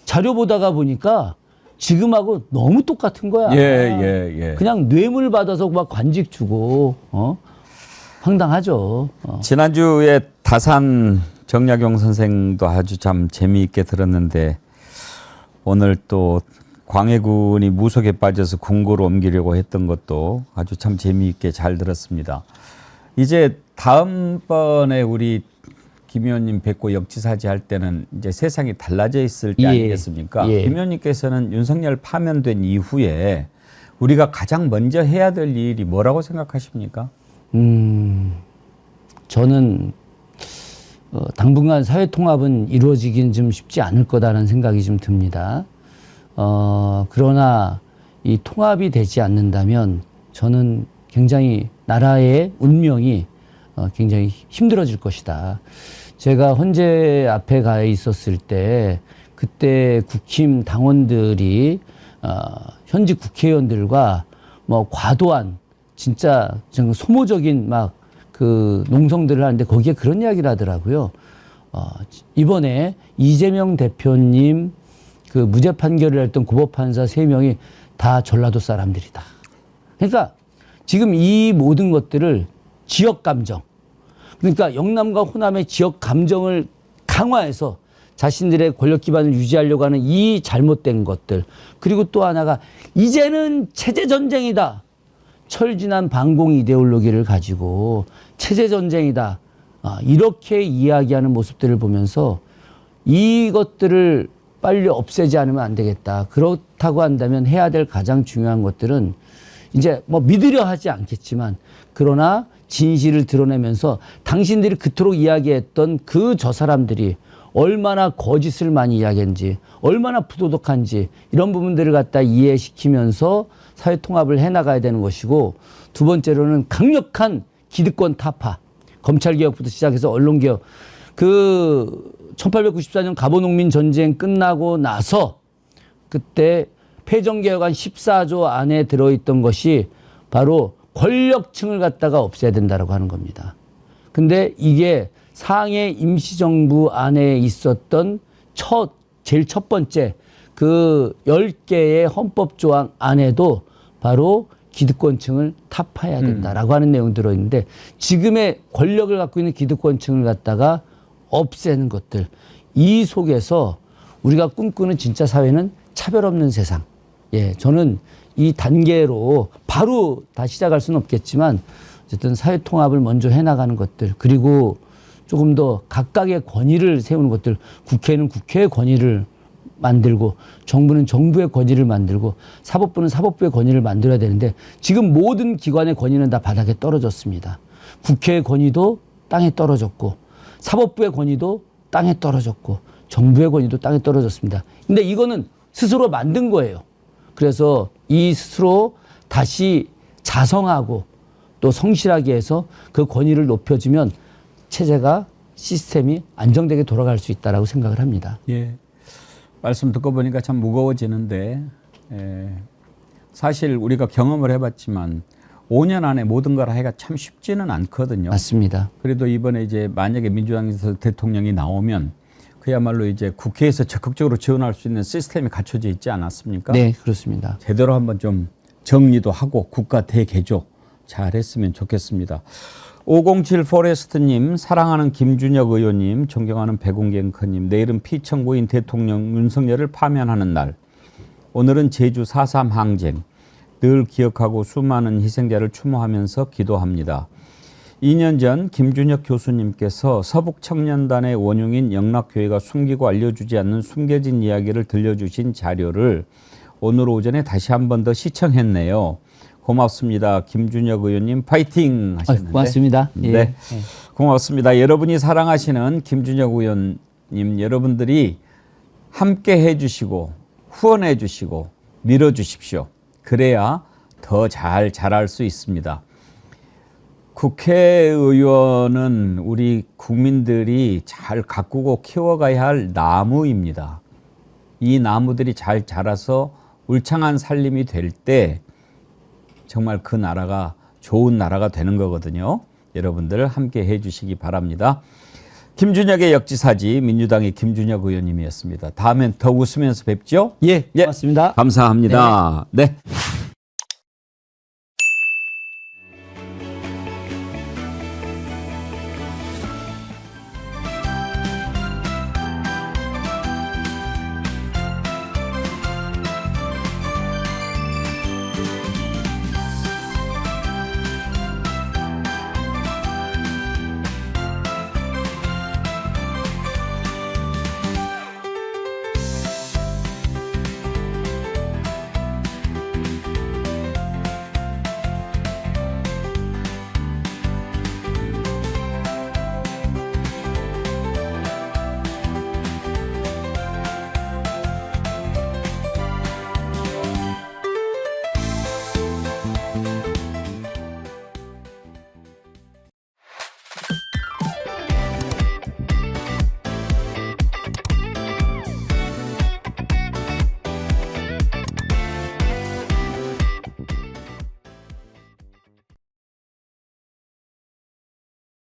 자료 보다가 보니까 지금하고 너무 똑같은 거야. 예. 그냥 뇌물 받아서 막 관직 주고 황당하죠. 지난주에 다산 정약용 선생도 아주 참 재미있게 들었는데 오늘 또 광해군이 무속에 빠져서 궁고로 옮기려고 했던 것도 아주 참 재미있게 잘 들었습니다. 이제 다음번에 우리 김 의원님 뵙고 역지사지 할 때는 이제 세상이 달라져 있을 때 아니겠습니까? 김 의원님께서는 윤석열 파면된 이후에 우리가 가장 먼저 해야 될 일이 뭐라고 생각하십니까? 저는 당분간 사회통합은 이루어지긴 좀 쉽지 않을 거다라는 생각이 좀 듭니다. 그러나 이 통합이 되지 않는다면 저는 굉장히 나라의 운명이 굉장히 힘들어질 것이다. 제가 헌재 앞에 가 있었을 때 그때 국힘 당원들이 현직 국회의원들과 뭐 과도한 진짜 소모적인 막 그 농성들을 하는데 거기에 그런 이야기를 하더라고요. 이번에 이재명 대표님 그 무죄 판결을 했던 고법판사 3명이 다 전라도 사람들이다. 그러니까 지금 이 모든 것들을 지역 감정, 그러니까 영남과 호남의 지역 감정을 강화해서 자신들의 권력 기반을 유지하려고 하는 이 잘못된 것들. 그리고 또 하나가 이제는 체제 전쟁이다. 철진한 반공 이데올로기를 가지고 체제 전쟁이다. 이렇게 이야기하는 모습들을 보면서 이것들을 빨리 없애지 않으면 안 되겠다. 그렇다고 한다면 해야 될 가장 중요한 것들은 이제 뭐 믿으려 하지 않겠지만 그러나 진실을 드러내면서 당신들이 그토록 이야기했던 그 저 사람들이 얼마나 거짓을 많이 이야기했는지 얼마나 부도덕한지 이런 부분들을 갖다 이해시키면서 사회통합을 해나가야 되는 것이고 두 번째로는 강력한 기득권 타파 검찰개혁부터 시작해서 언론개혁 그 1894년 갑오농민 전쟁 끝나고 나서 그때 폐정개혁안 14조 안에 들어있던 것이 바로 권력층을 갖다가 없애야 된다라고 하는 겁니다. 근데 이게 상해 임시정부 안에 있었던 제일 첫 번째 그 10개의 헌법조항 안에도 바로 기득권층을 타파해야 된다라고 하는 내용이 들어있는데 지금의 권력을 갖고 있는 기득권층을 갖다가 없애는 것들 이 속에서 우리가 꿈꾸는 진짜 사회는 차별 없는 세상. 예, 저는 이 단계로 바로 다 시작할 수는 없겠지만 어쨌든 사회통합을 먼저 해나가는 것들 그리고 조금 더 각각의 권위를 세우는 것들 국회는 국회의 권위를 만들고 정부는 정부의 권위를 만들고 사법부는 사법부의 권위를 만들어야 되는데 지금 모든 기관의 권위는 다 바닥에 떨어졌습니다. 국회의 권위도 땅에 떨어졌고 사법부의 권위도 땅에 떨어졌고 정부의 권위도 땅에 떨어졌습니다. 근데 이거는 스스로 만든 거예요. 그래서 이 스스로 다시 자성하고 또 성실하게 해서 그 권위를 높여주면 체제가 시스템이 안정되게 돌아갈 수 있다라고 생각을 합니다. 예. 말씀 듣고 보니까 참 무거워지는데 사실 우리가 경험을 해봤지만 5년 안에 모든 걸 하기가 참 쉽지는 않거든요. 맞습니다. 그래도 이번에 이제 만약에 민주당에서 대통령이 나오면 그야말로 이제 국회에서 적극적으로 지원할 수 있는 시스템이 갖춰져 있지 않았습니까? 네, 그렇습니다. 제대로 한번 좀 정리도 하고 국가 대개조 잘 했으면 좋겠습니다. 507 포레스트님, 사랑하는 김준혁 의원님, 존경하는 백운갱커님, 내일은 피청구인 대통령 윤석열을 파면하는 날. 오늘은 제주 4.3 항쟁. 늘 기억하고 수많은 희생자를 추모하면서 기도합니다. 2년 전 김준혁 교수님께서 서북청년단의 원흉인 영락교회가 숨기고 알려주지 않는 숨겨진 이야기를 들려주신 자료를 오늘 오전에 다시 한 번 더 시청했네요. 고맙습니다. 김준혁 의원님 파이팅 하셨는데. 고맙습니다. 네. 예. 고맙습니다. 여러분이 사랑하시는 김준혁 의원님 여러분들이 함께 해주시고 후원해 주시고 밀어주십시오. 그래야 더 잘 자랄 수 있습니다. 국회의원은 우리 국민들이 잘 가꾸고 키워가야 할 나무입니다. 이 나무들이 잘 자라서 울창한 살림이 될 때 정말 그 나라가 좋은 나라가 되는 거거든요. 여러분들 함께 해주시기 바랍니다. 김준혁의 역지사지 민주당의 김준혁 의원님이었습니다. 다음엔 더 웃으면서 뵙죠? 예, 고맙습니다. 감사합니다. 네.